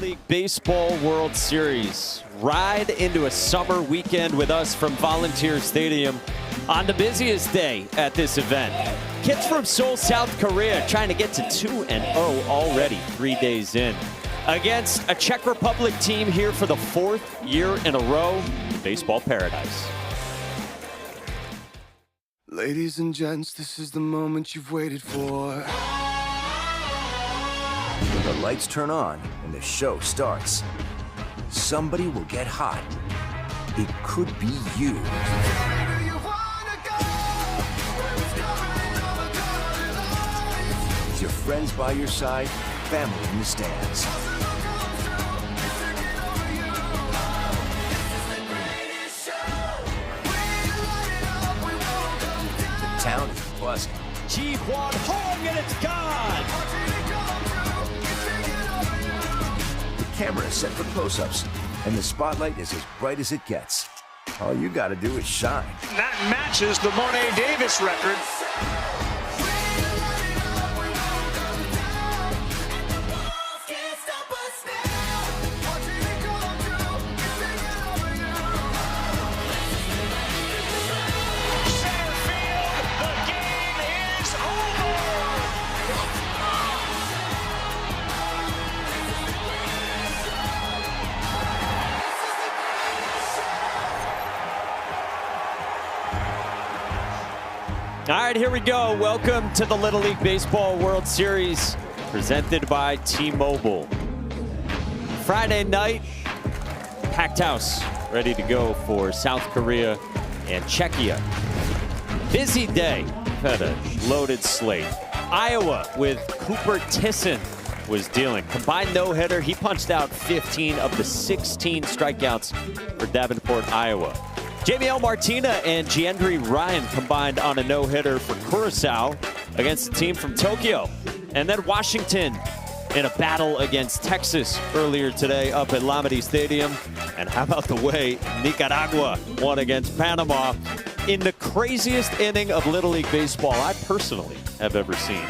League Baseball World Series. Ride into a summer weekend with us from Volunteer Stadium on the busiest day at this event. Kids from Seoul, South Korea trying to get to 2-0 already 3 days in. Against a Czech Republic team here for the 4th year in a row, baseball paradise. Ladies and gents, this is the moment you've waited for. When the lights turn on and the show starts, somebody will get hot. It could be you. With your friends by your side, family in the stands. The town is buzzing. Ji-Hwan Hong, and it's gone! Camera is set for close-ups, and the spotlight is as bright as it gets. All you gotta do is shine. That matches the Monet Davis record. All right, here we go. Welcome to the Little League Baseball World Series, presented by T-Mobile. Friday night, packed house, ready to go for South Korea and Czechia. Busy day, had a loaded slate. Iowa with Cooper Tisson was dealing. Combined no-hitter, he punched out 15 of the 16 strikeouts for Davenport, Iowa. Jamiel Martina and Giandri Ryan combined on a no-hitter for Curaçao against the team from Tokyo. And then Washington in a battle against Texas earlier today up at Lamade Stadium. And how about the way Nicaragua won against Panama in the craziest inning of Little League Baseball I personally have ever seen.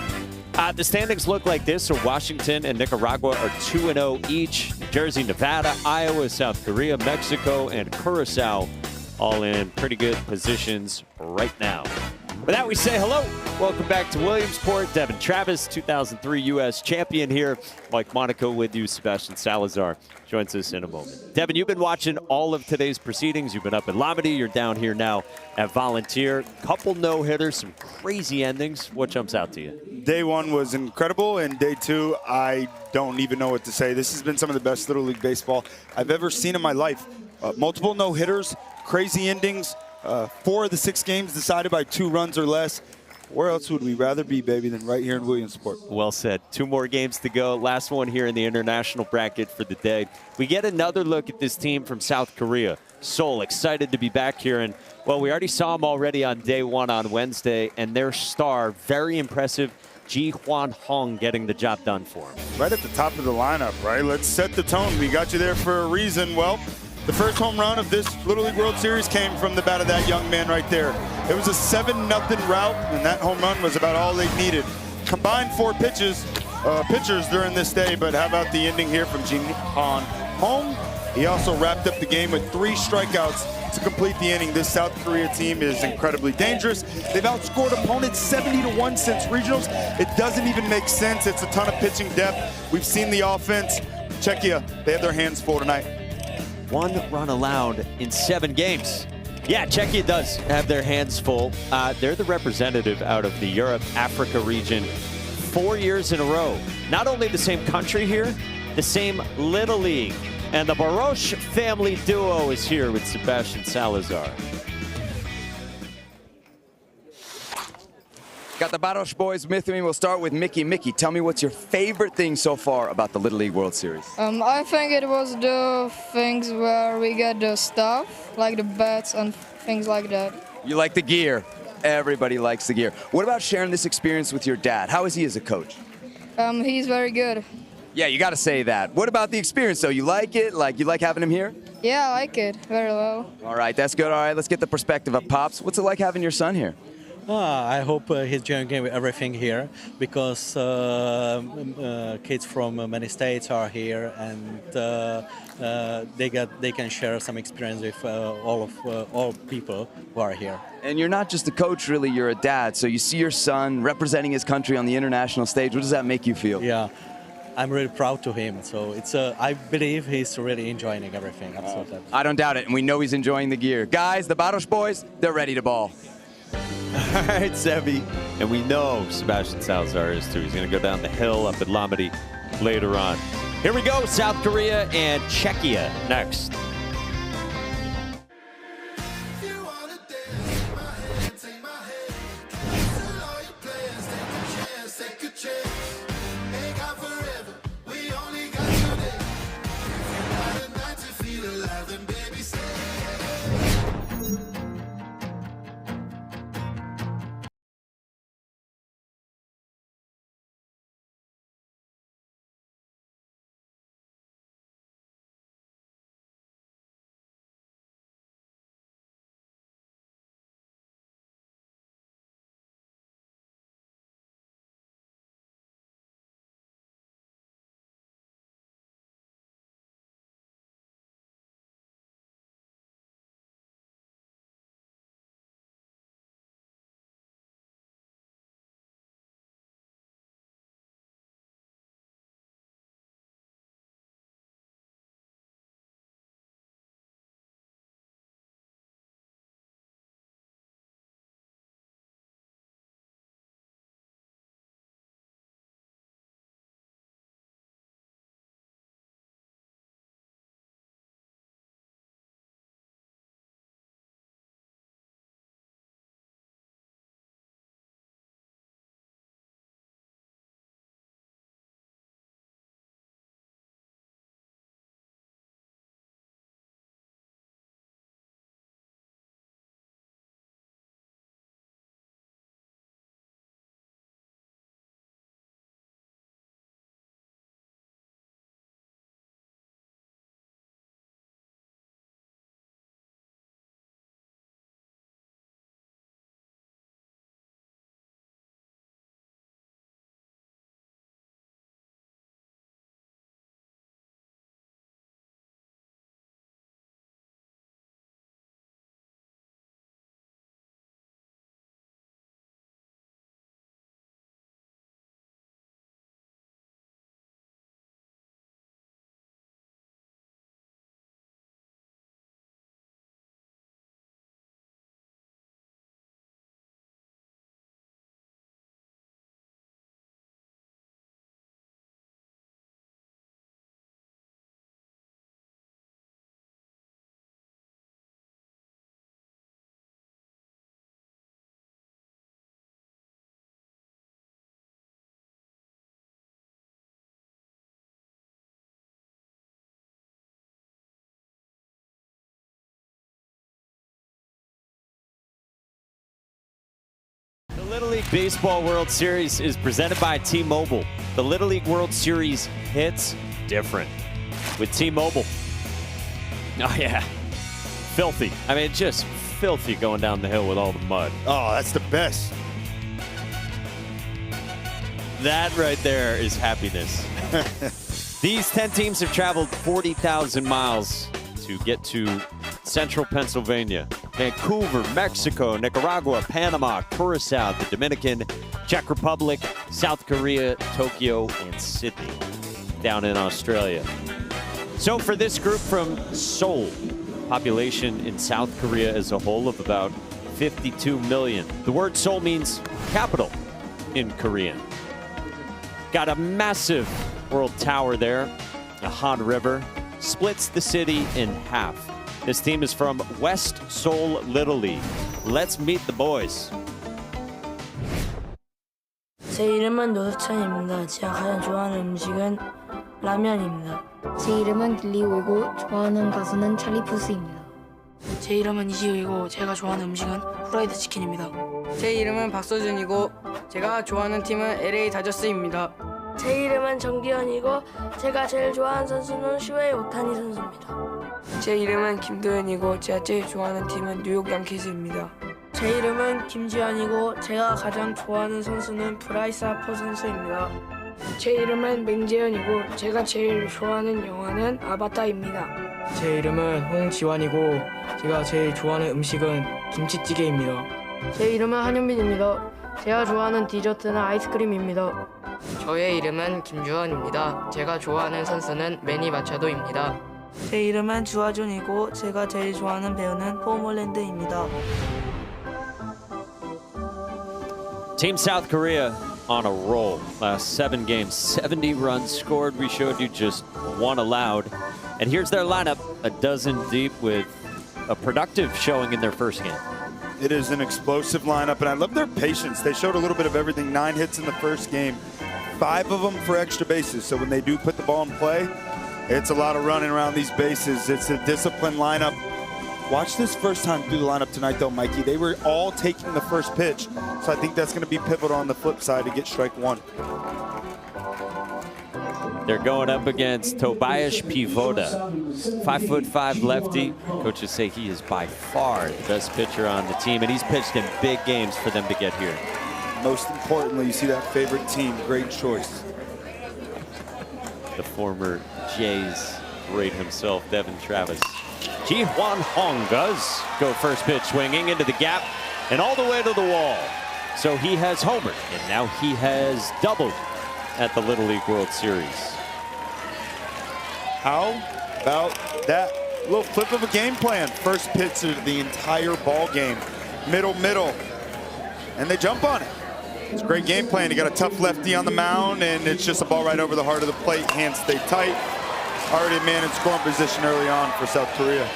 The standings look like this. So Washington and Nicaragua are 2-0 each. New Jersey, Nevada, Iowa, South Korea, Mexico, and Curaçao all in pretty good positions right now. With that, we say hello. Welcome back to Williamsport. Devin Travis, 2003 U.S. champion here. Mike Monaco with you. Sebastian Salazar joins us in a moment. Devin, you've been watching all of today's proceedings. You've been up at Lamade. You're down here now at Volunteer. Couple no-hitters, some crazy endings. What jumps out to you? Day one was incredible, and day two, I don't even know what to say. This has been some of the best Little League Baseball I've ever seen in my life. Multiple no-hitters, crazy endings, 4 of the 6 games decided by 2 runs or less. Where else would we rather be, baby, than right here in Williamsport? Well said. 2 more games to go. Last one here in the international bracket for the day. We get another look at this team from South Korea. Seoul, excited to be back here. And, well, we already saw them already on day 1 on Wednesday, and their star, very impressive, Ji-Hwan Hong, getting the job done for him. Right at the top of the lineup, right? Let's set the tone. We got you there for a reason. Well, the first home run of this Little League World Series came from the bat of that young man right there. It was a 7-0 rout, and that home run was about all they needed. Combined 4 pitchers during this day, but how about the ending here from Ji-Hwan Hong? He also wrapped up the game with 3 strikeouts to complete the inning. This South Korea team is incredibly dangerous. They've outscored opponents 70-1 since regionals. It doesn't even make sense. It's a ton of pitching depth. We've seen the offense. Czechia, they have their hands full tonight. 1 run allowed in 7 games. Yeah, Czechia does have their hands full. They're the representative out of the Europe-Africa region 4 years in a row. Not only the same country here, the same Little League. And the Barosh family duo is here with Sebastian Salazar. Got the Barosh boys with me. We'll start with Mickey. Mickey, tell me what's your favorite thing so far about the Little League World Series? I think it was the things where we get the stuff, like the bats and things like that. You like the gear. Everybody likes the gear. What about sharing this experience with your dad? How is he as a coach? He's very good. Yeah, you got to say that. What about the experience, though? You like it? Like, you like having him here? Yeah, I like it very well. All right, that's good. All right, let's get the perspective of Pops. What's it like having your son here? I hope he's enjoying everything here because kids from many states are here and they can share some experience with all people who are here. And you're not just a coach, really, you're a dad. So you see your son representing his country on the international stage. What does that make you feel? Yeah, I'm really proud to him. So it's I believe he's really enjoying everything. Absolutely. I don't doubt it, and we know he's enjoying the gear. Guys, the Baros boys, they're ready to ball. All right, Sebi. And we know Sebastian Salazar is too. He's going to go down the hill up at Lombardy later on. Here we go, South Korea and Czechia next. The Little League Baseball World Series is presented by T-Mobile. The Little League World Series hits different with T-Mobile. Oh, yeah. Filthy. I mean, just filthy going down the hill with all the mud. Oh, that's the best. That right there is happiness. These 10 teams have traveled 40,000 miles to get to central Pennsylvania, Vancouver, Mexico, Nicaragua, Panama, Curacao, the Dominican, Czech Republic, South Korea, Tokyo, and Sydney down in Australia. So for this group from Seoul, population in South Korea as a whole of about 52 million. The word Seoul means capital in Korean. Got a massive world tower there. The Han River splits the city in half. This team is from West Seoul Little League. Let's meet the boys. 제 이름은 노석찬입니다. 제가 가장 좋아하는 음식은 라면입니다. 제 이름은 길리오이고 좋아하는 가수는 찰리 푸스입니다. 제 이름은 이지우이고 제가 좋아하는 음식은 후라이드 치킨입니다. 제 이름은 박서준이고 제가 좋아하는 팀은 LA 다저스입니다. 제 이름은 정기현이고 제가 제일 좋아하는 선수는 슈웨이 오타니 선수입니다. 제 이름은 김도현이고 제가 제일 좋아하는 팀은 뉴욕 양키즈입니다. 제 이름은 김지환이고 제가 가장 좋아하는 선수는 브라이스 하퍼 선수입니다. 제 이름은 맹재현이고 제가 제일 좋아하는 영화는 아바타입니다. 제 이름은 홍지환이고 제가 제일 좋아하는 음식은 김치찌개입니다. 제 이름은 한현빈입니다. 제가 좋아하는 디저트는 아이스크림입니다. 저의 이름은 김주환입니다. 제가 좋아하는 선수는 매니 마차도입니다. 제 이름은 주하준이고 제가 제일 좋아하는 배우는 폼홀랜드입니다. Team South Korea on a roll. Last 7 games, 70 runs scored. We showed you just 1 allowed. And here's their lineup, a dozen deep with a productive showing in their first game. It is an explosive lineup, and I love their patience. They showed a little bit of everything. 9 hits in the first game, 5 of them for extra bases. So when they do put the ball in play, it's a lot of running around these bases. It's a disciplined lineup. Watch this first time through the lineup tonight, though, Mikey. They were all taking the first pitch. So I think that's going to be pivotal on the flip side to get strike 1. They're going up against Tobias Pivoda, 5'5" lefty. Coaches say he is by far the best pitcher on the team, and he's pitched in big games for them to get here. Most importantly, you see that favorite team. Great choice. The former Jays great himself, Devin Travis. Ji-Hwan Hong does go first pitch swinging into the gap and all the way to the wall. So he has homered, and now he has doubled at the Little League World Series. How about that little flip of a game plan? First pitch of the entire ball game. Middle, and they jump on it. It's a great game plan. You got a tough lefty on the mound, and it's just a ball right over the heart of the plate. Hands stay tight. Already a man in scoring position early on for South Korea.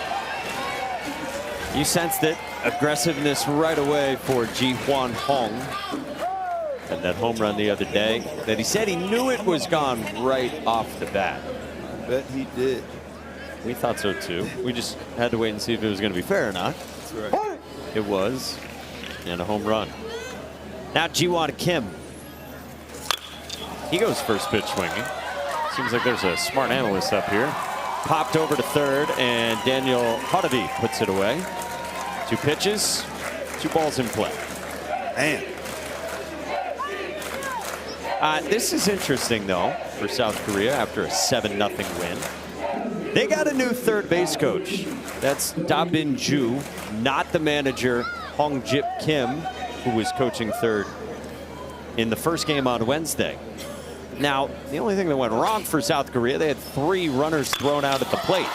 You sensed it. Aggressiveness right away for Ji-Hwan Hong. And that home run the other day that he said he knew it was gone right off the bat. I bet he did. We thought so too. We just had to wait and see if it was going to be fair or not. That's right. It was. And a home run. Now Ji-Hwan Kim. He goes first pitch swinging. Seems like there's a smart analyst up here. Popped over to third, and Daniel Hodavi puts it away. 2 pitches, 2 balls in play. Man. This is interesting, though, for South Korea after a 7-0 win. They got a new third base coach. That's Da Bin Ju, not the manager Hong Jip Kim, who was coaching third in the first game on Wednesday. Now, the only thing that went wrong for South Korea, they had 3 runners thrown out at the plate.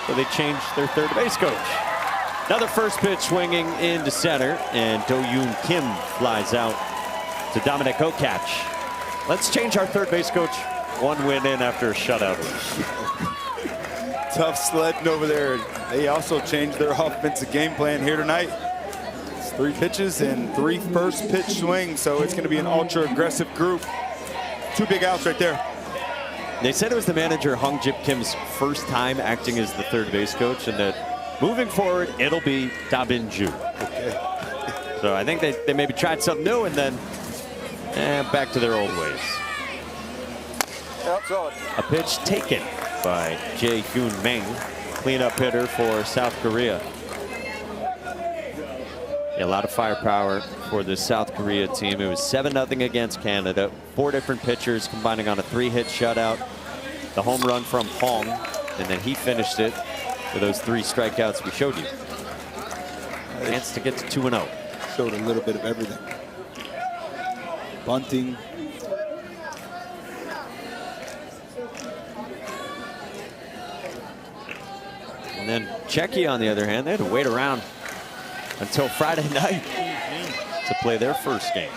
So they changed their third base coach. Another first pitch swinging into center, and Do-Yoon Kim flies out to Dominic Okach. Let's change our third base coach. 1 win in after a shutout. Tough sledding over there. They also changed their offensive game plan here tonight. It's 3 pitches and 3 first pitch swings, so it's going to be an ultra aggressive group. 2 big outs right there. They said it was the manager Hong Jip Kim's first time acting as the third base coach, and that moving forward, it'll be Da Bin Ju. Okay. So I think they maybe tried something new and then back to their old ways. Outside. A pitch taken by Jae-Hyun Meng, cleanup hitter for South Korea. Yeah, a lot of firepower for the South Korea team. It was 7-0 against Canada. 4 different pitchers combining on a 3-hit shutout. The home run from Hong, and then he finished it with those 3 strikeouts we showed you. Chance to get to 2-0. Showed a little bit of everything. Bunting. And then Czechia, on the other hand, they had to wait around until Friday night to play their first game.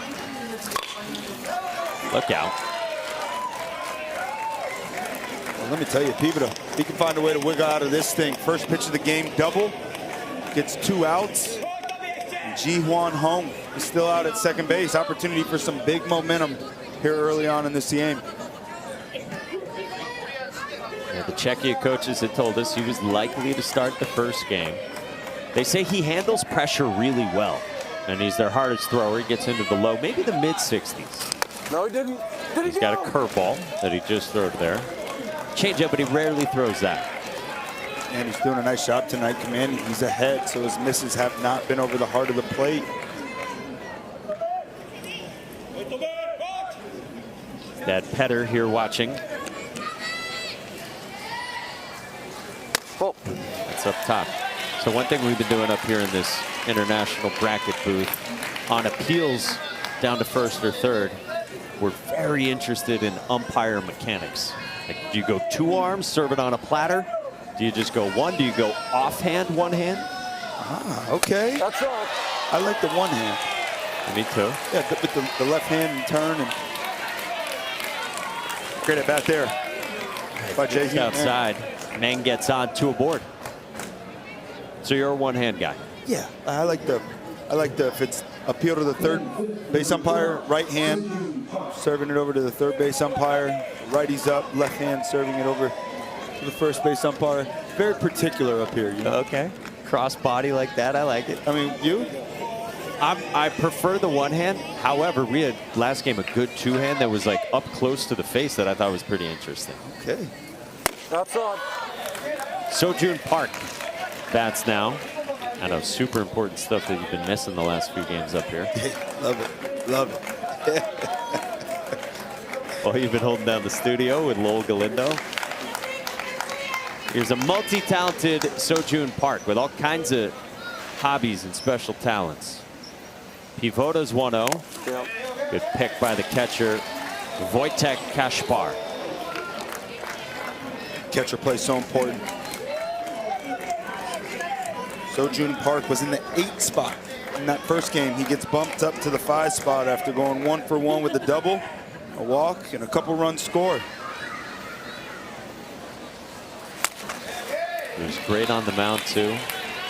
Look out. Well, let me tell you, Pivoda, he can find a way to wiggle out of this thing. First pitch of the game, double. Gets 2 outs. Ji-Hwan Hong is still out at second base. Opportunity for some big momentum here early on in this game. Yeah, the Czechia coaches had told us he was likely to start the first game. They say he handles pressure really well, and he's their hardest thrower. He gets into the low, maybe the mid-60s. No, he didn't. He's got a curveball that he just threw there. Changeup, but he rarely throws that. And he's doing a nice job tonight, commanding. He's ahead, so his misses have not been over the heart of the plate. Dad Petter here watching. That's up top. So one thing we've been doing up here in this international bracket booth, on appeals down to first or third, we're very interested in umpire mechanics. Like, do you go 2 arms, serve it on a platter? Do you just go 1? Do you go offhand, 1 hand? Ah, okay. That's all. I like the 1 hand. Me too. Yeah, with the left hand and turn. And great at bat there by Jay. Outside, Meng gets on, 2 aboard. So you're a 1-hand guy. Yeah, I like the if it's appeal to the third base umpire, right hand, serving it over to the third base umpire, righties up, left hand serving it over to the first base umpire. Very particular up here, you know. Okay, cross body like that, I like it. I mean, you? I prefer the 1-hand. However, we had last game a good 2-hand that was like up close to the face that I thought was pretty interesting. Okay. That's on. Sojun Park bats now. I know, super important stuff that you've been missing the last few games up here. Love it, love it. Well, you've been holding down the studio with Lowell Galindo. Here's a multi-talented Sojun Park with all kinds of hobbies and special talents. Pivota's 1-0. Yep. Good pick by the catcher, Wojtek Kaszpar. Catcher play so important. Sojun Park was in the 8 spot in that first game. He gets bumped up to the 5 spot after going 1 for 1 with a double, a walk, and a couple runs scored. He was great on the mound too.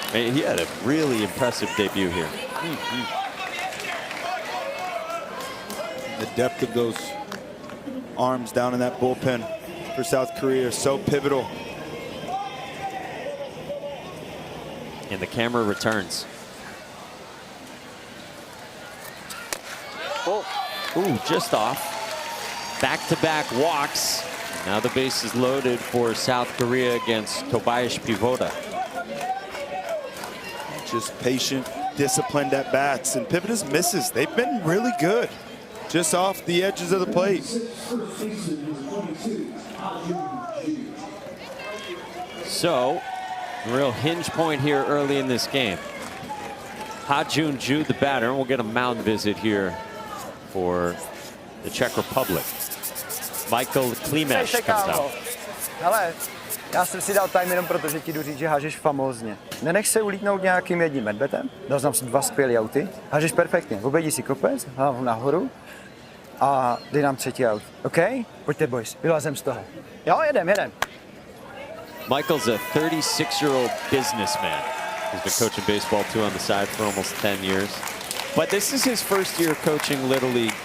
I mean, he had a really impressive debut here. The depth of those arms down in that bullpen for South Korea is so pivotal. And the camera returns. Ooh, just off. Back-to-back walks. Now the base is loaded for South Korea against Tobias Pivota. Just patient, disciplined at bats. And Pivota's misses, they've been really good. Just off the edges of the plate. So, real hinge point here early in this game. Ha-Jun Ju, the batter, and we'll get a mound visit here for the Czech Republic. Michael Klimesh comes out. Hele, já jsem si dal time jenom proto, že ti jdu říct, že hážeš famózně. Nenech se ulítnout nějakým jedním medbetem, dal jsem si 2 skvělý auty, hážeš perfektně, obejdi si kopec, hlavu nahoru a dej nám 3. aut. OK? Pojďte, boys, vylezem z toho. Jo, jedem. Michael's a 36-year-old businessman. He's been coaching baseball too on the side for almost 10 years. But this is his first year coaching Little League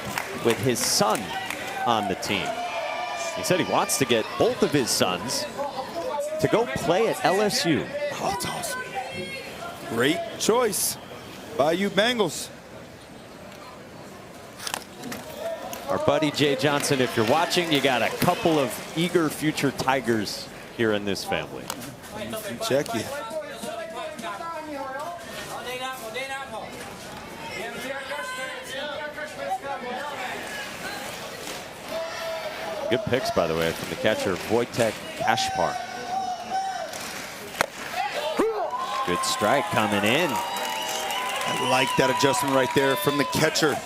with his son on the team. He said he wants to get both of his sons to go play at LSU. Oh, that's awesome. Great choice by you Bengals. Our buddy Jay Johnson, if you're watching, you got a couple of eager future Tigers here in this family. From Czechia. Good picks, by the way, from the catcher, Wojtek Kaszpar. Good strike coming in. I like that adjustment right there from the catcher.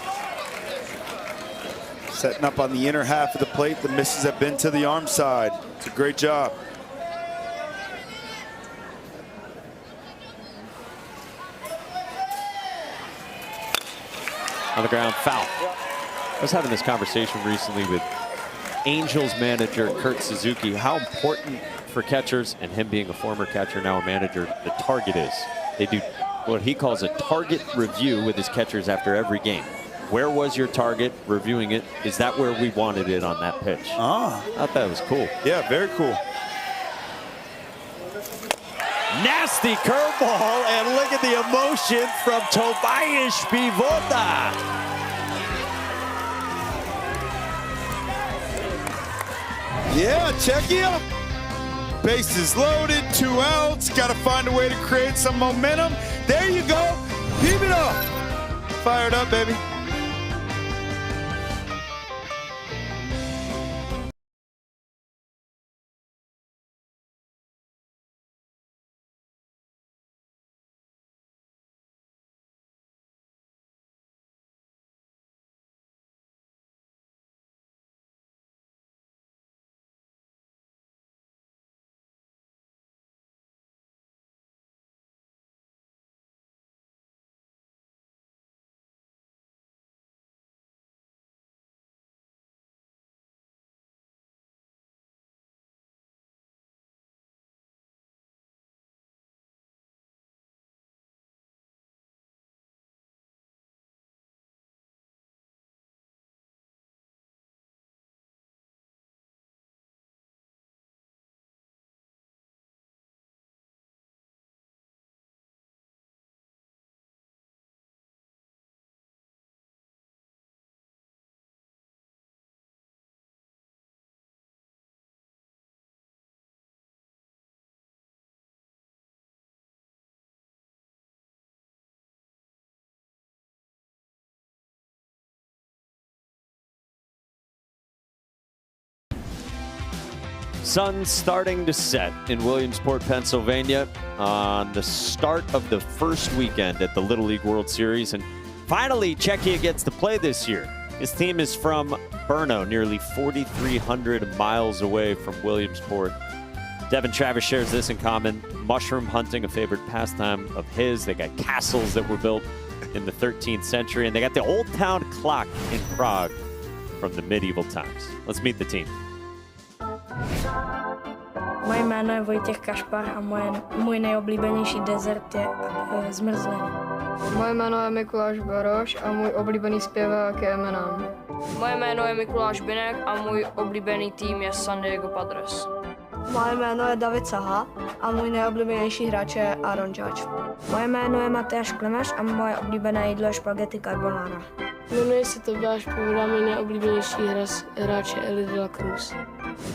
Setting up on the inner half of the plate. The misses have been to the arm side. It's a great job. On the ground, foul. I was having this conversation recently with Angels manager Kurt Suzuki, how important for catchers, and him being a former catcher, now a manager, the target is. They do what he calls a target review with his catchers after every game. Where was your target? Reviewing it. Is that where we wanted it on that pitch? Ah. I thought that was cool. Yeah, very cool. Nasty curveball, and look at the emotion from Tobias Pivota. Yeah, Czechia. Bases loaded, 2 outs. Got to find a way to create some momentum. There you go. Leave it up. Fired up, baby. Sun starting to set in Williamsport, Pennsylvania on the start of the first weekend at the Little League World Series. And finally, Czechia gets to play this year. His team is from Brno, nearly 4,300 miles away from Williamsport. Devin Travis shares this in common. Mushroom hunting, a favorite pastime of his. They got castles that were built in the 13th century, and they got the Old Town clock in Prague from the medieval times. Let's meet the team. Moje jméno je Vojtěch Kašpar a můj nejoblíbenější dezert je zmrzlina. Moje jméno je Mikuláš Baroš a můj oblíbený zpěvák je Eminem. Moje jméno je Mikuláš Binek a můj oblíbený tým je San Diego Padres. Moje jméno je David Saha a můj nejoblíbenější hráč je Aaron Judge. Moje jméno je Matyáš Klemeš a moje oblíbené jídlo je špagety carbonara. Jmenuji se Tobiáš Povoda, můj nejoblíbenější hráč je Eli de la Cruz.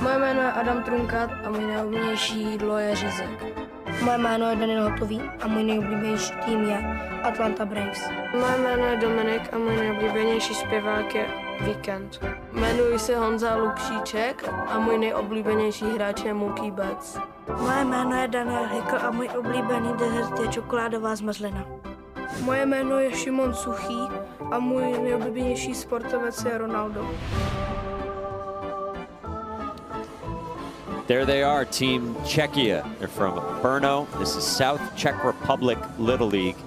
Moje jméno je Adam Trunkat a můj nejoblíbenější jídlo je řízek. Moje jméno je Daniel Hotový a můj nejoblíbenější tým je Atlanta Braves. Moje jméno je Dominik a můj nejoblíbenější zpěvák je Víkend. Jmenuji se Honza Lukšíček a můj nejoblíbenější hráč je Mookie Betts. Moje jméno je Daniel Hickel a můj oblíbený dezert je čokoládová zmrzlina. Moje jméno je Šimon Suchý a můj nejoblíbenější sportovec je Ronaldo. There they are, Team Czechia. They're from Brno. This is South Czech Republic Little League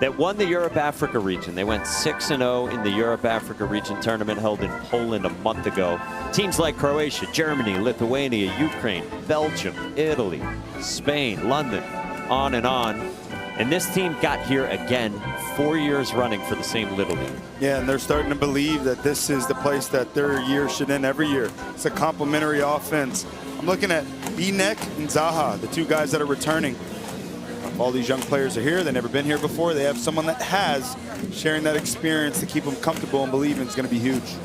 that won the Europe-Africa region. They went 6-0 in the Europe-Africa region tournament held in Poland a month ago. Teams like Croatia, Germany, Lithuania, Ukraine, Belgium, Italy, Spain, London, on and on. And this team got here again 4 years running for the same Little League. Yeah, and they're starting to believe that this is the place that their year should end every year. It's a complementary offense. I'm looking at Binek and Zaha, the two guys that are returning. All these young players are here. They've never been here before. They have someone that has, sharing that experience to keep them comfortable and believing it's going to be huge.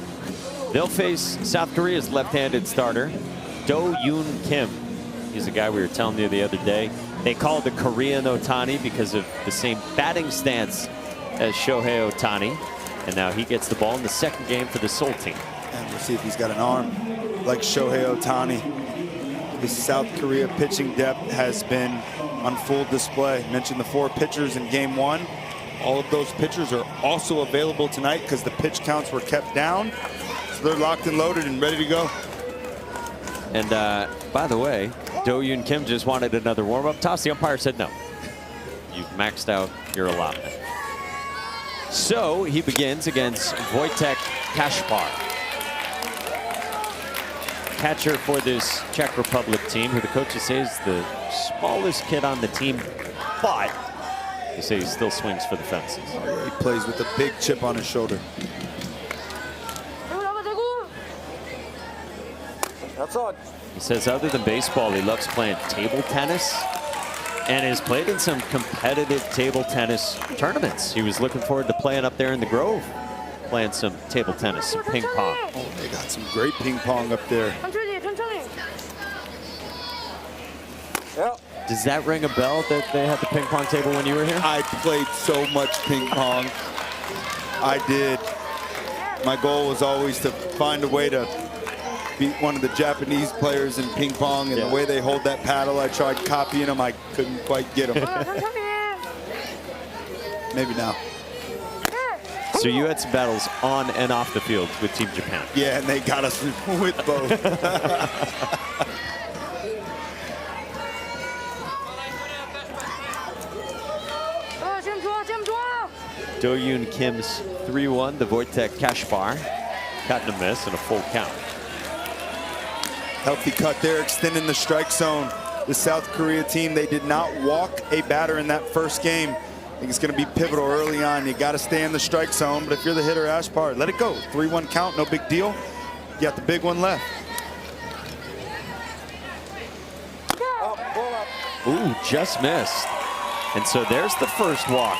They'll face South Korea's left-handed starter, Do Yoon Kim. He's a guy we were telling you the other day. They call it the Korean Ohtani because of the same batting stance as Shohei Ohtani. And now he gets the ball in the second game for the Seoul team. And we'll see if he's got an arm like Shohei Ohtani. His South Korea pitching depth has been on full display. Mentioned the 4 pitchers in game 1. All of those pitchers are also available tonight because the pitch counts were kept down. So they're locked and loaded and ready to go. And by the way, Do Yoon Kim just wanted another warm-up toss. The umpire said no. You've maxed out your allotment. So he begins against Wojtek Kaspar, catcher for this Czech Republic team, who the coaches say is the smallest kid on the team, but they say he still swings for the fences. He plays with a big chip on his shoulder. He says other than baseball, he loves playing table tennis and has played in some competitive table tennis tournaments. He was looking forward to playing up there in the Grove, playing some table tennis, some ping pong. Oh, they got some great ping pong up there. Does that ring a bell that they had the ping pong table when you were here? I played so much ping pong. I did. My goal was always to find a way to beat one of the Japanese players in ping pong, and the way they hold that paddle, I tried copying them. I couldn't quite get them. Maybe now. So you had some battles on and off the field with Team Japan. Yeah, and they got us with both. Do-Yoon Kim's 3-1, the Wojtek Kaszpar. Cut and a miss and a full count. Healthy cut there, extending the strike zone. The South Korea team, they did not walk a batter in that first game. I think it's going to be pivotal early on. You got to stay in the strike zone, but if you're the hitter, Kaszpar, let it go. 3-1 count, no big deal. You got the big one left. Ooh, just missed. And so there's the first walk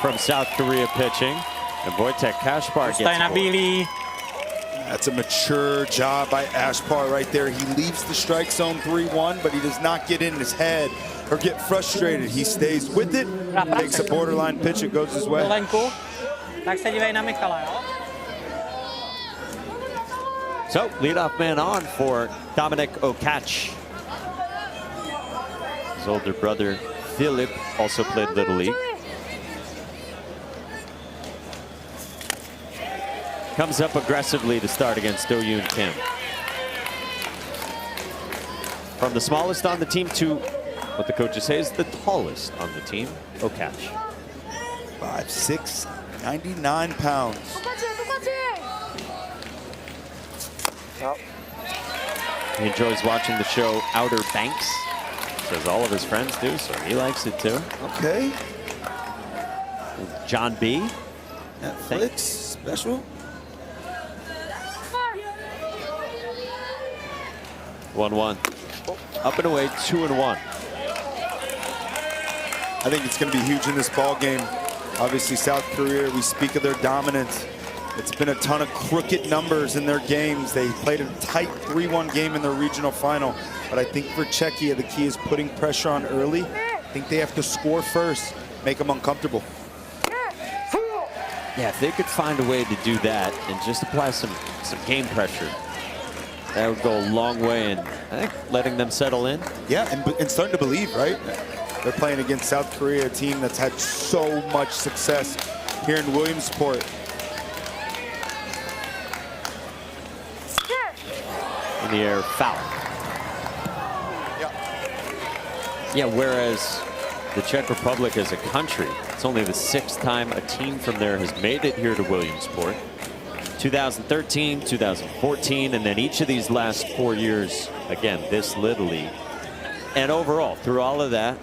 from South Korea pitching. And Wojtek Kaszpar gets it. That's a mature job by Kaszpar right there. He leaves the strike zone 3-1, but he does not get in his head or get frustrated. He stays with it, takes a borderline pitch, it goes his way. So, leadoff man on for Dominik Okach. His older brother, Philip, also played Little League. Comes up aggressively to start against Do-Yoon Kim. From the smallest on the team to what the coaches say is the tallest on the team, Okach. 5'6", 99 pounds. He enjoys watching the show Outer Banks. Says all of his friends do, so he likes it too. Okay. John B. Netflix special. 1-1. Up and away, 2-1. I think it's going to be huge in this ball game. Obviously, South Korea, we speak of their dominance. It's been a ton of crooked numbers in their games. They played a tight 3-1 game in their regional final. But I think for Czechia, the key is putting pressure on early. I think they have to score first, make them uncomfortable. Yeah, if they could find a way to do that and just apply some game pressure, that would go a long way in, I think, letting them settle in. Yeah, and starting to believe, right? They're playing against South Korea, a team that's had so much success here in Williamsport. In the air, foul. Yeah, whereas the Czech Republic as a country, it's only the 6th time a team from there has made it here to Williamsport. 2013, 2014, and then each of these last 4 years, again, this Little League. And overall, through all of that,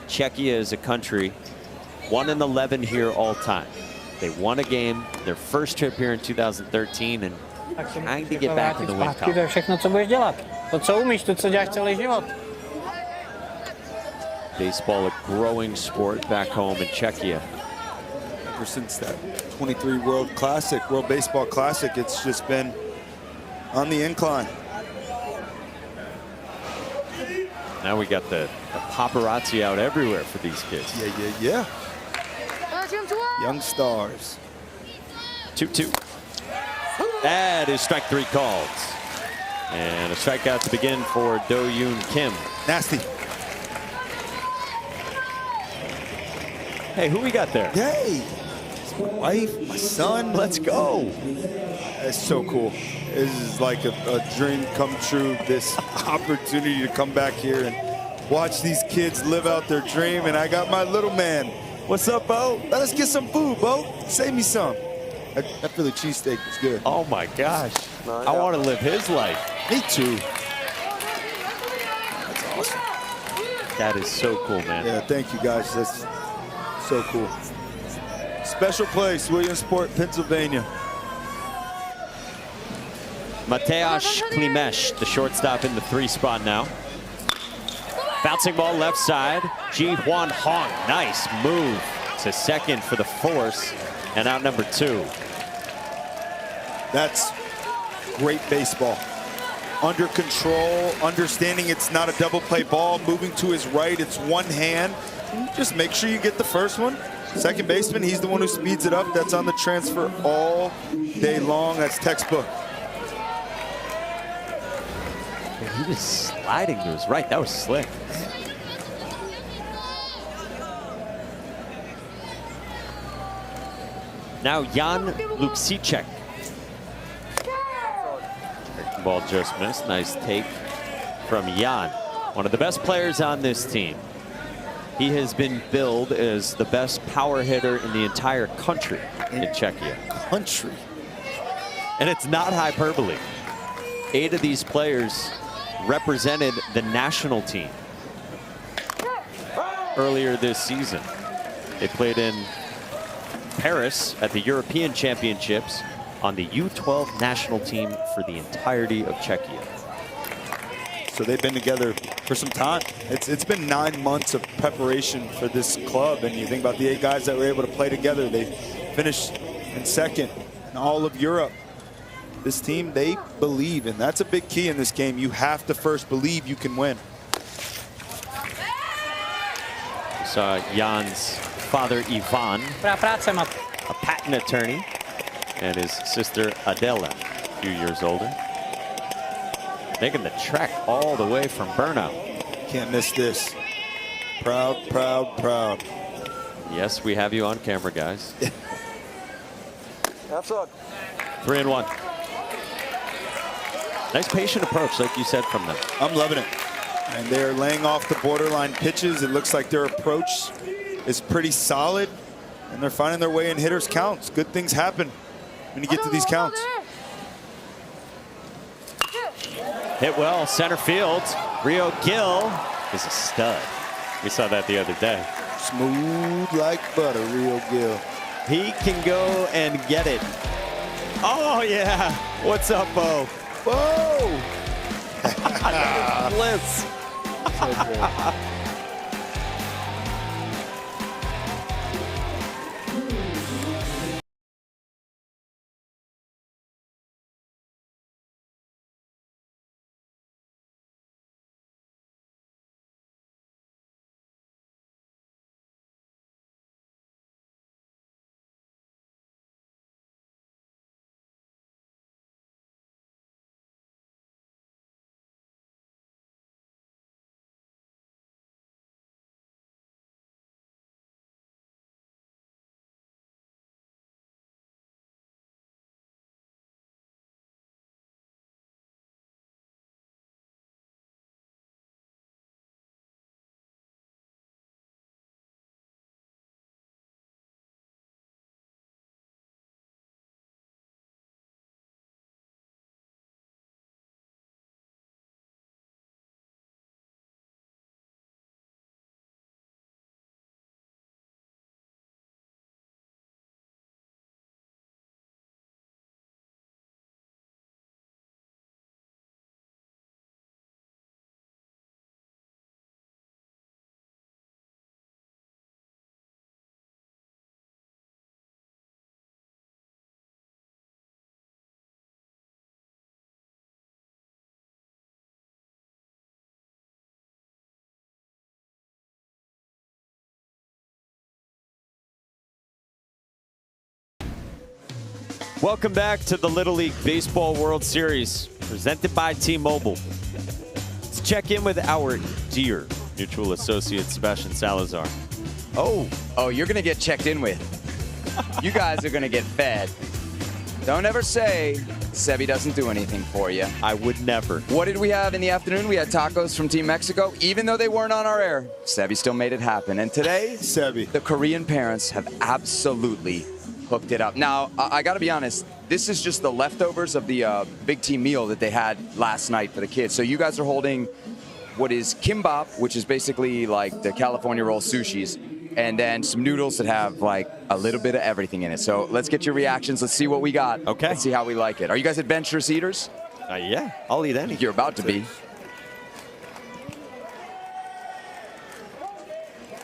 Czechia as a country, 1-11 here all time. They won a game, their first trip here in 2013, and trying to get back in the win column. Baseball, a growing sport back home in Czechia. Ever since that 23 World Baseball Classic, it's just been on the incline. Now we got the paparazzi out everywhere for these kids. Yeah. Young stars. 2-2. That is strike 3 called. And a strikeout to begin for Do-Yoon Kim. Nasty. Hey, who we got there? Hey, it's my wife, my son. Let's go. That's so cool. This is like a dream come true, this opportunity to come back here and watch these kids live out their dream. And I got my little man. What's up, Bo? Let's get some food, Bo. Save me some. That Philly cheesesteak is good. Oh, my gosh. I want to live his life. Me too. That's awesome. That is so cool, man. Yeah, thank you, guys. That's so cool. Special place, Williamsport, Pennsylvania. Mateusz Klimesh, the shortstop in the 3 spot now. Bouncing ball left side. Ji-Hwan Hong, nice move to second for the force, and out number 2. That's great baseball. under control, understanding it's not a double play ball, moving to his right, it's one hand. Just make sure you get the first one. Second baseman, he's the one who speeds it up. That's on the transfer all day long. That's textbook. He was sliding to his right. That was slick. Now Jan Luksicek. Ball just missed. Nice take from Jan. One of the best players on this team. He has been billed as the best power hitter in the entire country in Czechia. Country. And it's not hyperbole. 8 of these players represented the national team earlier this season. They played in Paris at the European Championships on the U12 national team for the entirety of Czechia. So they've been together for some time. It's been 9 months of preparation for this club, and you think about the 8 guys that were able to play together. They finished in second in all of Europe. This team, they believe, and that's a big key in this game. You have to first believe you can win. We saw Jan's father, Ivan, a patent attorney, and his sister, Adela, a few years older. Making the trek all the way from Brno. Can't miss this. Proud, proud, proud. Yes, we have you on camera, guys. That's all. 3-1. Nice patient approach, like you said, from them. I'm loving it. And they're laying off the borderline pitches. It looks like their approach is pretty solid, and they're finding their way in hitters' counts. Good things happen when you get to these counts. Hit well, center field. Rio Gil is a stud. We saw that the other day. Smooth like butter, Rio Gil. He can go and get it. Oh, yeah. What's up, Bo? Whoa! Bliss. Welcome back to the Little League Baseball World Series, presented by T-Mobile. Let's check in with our dear mutual associate, Sebastian Salazar. Oh, you're going to get checked in with. You guys are going to get fed. Don't ever say Sebi doesn't do anything for you. I would never. What did we have in the afternoon? We had tacos from Team Mexico. Even though they weren't on our air, Sebi still made it happen. And today, Sebi, the Korean parents have absolutely hooked it up. Now, I got to be honest, this is just the leftovers of the big team meal that they had last night for the kids. So you guys are holding what is kimbap, which is basically like the California roll sushis, and then some noodles that have like a little bit of everything in it. So let's get your reactions. Let's see what we got. Okay. Let's see how we like it. Are you guys adventurous eaters? Yeah, I'll eat any. You're about to be.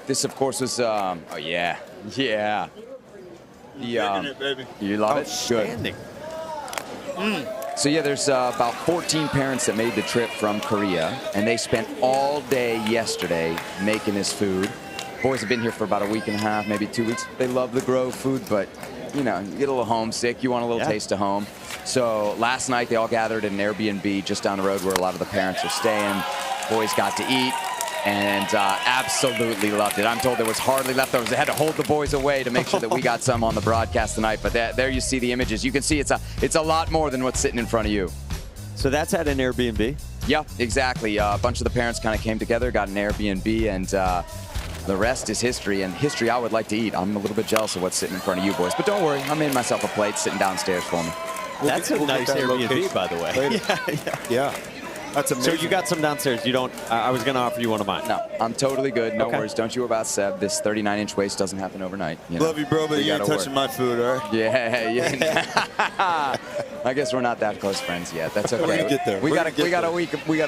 This, of course, was, oh, yeah. The, it, baby. you love it? Good. Outstanding. So yeah, there's about 14 parents that made the trip from Korea, and they spent all day yesterday making this food. Boys have been here for about a week and a half, maybe 2 weeks. They love the Grove food, but you know, you get a little homesick. You want a little taste of home. So last night they all gathered at an Airbnb just down the road where a lot of the parents are staying. Boys got to eat and absolutely loved it. I'm told there was hardly leftovers. They had to hold the boys away to make sure that we got some on the broadcast tonight. But there you see the images. You can see it's a lot more than what's sitting in front of you. So that's at an Airbnb? Yeah, exactly. A bunch of the parents kind of came together, got an Airbnb, and the rest is history, and history I would like to eat. I'm a little bit jealous of what's sitting in front of you boys. But don't worry, I made myself a plate sitting downstairs for me. That's a nice Airbnb, by the way. Yeah. That's amazing. So you got some downstairs. You don't, I was going to offer you one of mine. No, I'm totally good. No worries. Don't you worry about Seb. This 39-inch waist doesn't happen overnight. You know? Love you, bro, but you ain't touching my food, all right? Yeah. I guess we're not that close friends yet. That's okay. We're gonna get there. We got a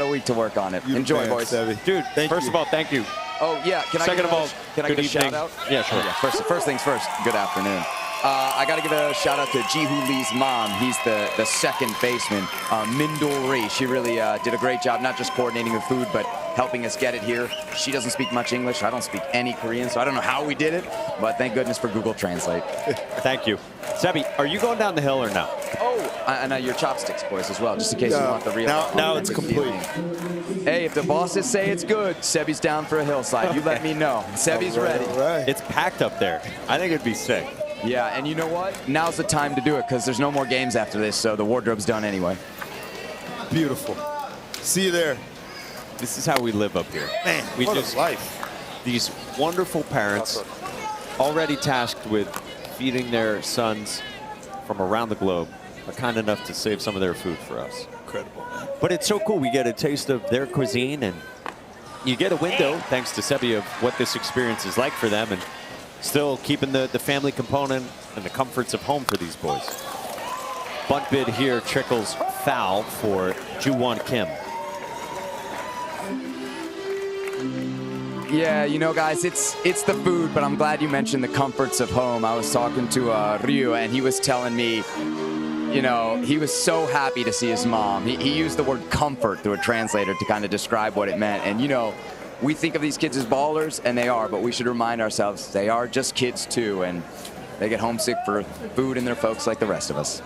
week to work on it. Enjoy, boys. Dude, first of all, thank you. Oh yeah. Can I give a shout out? Yeah, sure. First things first. Good afternoon. I got to give a shout out to Jihu Lee's mom. He's the second baseman, Mindul Ree. She really did a great job, not just coordinating the food, but helping us get it here. She doesn't speak much English. I don't speak any Korean, so I don't know how we did it, but thank goodness for Google Translate. Thank you. Sebi, are you going down the hill or no? Oh, and your chopsticks, boys, as well, just in case you want the real. Now it's complete. Hey, if the bosses say it's good, Sebi's down for a hillside. You let me know. Sebi's ready. Right. It's packed up there. I think it'd be sick. Yeah, and you know what? Now's the time to do it because there's no more games after this, so the wardrobe's done anyway. Beautiful. See you there. This is how we live up here. Man, we what just a life. These wonderful parents already tasked with feeding their sons from around the globe are kind enough to save some of their food for us. Incredible, man. But it's so cool. We get a taste of their cuisine, and you get a window, thanks to Sebi, of what this experience is like for them, and still keeping the family component and the comforts of home for these boys. Bunt bid here trickles foul for Ju-Won Kim. Yeah, you know, guys, it's the food, but I'm glad you mentioned the comforts of home. I was talking to Ryu, and he was telling me, you know, he was so happy to see his mom. He used the word comfort through a translator to kind of describe what it meant. And, you know, we think of these kids as ballers, and they are, but we should remind ourselves they are just kids, too, and they get homesick for food and their folks like the rest of us.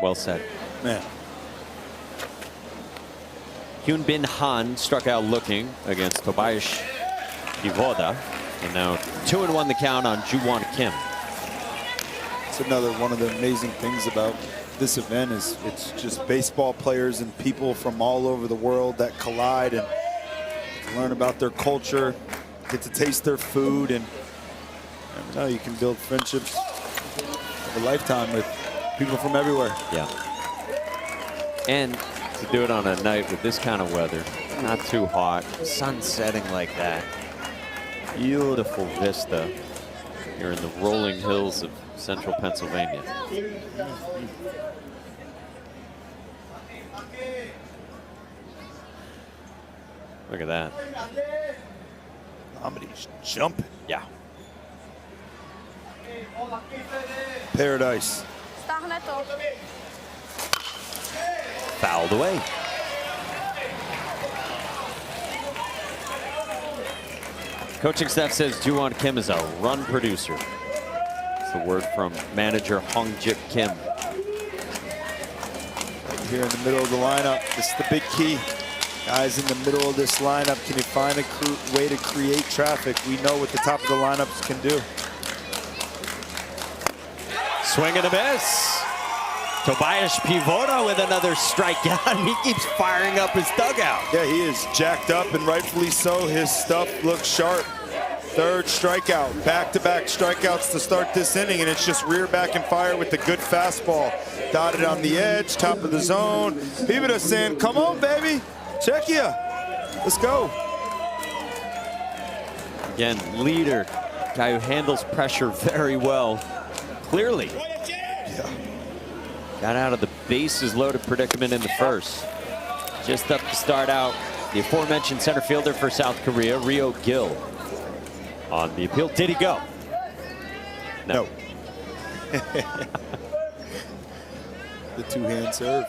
Well said. Man. Hyun Bin Han struck out looking against Tobias Pivoda, and now 2-1 the count on Ju-Won Kim. It's another one of the amazing things about this event is it's just baseball players and people from all over the world that collide and learn about their culture, get to taste their food, and you never know, you can build friendships of a lifetime with people from everywhere. Yeah. And to do it on a night with this kind of weather, not too hot, sun setting like that, beautiful vista here in the rolling hills of central Pennsylvania. Look at that. Somebody's jumping. Yeah. Paradise. Fouled away. Coaching staff says Ju-Won Kim is a run producer. It's the word from manager Hong Jip Kim. Right here in the middle of the lineup, this is the big key. Guys in the middle of this lineup, can you find a way to create traffic? We know what the top of the lineups can do. Swing and a miss. Tobias Pivoda with another strikeout. He keeps firing up his dugout. Yeah, he is jacked up, and rightfully so. His stuff looks sharp. Third strikeout, back-to-back strikeouts to start this inning, and it's just rear back and fire with the good fastball. Dotted on the edge, top of the zone. Pivoda saying, come on, baby. Czechia, let's go. Again, leader, guy who handles pressure very well. Clearly. Yeah. Got out of the bases loaded predicament in the first. Just up to start out, the aforementioned center fielder for South Korea, Ryo Gil. On the appeal, did he go? No. the two-hand serve.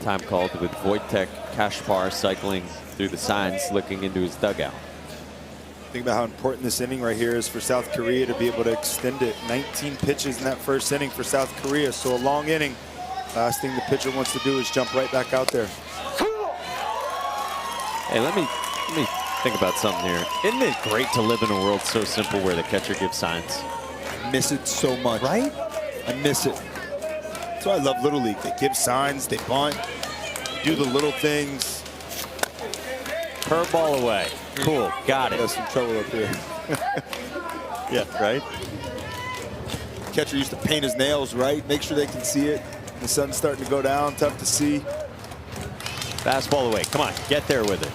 Time called with Wojtek Kashpar cycling through the signs, looking into his dugout. Think about how important this inning right here is for South Korea to be able to extend it. 19 pitches in that first inning for South Korea, so a long inning. Last thing the pitcher wants to do is jump right back out there. Hey, let me think about something here. Isn't it great to live in a world so simple where the catcher gives signs? I miss it so much. Right? I miss it. That's why I love Little League. They give signs, they bunt, do the little things. Curveball away. Cool, got it. Got some trouble up here. Yeah, right? Catcher used to paint his nails, right? Make sure they can see it. The sun's starting to go down, tough to see. Fastball away. Come on, get there with it.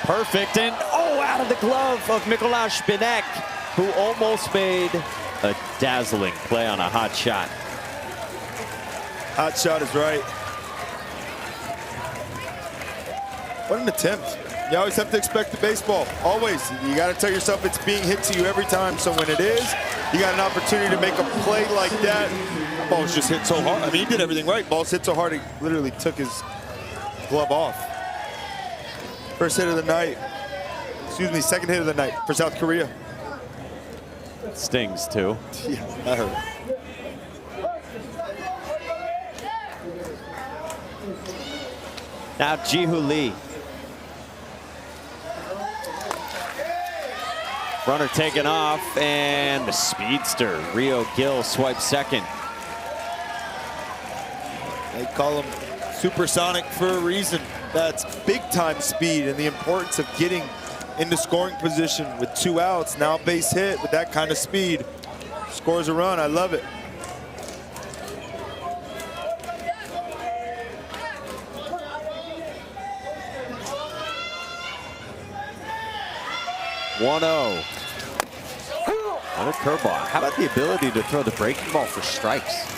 Perfect, and out of the glove of Mikuláš Binek, who almost made a dazzling play on a hot shot. Hot shot is right. What an attempt. You always have to expect the baseball. Always. You got to tell yourself it's being hit to you every time. So when it is, you got an opportunity to make a play like that. Ball's just hit so hard. I mean, he did everything right. Ball's hit so hard, he literally took his glove off. First hit of the night. Excuse me, second hit of the night for South Korea. Stings, too. Yeah, that hurt. Now Ji-Hoo Lee. Runner taken off, and the speedster, Rio Gill, swipes second. They call him supersonic for a reason. That's big-time speed and the importance of getting into scoring position with 2 outs. Now base hit with that kind of speed. Scores a run. I love it. One-oh. Another curveball. How about the ability to throw the breaking ball for strikes?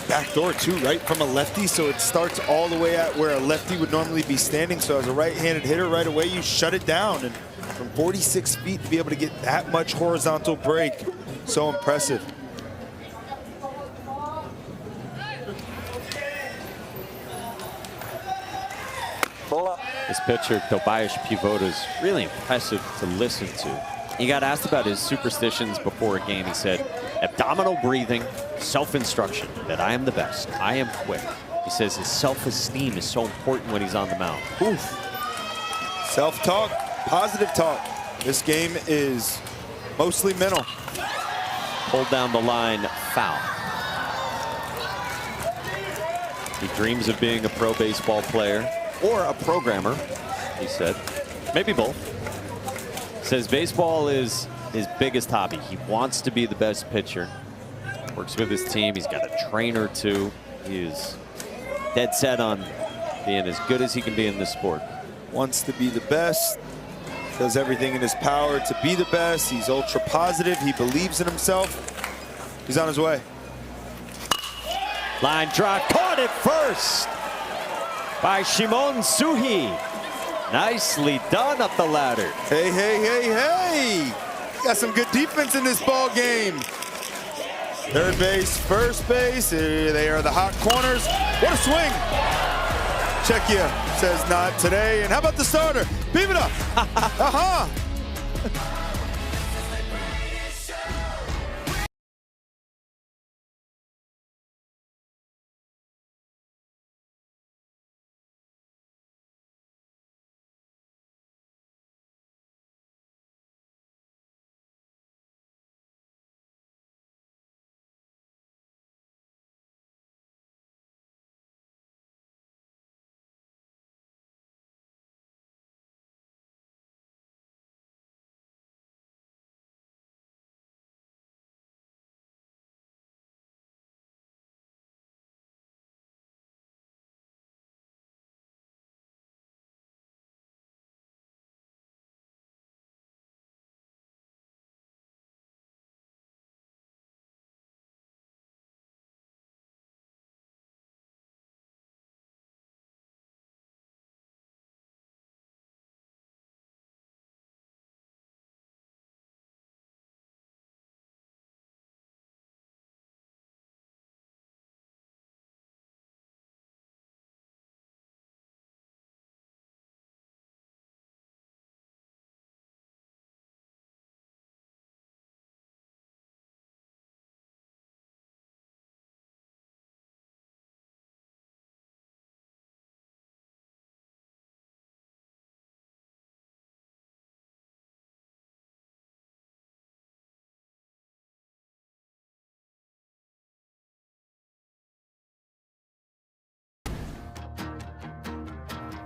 Backdoor too, right from a lefty, so it starts all the way at where a lefty would normally be standing. So as a right-handed hitter, right away you shut it down, and from 46 feet to be able to get that much horizontal break, so impressive. This pitcher, Tobias Pivoda, is really impressive to listen to. He got asked about his superstitions before a game. He said, abdominal breathing, self-instruction, that I am the best, I am quick. He says his self-esteem is so important when he's on the mound. Oof. Self-talk, positive talk. This game is mostly mental. Pulled down the line, foul. He dreams of being a pro baseball player or a programmer, he said. Maybe both. Says baseball is his biggest hobby. He wants to be the best pitcher. Works with his team. He's got a trainer too. He is dead set on being as good as he can be in this sport. Wants to be the best. Does everything in his power to be the best. He's ultra positive. He believes in himself. He's on his way. Line drive, caught it first by Shimon Suhi. Nicely done up the ladder. Hey, hey, hey, hey! Got some good defense in this ball game. Third base, first base, they are the hot corners. What a swing! Czechia says not today. And how about the starter? Pivoda! Aha!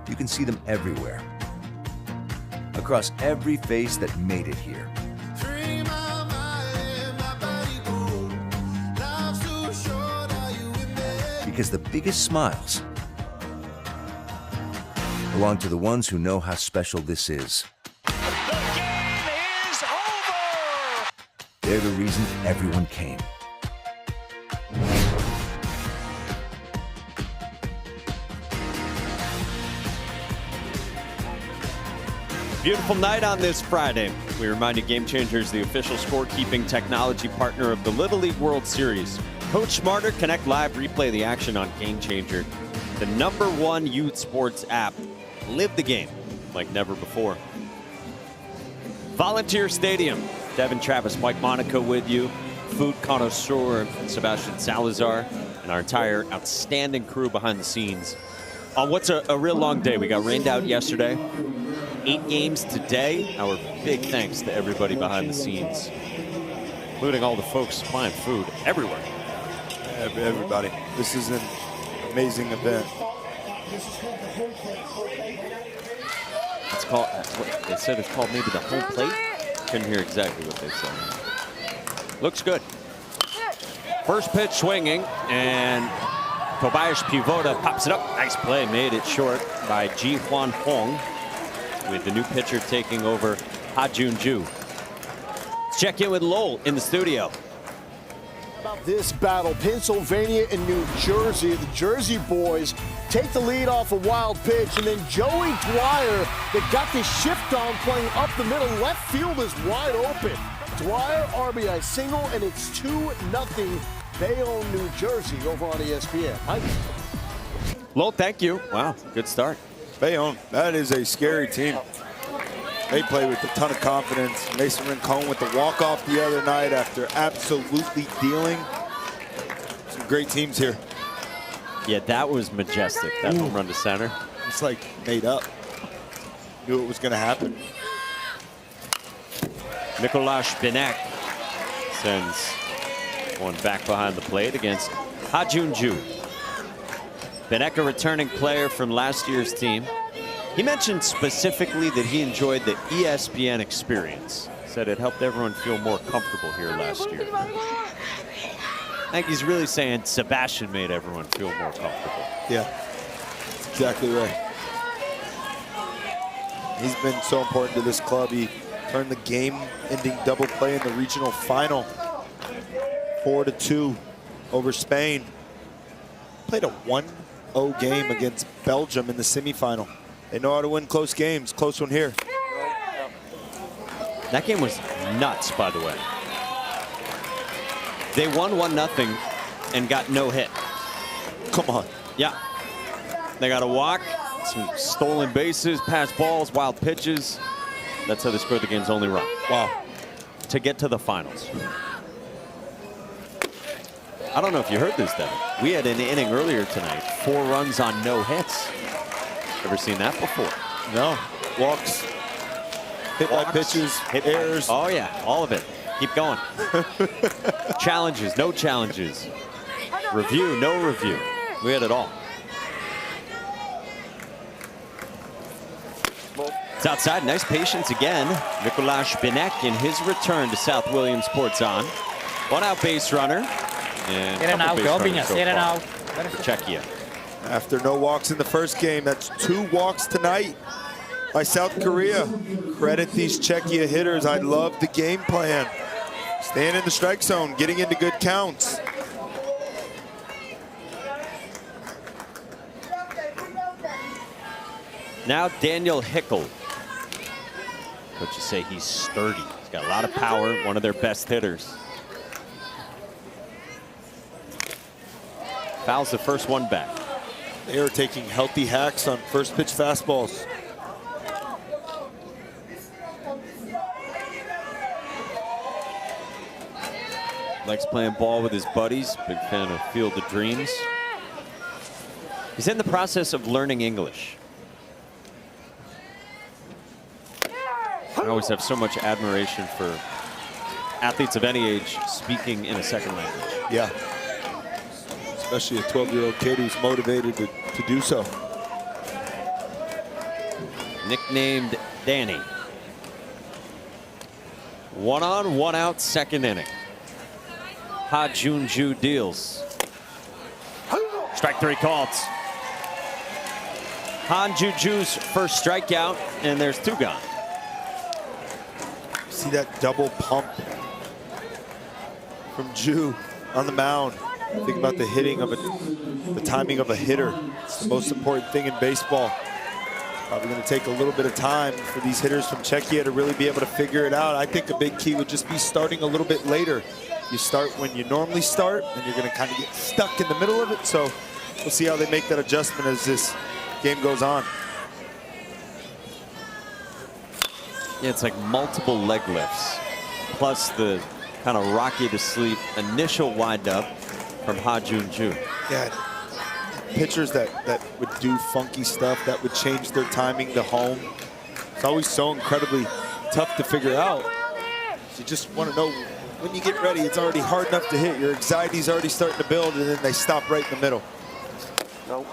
You can see them everywhere. Across every face that made it here. Because the biggest smiles belong to the ones who know how special this is. The game is over! They're the reason everyone came. Beautiful night on this Friday. We remind you Game Changer is the official scorekeeping technology partner of the Little League World Series. Coach smarter, connect live, replay the action on Game Changer, the #1 youth sports app. Live the game like never before. Volunteer Stadium. Devin Travis, Mike Monaco with you. Food connoisseur Sebastian Salazar, and our entire outstanding crew behind the scenes. On what's a real long day. We got rained out yesterday. 8 games today. Our big thanks to everybody behind the scenes, including all the folks supplying food everywhere. Everybody. This is an amazing event. It's called, they said it's called maybe the home plate. Couldn't hear exactly what they said. Looks good. First pitch swinging, and Tobias Pivoda pops it up. Nice play, made it short by Ji Hwan Hong, with the new pitcher taking over Ha Jun-ju. Let's check in with Lowell in the studio. About this battle, Pennsylvania and New Jersey. The Jersey boys take the lead off a wild pitch, and then Joey Dwyer that got the shift on playing up the middle. Left field is wide open. Dwyer RBI single, and it's 2-0 Bayonne, New Jersey over on ESPN. Mike. Lowell, thank you. Wow, good start. Bayonne, that is a scary team. They play with a ton of confidence. Mason Rincon with the walk-off the other night after absolutely dealing. Some great teams here. Yeah, that was majestic, that home run to center. It's like made up. Knew it was going to happen. Mikuláš Binek sends one back behind the plate against Ha Jun-ju. Binek, a returning player from last year's team. He mentioned specifically that he enjoyed the ESPN experience. Said it helped everyone feel more comfortable here last year. I think he's really saying Sebastian made everyone feel more comfortable. Yeah, that's exactly right. He's been so important to this club. He turned the game-ending double play in the regional final. 4-2 over Spain. Played a 1-0 game against Belgium in the semifinal. They know how to win close games. Close one here. That game was nuts, by the way. They won 1-0 and got no hit. Come on. Yeah. They got a walk, some stolen bases, pass balls, wild pitches. That's how they scored the game's only run. Wow. To get to the finals. I don't know if you heard this, Devin. We had an inning earlier tonight. 4 runs on no hits. Ever seen that before? No. Walks. Hit by pitches, hit errors. Oh, yeah. All of it. Keep going. Challenges, no challenges. Review, no review. We had it all. It's outside. Nice patience again. Mikuláš Binek in his return to South Williamsport on. 1 out base runner. And a couple base runners so far for Czechia. After no walks in the first game, that's 2 walks tonight by South Korea. Credit these Czechia hitters. I love the game plan. Staying in the strike zone, getting into good counts. Now Daniel Hickel. Coaches say he's sturdy. He's got a lot of power, one of their best hitters. Fouls the first one back. They are taking healthy hacks on first pitch fastballs. Likes playing ball with his buddies. Big fan of Field of Dreams. He's in the process of learning English. I always have so much admiration for athletes of any age speaking in a second language. Yeah. Especially a 12-year-old kid who's motivated to do so. nicknamed Danny. 1 on, 1 out, second inning. Ha Jun-ju deals. Strike 3 called. Han Juju's first strikeout, and there's 2 gone. See that double pump from Ju on the mound. Think about the hitting of the timing of a hitter. It's the most important thing in baseball. Probably going to take a little bit of time for these hitters from Czechia to really be able to figure it out. I think a big key would just be starting a little bit later. You start when you normally start, and you're going to kind of get stuck in the middle of it. So we'll see how they make that adjustment as this game goes on. Yeah, it's like multiple leg lifts, plus the kind of rocky to sleep initial windup from Ha Jun-ju. Yeah, pitchers that would do funky stuff, that would change their timing to home. It's always so incredibly tough to figure out. You just want to know when you get ready, it's already hard enough to hit. Your anxiety's already starting to build, and then they stop right in the middle. Nope.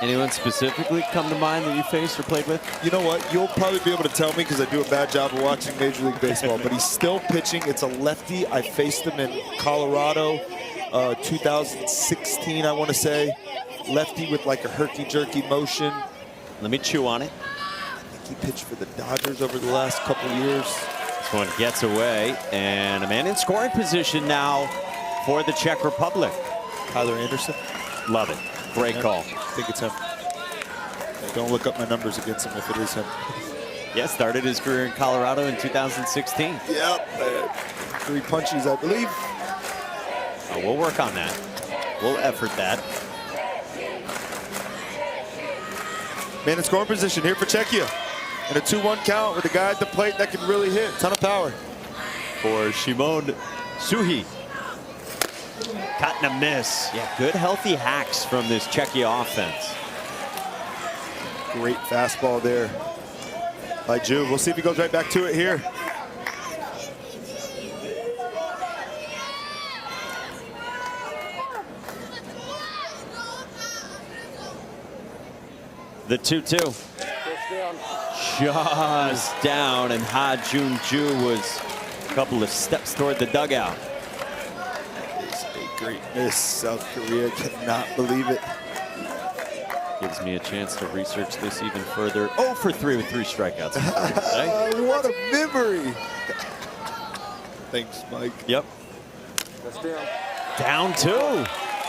Anyone specifically come to mind that you faced or played with? You know what? You'll probably be able to tell me because I do a bad job of watching Major League Baseball, but he's still pitching. It's a lefty. I faced him in Colorado, 2016, I want to say. Lefty with like a herky-jerky motion. Let me chew on it. I think he pitched for the Dodgers over the last couple years. This one gets away, and a man in scoring position now for the Czech Republic. Tyler Anderson. Love it. Great call. I think it's him. Don't look up my numbers against him if it is him. Yeah, started his career in Colorado in 2016. Yep. 3 punches, I believe. Oh, we'll work on that. We'll effort that. Man in scoring position here for Czechia. And a 2-1 count with a guy at the plate that can really hit. Ton of power. For Szymon Suhi. Caught and a miss. Yeah, good healthy hacks from this Czechia offense. Great fastball there by Ju. We'll see if he goes right back to it here. The 2-2. Just down, and Ha Jun-ju was a couple of steps toward the dugout. Great miss. South Korea cannot believe it. Gives me a chance to research this even further. 0 for 3 with 3 strikeouts. What a memory. Thanks, Mike. Yep. Down 2.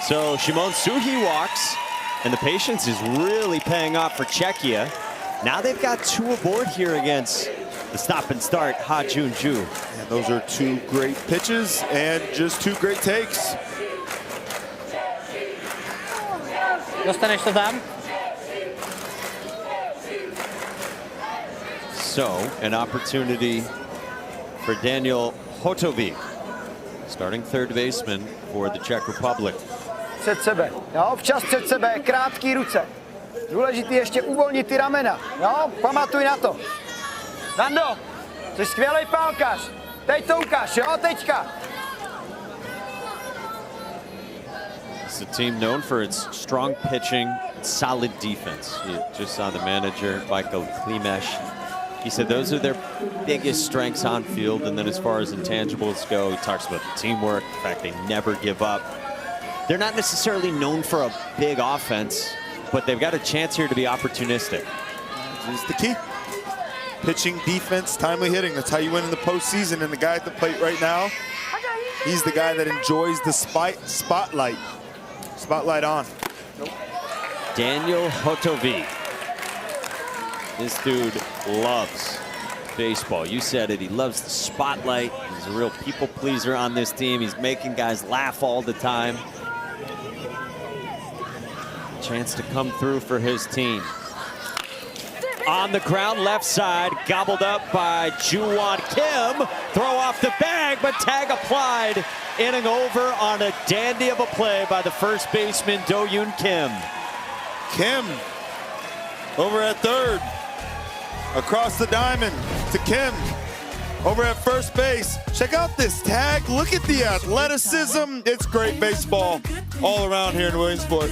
So Szymon Suhi walks, and the patience is really paying off for Czechia. Now they've got 2 aboard here against the stop and start Ha Jun-ju. And those are 2 great pitches and just 2 great takes. Dostaneš to tam? So, an opportunity for Daniel Hotový, starting third baseman for the Czech Republic. Před sebe, jo, občas před sebe, krátký ruce. Důležitý ještě uvolnit ty ramena, jo, pamatuj na to. Dando, jsi skvělej pálkař, teď to ukáž, jo, teďka. It's a team known for its strong pitching, solid defense. You just saw the manager, Michael Klimesh. He said those are their biggest strengths on field, and then as far as intangibles go, he talks about the teamwork, the fact they never give up. They're not necessarily known for a big offense, but they've got a chance here to be opportunistic. This is the key. Pitching, defense, timely hitting. That's how you win in the postseason. And the guy at the plate right now, he's the guy that enjoys the spotlight. Spotlight on. Daniel Hotový. This dude loves baseball. You said it. He loves the spotlight. He's a real people pleaser on this team. He's making guys laugh all the time. Chance to come through for his team. On the ground, left side, gobbled up by Ju-Won Kim. Throw off the bag, but tag applied. Inning over on a dandy of a play by the first baseman, Do-Yoon Kim. Kim over at third. Across the diamond to Kim. Over at first base. Check out this tag. Look at the athleticism. It's great baseball all around here in Williamsport.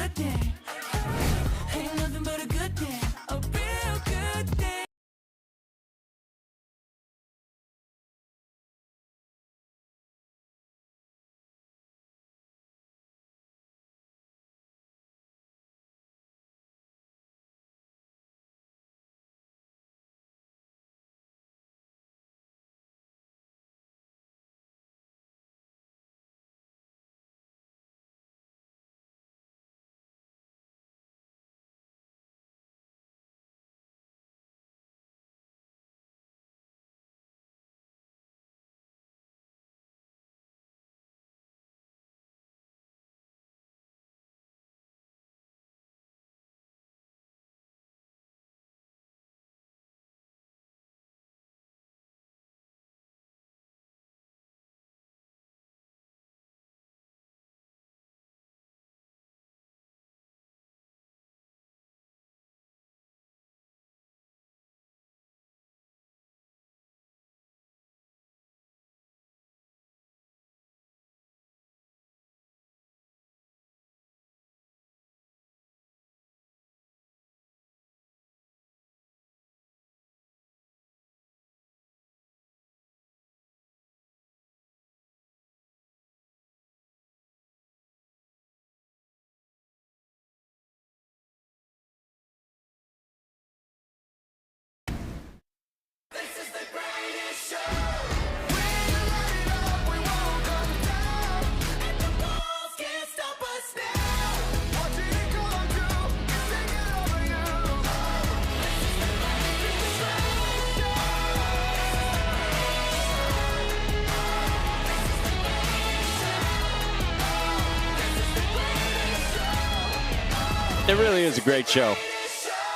It really is a great show.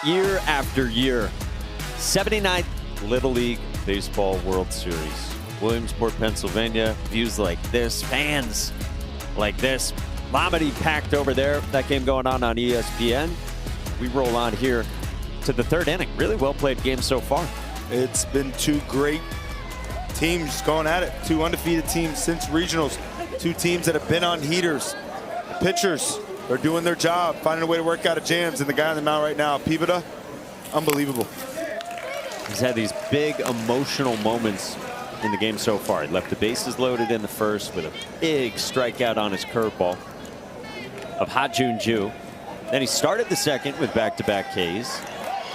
Year after year. 79th Little League Baseball World Series. Williamsport, Pennsylvania. Views like this. Fans like this. Vomiting packed over there. That game going on ESPN. We roll on here to the third inning. Really well played game so far. It's been two great teams going at it. Two undefeated teams since regionals. Two teams that have been on heaters. The pitchers, they're doing their job, finding a way to work out of jams. And the guy on the mound right now, Pivota, unbelievable. He's had these big emotional moments in the game so far. He left the bases loaded in the first with a big strikeout on his curveball of Ha-Jun Ju. Then he started the second with back-to-back Ks.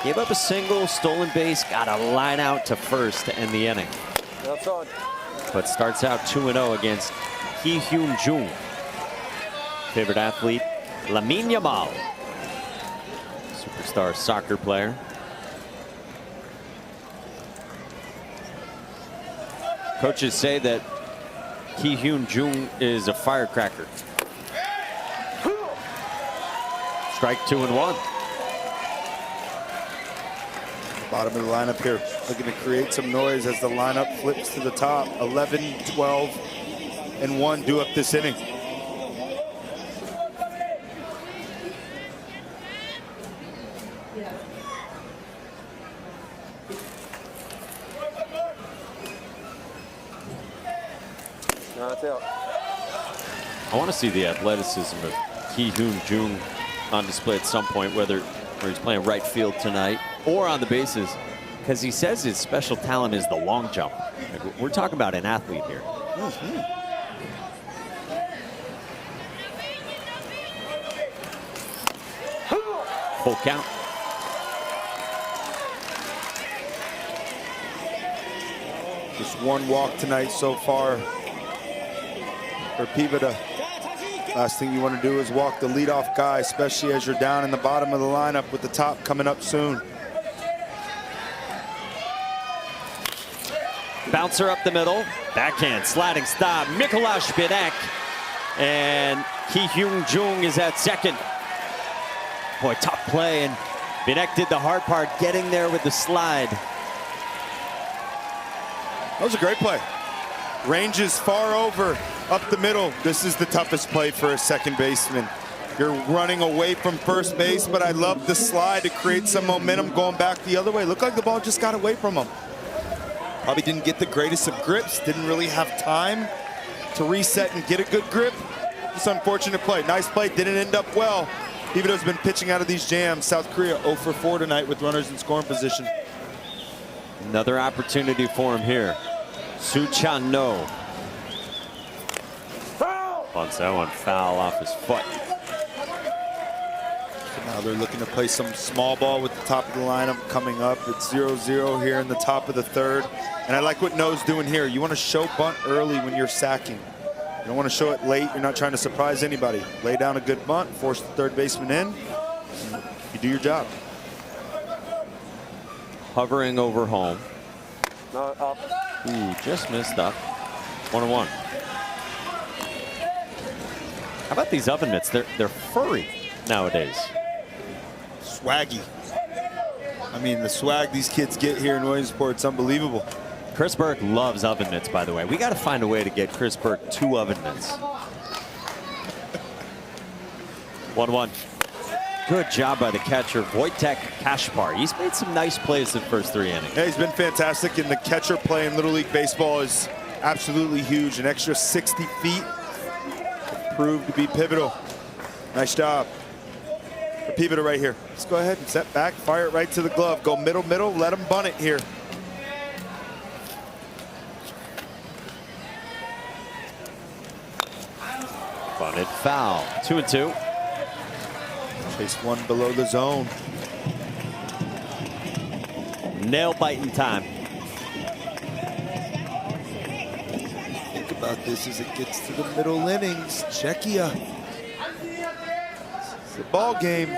Gave up a single, stolen base, got a line out to first to end the inning. But starts out 2-0 against Hee-Hyun Jung. Favorite athlete, Lamine Yamal. Superstar soccer player. Coaches say that Hee-Hyun Jung is a firecracker. Strike 2-1. Bottom of the lineup here, looking to create some noise as the lineup flips to the top. 11, 12, and 1 due up this inning. I want to see the athleticism of Hee-Hyun Jung on display at some point, whether he's playing right field tonight or on the bases, because he says his special talent is the long jump. Like, we're talking about an athlete here. Full count. Just one walk tonight so far for Pivota. Last thing you want to do is walk the leadoff guy, especially as you're down in the bottom of the lineup with the top coming up soon. Bouncer up the middle. Backhand, sliding stop. Mikolash Binek. And Hee-Hyun Jung is at second. Boy, tough play. And Binek did the hard part, getting there with the slide. That was a great play. Range is far over, up the middle. This is the toughest play for a second baseman. You're running away from first base, but I love the slide to create some momentum going back the other way. Looked like the ball just got away from him. Probably didn't get the greatest of grips, didn't really have time to reset and get a good grip. Just unfortunate play. Nice play, didn't end up well. Pivota's been pitching out of these jams. South Korea 0 for 4 tonight with runners in scoring position. Another opportunity for him here. Suchan No. Bunts that one foul off his foot. So now they're looking to play some small ball with the top of the lineup coming up. It's 0-0 here in the top of the third. And I like what No's doing here. You want to show bunt early when you're sacking. You don't want to show it late. You're not trying to surprise anybody. Lay down a good bunt, force the third baseman in. You do your job. Hovering over home. Ooh, just missed up. 1-1. How about these oven mitts? They're furry nowadays. Swaggy. I mean, the swag these kids get here in Williamsport, it's unbelievable. Chris Burke loves oven mitts, by the way. We got to find a way to get Chris Burke 2 oven mitts. 1-1. Good job by the catcher, Wojtek Kaszpar. He's made some nice plays the first 3 innings. Yeah, he's been fantastic, and the catcher play in Little League Baseball is absolutely huge. An extra 60 feet proved to be pivotal. Nice job. For Pivota right here. Let's go ahead and set back, fire it right to the glove. Go middle, middle, let him bunt it here. Bunted foul. 2-2. Chase one below the zone. Nail biting time. Think about this as it gets to the middle innings. Czechia. It's a ball game.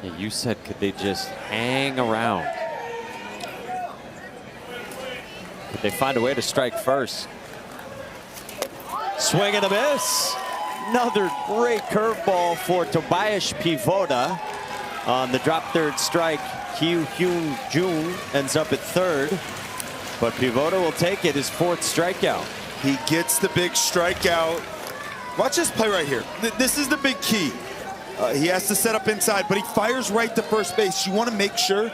Yeah, you said, could they just hang around? Could they find a way to strike first? Swing and a miss. Another great curveball for Tobias Pivoda on the drop third strike. Kyu Hyun Jung ends up at third, but Pivoda will take it, his 4th strikeout. He gets the big strikeout. Watch this play right here. This is the big key. He has to set up inside, but he fires right to first base. You want to make sure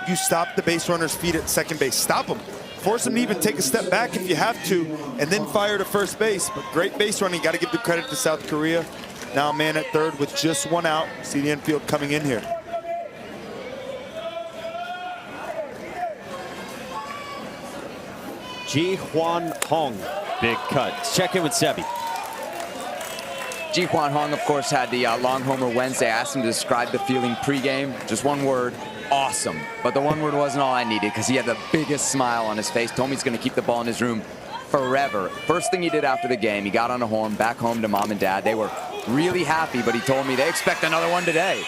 you stop the base runner's feet at second base. Stop him. Force him to even take a step back if you have to, and then fire to first base. But great base running. Got to give the credit to South Korea. Now a man at third with just 1 out. See the infield coming in here. Ji Hwan Hong, big cut. Let's check in with Sebi. Ji Hwan Hong, of course, had the long homer Wednesday. I asked him to describe the feeling pregame. Just 1 word, awesome. But the 1 word wasn't all I needed because he had the biggest smile on his face. Told me he's going to keep the ball in his room forever. First thing he did after the game, he got on a horn back home to mom and dad. They were really happy, but he told me they expect another one today.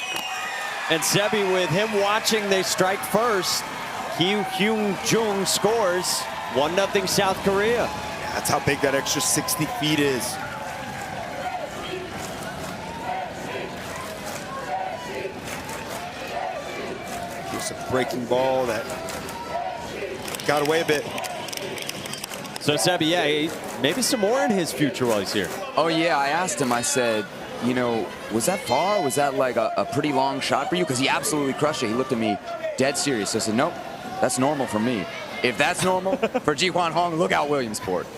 And Sebi, with him watching, they strike first. Kyu Hyun Jung scores. 1-0 South Korea. Yeah, that's how big that extra 60 feet is. Just a breaking ball that got away a bit. So Sebi, yeah, maybe some more in his future while he's here. Oh yeah, I asked him, I said, you know, was that far? Was that like a pretty long shot for you? Because he absolutely crushed it. He looked at me dead serious. I said, nope, that's normal for me. If that's normal for Ji Hwan Hong, look out Williamsport.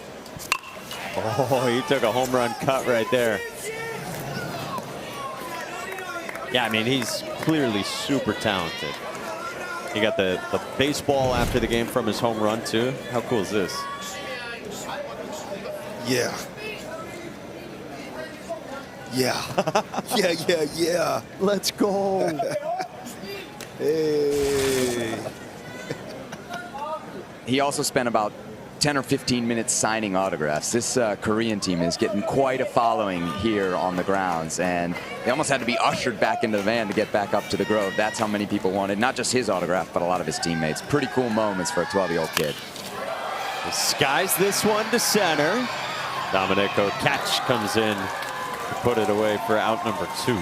Oh, he took a home run cut right there. Yeah, I mean, he's clearly super talented. He got the baseball after the game from his home run, too. How cool is this? Yeah. Yeah. Yeah. Let's go. Hey. He also spent about 10 or 15 minutes signing autographs. This Korean team is getting quite a following here on the grounds, and they almost had to be ushered back into the van to get back up to the Grove. That's how many people wanted, not just his autograph, but a lot of his teammates. Pretty cool moments for a 12-year-old kid. He skies this one to center. Domenico catch comes in to put it away for out number 2.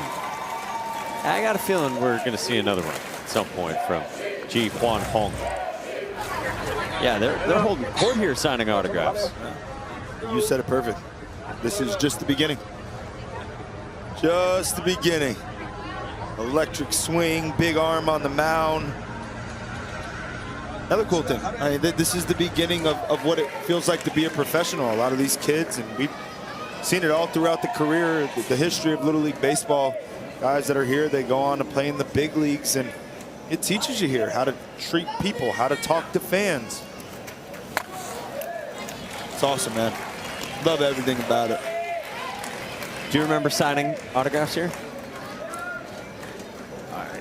I got a feeling we're going to see another one at some point from Ji Hwan Hong. Yeah, they're holding court here signing autographs. You said it perfect. This is just the beginning. Just the beginning. Electric swing, big arm on the mound. Another cool thing, I mean, this is the beginning of what it feels like to be a professional. A lot of these kids, and we've seen it all throughout the career, the history of Little League Baseball. Guys that are here, they go on to play in the big leagues, and it teaches you here how to treat people, how to talk to fans. It's awesome, man. Love everything about it. Do you remember signing autographs here?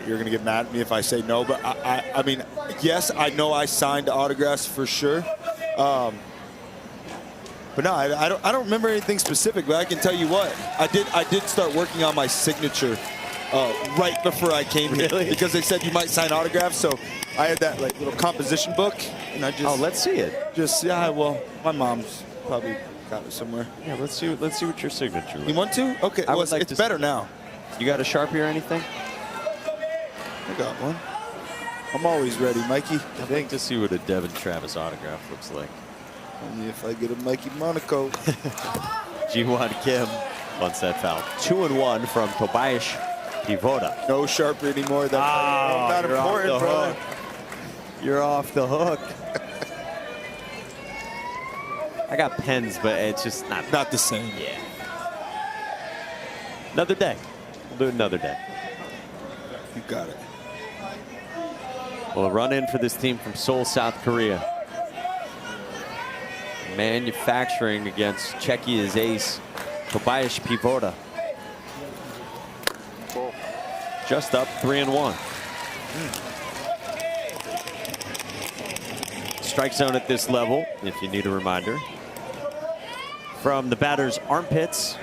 You're going to get mad at me if I say no, but I mean, yes, I know I signed autographs for sure. But no, I don't remember anything specific, but I can tell you what, I did start working on my signature right before I came here, because they said you might sign autographs. So I had that like little composition book, and I just let's see it. Yeah, well, my mom's probably got it somewhere. Yeah, let's see what your signature is. You want to? Okay, well, it's better now. You got a Sharpie or anything? I got one. I'm always ready, Mikey. I'd like to see what a Devin Travis autograph looks like. Only if I get a Mikey Monaco. Ji-Hwan Kim bunts that foul. 2-1 from Tobias Pivoda. No Sharpie anymore. That's not important, brother. You're off the hook. I got pens, but it's just not the same. Yeah. Another day. We'll do it another day. You got it. Well, a run in for this team from Seoul, South Korea. Manufacturing against Czechia's ace, Tobias Pivoda. Just up 3-1. Strike zone at this level, if you need a reminder. From the batter's armpits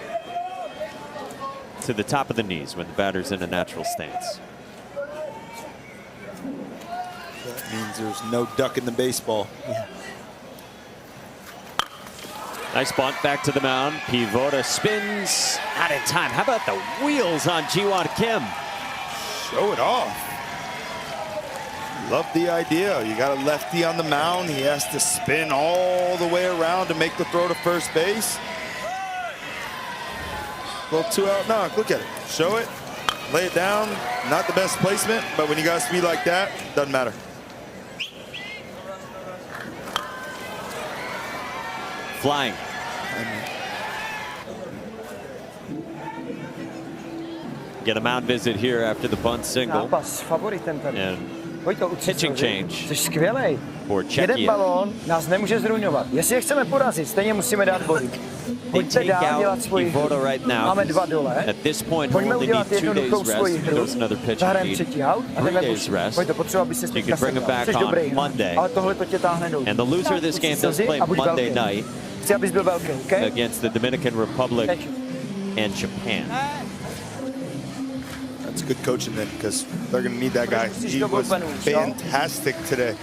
to the top of the knees when the batter's in a natural stance. That means there's no duck in the baseball. Yeah. Nice bunt back to the mound. Pivota spins out in time. How about the wheels on Ji-Won Kim? Show it off. Love the idea. You got a lefty on the mound. He has to spin all the way around to make the throw to first base. Little 2-out knock. Look at it. Show it. Lay it down. Not the best placement, but when you got speed like that, doesn't matter. Flying. Get a mound visit here after the bunt single. And pitching change for Czechia. balón nás nemůže zruňovat. Jestli je chceme porazit, stejně musíme dát body. They take out Pivota right now. Máme 2 dole. At this point, he'll Pojďme only need udělat 2 days jednoduchou svoji rest. hru. There's another pitch Zahrajeme need 3. out a 3 jdeme days pušit. rest. Pojď to potřeba, aby se You can bring him back Jsi dobrý, on Monday. ale tohle to tě táhne dolů. And the loser of this game does play Monday night Chci, abys byl velký, okay? against the Dominican Republic and Japan. That's good coaching then, because they're going to need that guy. He was fantastic today.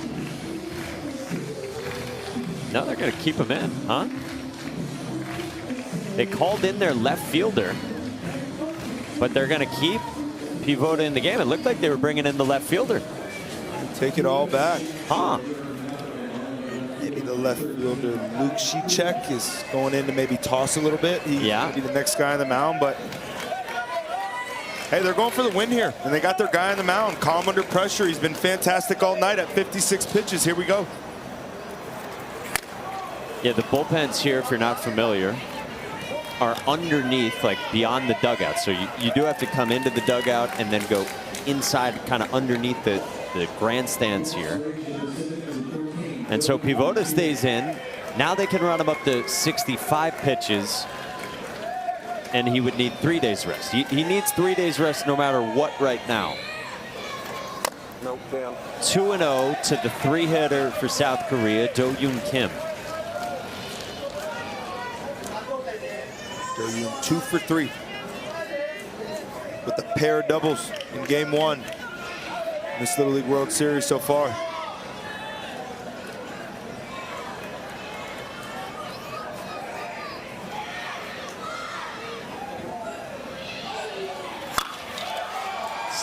No, they're going to keep him in, huh? They called in their left fielder, but they're going to keep Pivota in the game. It looked like they were bringing in the left fielder. Take it all back. Huh. Maybe the left fielder, Luke Shicek, is going in to maybe toss a little bit. He could be the next guy on the mound, but hey, they're going for the win here, and they got their guy on the mound, calm under pressure. He's been fantastic all night at 56 pitches. Here we go. Yeah, the bullpens here, if you're not familiar, are underneath, like beyond the dugout. So you do have to come into the dugout and then go inside, kind of underneath the grandstands here. And so Pivota stays in. Now they can run him up to 65 pitches, and he would need 3 days rest. He needs 3 days rest no matter what right now. 2-0 to the 3-hitter for South Korea, Do-Yoon Kim. Do-Yoon 2 for 3 with a pair of doubles in game 1 in this Little League World Series so far.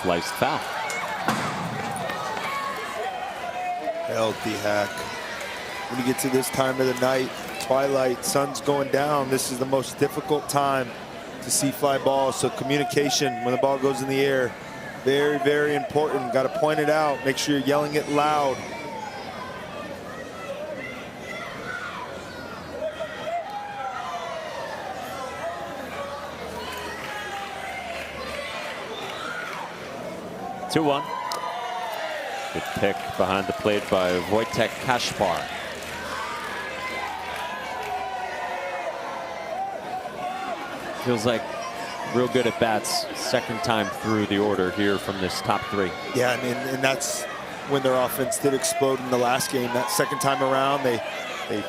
Sliced foul. Healthy hack. When you get to this time of the night, twilight, sun's going down, this is the most difficult time to see fly balls. So communication when the ball goes in the air, very, very important. Got to point it out. Make sure you're yelling it loud. Two-one. Good pick behind the plate by Wojtek Kaszpar. Feels like real good at bats. Second time through the order here from this top 3. Yeah, and that's when their offense did explode in the last game. That second time around, they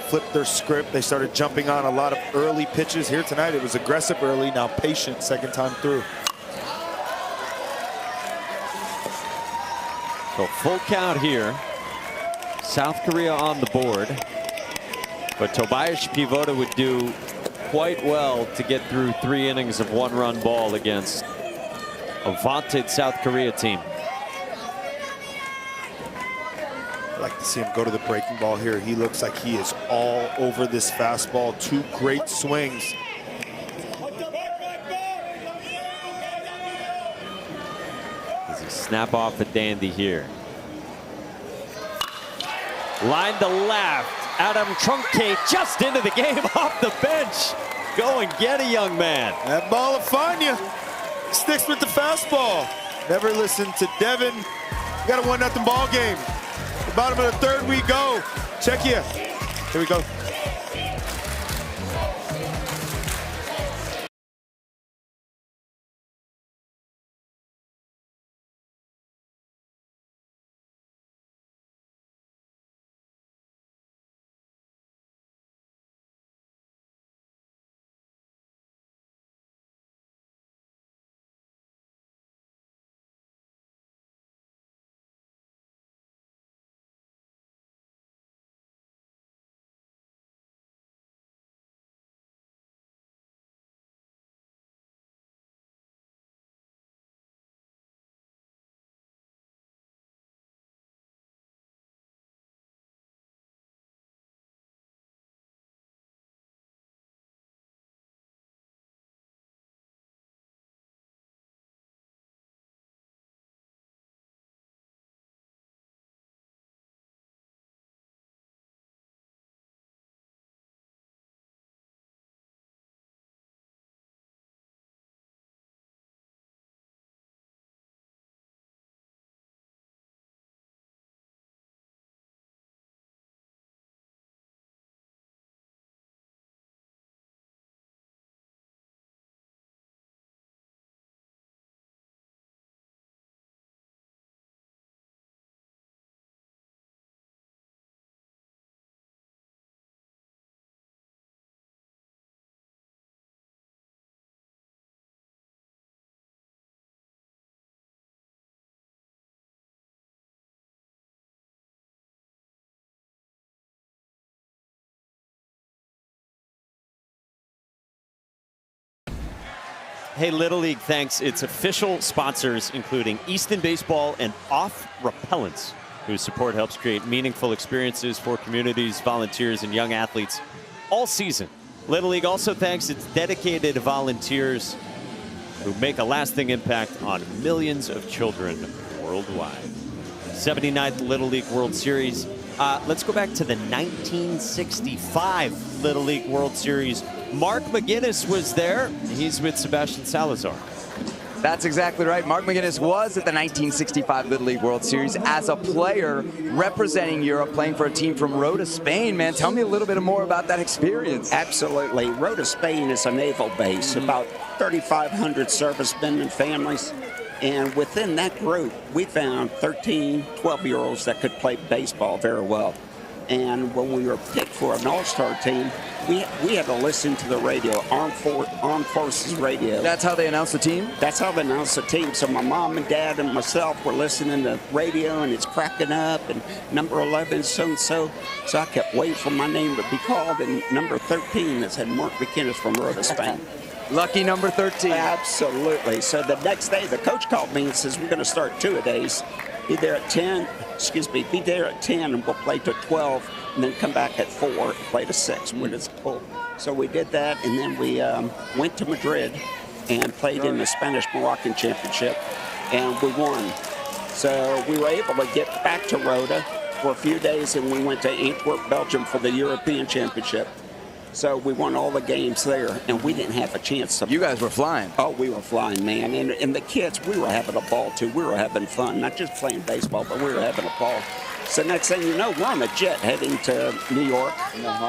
flipped their script. They started jumping on a lot of early pitches. Here tonight, it was aggressive early, now patient second time through. So full count here. South Korea on the board. But Tobias Pivota would do quite well to get through 3 innings of 1-run ball against a vaunted South Korea team. I'd like to see him go to the breaking ball here. He looks like he is all over this fastball. 2 great swings. Does he snap off a dandy here? Line to left. Adam Truncate just into the game off the bench. Go and get a young man. That ball will find you. Sticks with the fastball. Never listen to Devin. Got a 1-0 ball game. The bottom of the 3rd we go. Czechia. Here we go. Hey, Little League thanks its official sponsors, including Easton Baseball and Off Repellents, whose support helps create meaningful experiences for communities, volunteers, and young athletes all season. Little League also thanks its dedicated volunteers who make a lasting impact on millions of children worldwide. 79th Little League World Series. Let's go back to the 1965 Little League World Series. Mark McGinnis was there. He's with Sebastian Salazar. That's exactly right. Mark McGinnis was at the 1965 Little League World Series as a player representing Europe, playing for a team from Rota, Spain. Man, tell me a little bit more about that experience. Absolutely. Rota, Spain is a naval base, about 3,500 servicemen and families. And within that group, we found 13, 12-year-olds that could play baseball very well. And when we were picked for an all-star team, we had to listen to the radio, Armed Forces radio. That's how they announced the team? That's how they announced the team. So my mom and dad and myself were listening to radio, and it's cracking up, and number 11 so-and-so. So I kept waiting for my name to be called, and number 13 that said Mark McGinnis from Rota, Spain. Lucky number 13. Absolutely. So the next day, the coach called me and says, we're going to start 2-a-days. Be there at 10, be there at 10, and we'll play to 12, and then come back at 4 and play to 6 when it's full. So we did that, and then we went to Madrid and played in the Spanish Moroccan Championship, and we won. So we were able to get back to Rota for a few days, and we went to Antwerp, Belgium for the European Championship. So we won all the games there, and we didn't have a chance to. You guys were flying. Oh, we were flying, man. And the kids, we were having a ball, too. We were having fun, not just playing baseball, but we were having a ball. So next thing you know, we're on a jet heading to New York,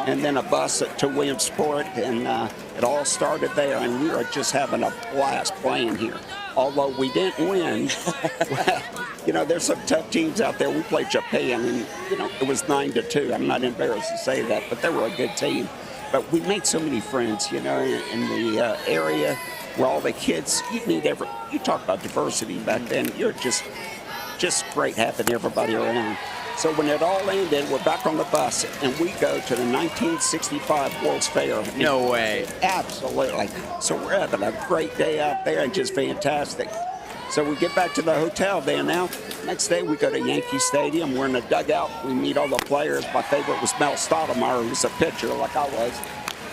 and then a bus to Williamsport, and it all started there, and we were just having a blast playing here. Although we didn't win, you know, there's some tough teams out there. We played Japan, and, you know, it was 9-2. I'm not embarrassed to say that, but they were a good team. But we made so many friends, you know, in the area where all the kids, you talk about diversity back then. You're just great having everybody around. So when it all ended, we're back on the bus, and we go to the 1965 World's Fair. No way. Absolutely. So we're having a great day out there and just fantastic. So we get back to the hotel there now. Next day, we go to Yankee Stadium. We're in the dugout. We meet all the players. My favorite was Mel Stoudemire, who was a pitcher like I was.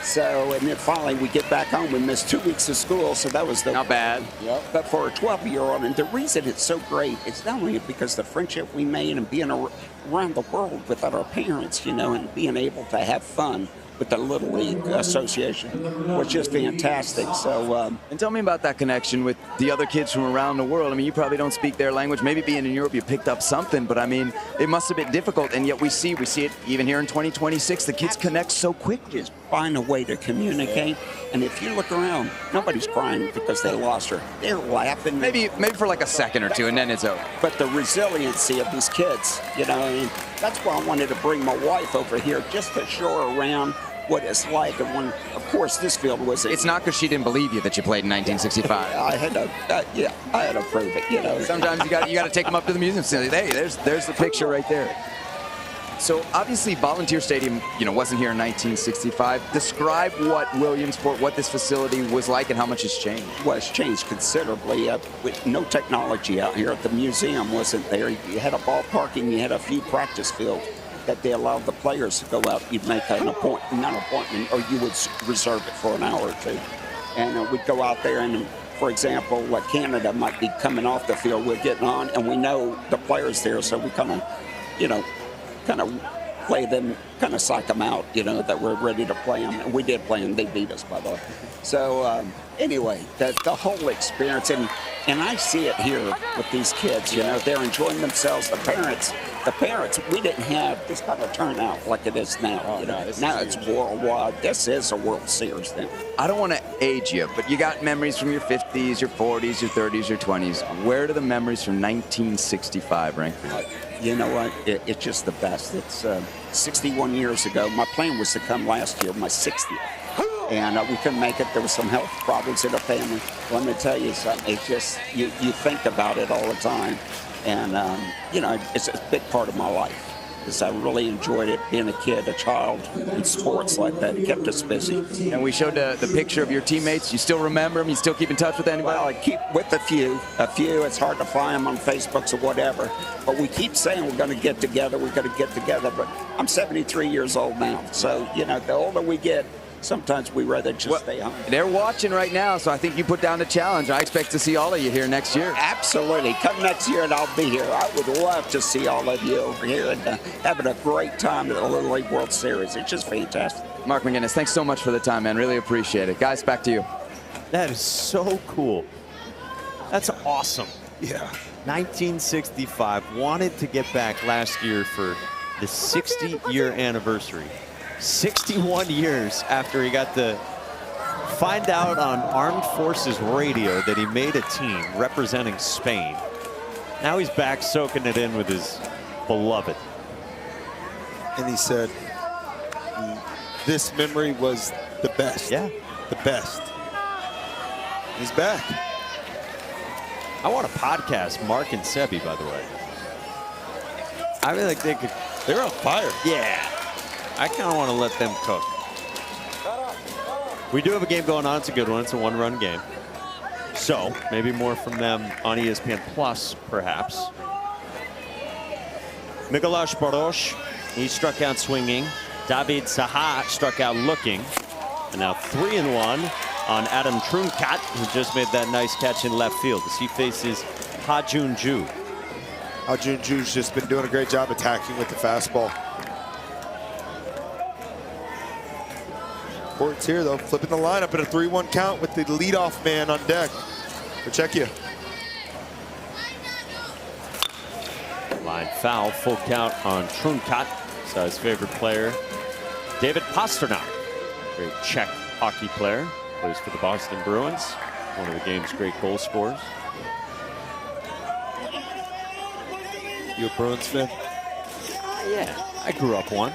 So, and then finally, we get back home. We missed 2 weeks of school, so that was not bad. Yep. But for a 12-year-old, and the reason it's so great, it's not only because the friendship we made and being around the world without our parents, you know, and being able to have fun with the Little League Association was just fantastic. So, and tell me about that connection with the other kids from around the world. I mean, you probably don't speak their language. Maybe being in Europe, you picked up something, but I mean, it must have been difficult. And yet we see it even here in 2026. The kids connect so quickly. Just find a way to communicate. And if you look around, nobody's crying because they lost her. They're laughing. Maybe for like a second or two, and then it's over. But the resiliency of these kids, you know, and that's why I wanted to bring my wife over here just to show her around what it's like. And when, of course, this field was. It's not because she didn't believe you that you played in 1965. I had to prove it. You know, sometimes you got to take them up to the museum. Say, hey, there's the picture right there. So obviously, Volunteer Stadium, you know, wasn't here in 1965. Describe what Williamsport, what this facility was like, and how much it's changed. Well, it's changed considerably. With no technology out here, the museum wasn't there. You had a ballpark and you had a few practice fields that they allowed the players to go out. You'd make not an appointment, or you would reserve it for an hour or two. And we'd go out there, and for example, like Canada might be coming off the field, we're getting on, and we know the players there, so we kind of play them, kind of psych them out, you know, that we're ready to play them. And we did play them. They beat us, by the way. So anyway, the whole experience, and I see it here with these kids, you know, they're enjoying themselves. The parents, we didn't have this kind of turnout like it is now. Oh, you know? no, now it's worldwide. This is a World Series now. I don't want to age you, but you got memories from your 50s, your 40s, your 30s, your 20s. Where do the memories from 1965 rank for you? You know what? It's just the best. It's 61 years ago. My plan was to come last year, my 60th. And we couldn't make it. There was some health problems in the family. Let me tell you something. It's just, you think about it all the time. And, you know, it's a big part of my life. practice. I really enjoyed it, being a kid, a child in sports like that. It kept us busy. And we showed the picture of your teammates. You still remember them? You still keep in touch with anybody? Well, I keep with a few. It's hard to find them on Facebook or whatever. But we keep saying we're going to get together. We're going to get together. But I'm 73 years old now. So, you know, the older we get, sometimes we rather just stay home. They're watching right now, so I think you put down the challenge. I expect to see all of you here next year. Absolutely. Come next year and I'll be here. I would love to see all of you over here and having a great time at the Little League World Series. It's just fantastic. Mark McGinnis, thanks so much for the time, man. Really appreciate it. Guys, back to you. That is so cool. That's awesome. Yeah. 1965, wanted to get back last year for the 60-year anniversary. 61 years after he got to find out on Armed Forces radio that he made a team representing Spain. Now he's back soaking it in with his beloved. And he said, this memory was the best. Yeah. The best. He's back. I want to podcast Mark and Sebi, by the way. I feel like they're on fire. Yeah. I kind of want to let them cook. We do have a game going on. It's a good one. It's a one-run game. So maybe more from them on ESPN Plus, perhaps. Mikuláš Baroš, he struck out swinging. David Saha struck out looking. And now 3-1 on Adam Trunkat, who just made that nice catch in left field as he faces Ha Jun-ju. Ha Jun-ju's just been doing a great job attacking with the fastball. Ports here, though, flipping the lineup at a 3-1 count with the leadoff man on deck for Czechia. Line foul, full count on Trunkat. So his favorite player, David Pastrnak, great Czech hockey player, plays for the Boston Bruins, one of the game's great goal scorers. You a Bruins fan? Yeah, I grew up one.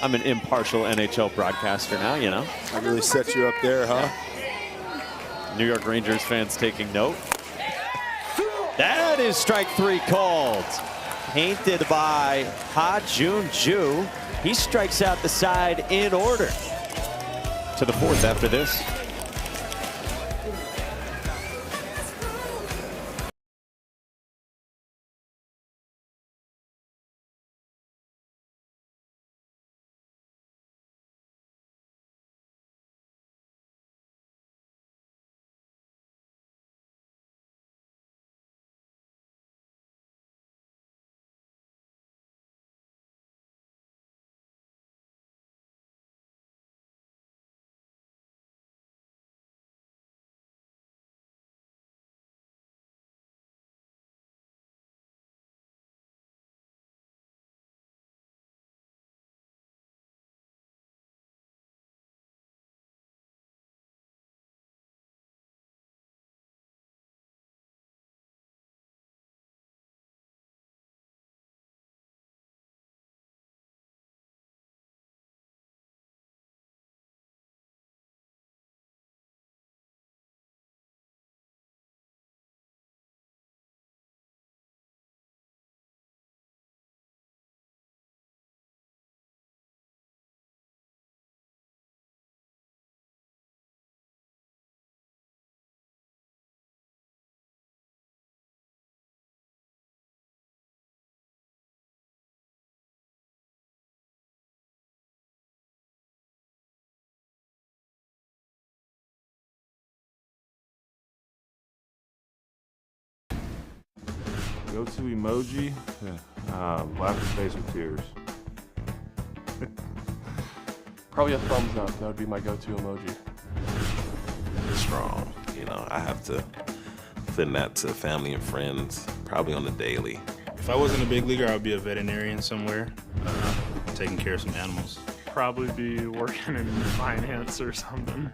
I'm an impartial NHL broadcaster now, you know. I really set you up there, huh? New York Rangers fans taking note. That is strike 3 called. Painted by Ha Jun-ju. He strikes out the side in order. To the 4th after this. Go-to emoji, laughing face with tears. Probably a thumbs up. That would be my go-to emoji. Strong, you know. I have to send that to family and friends, probably on the daily. If I wasn't a big leaguer, I would be a veterinarian somewhere, taking care of some animals. Probably be working in finance or something.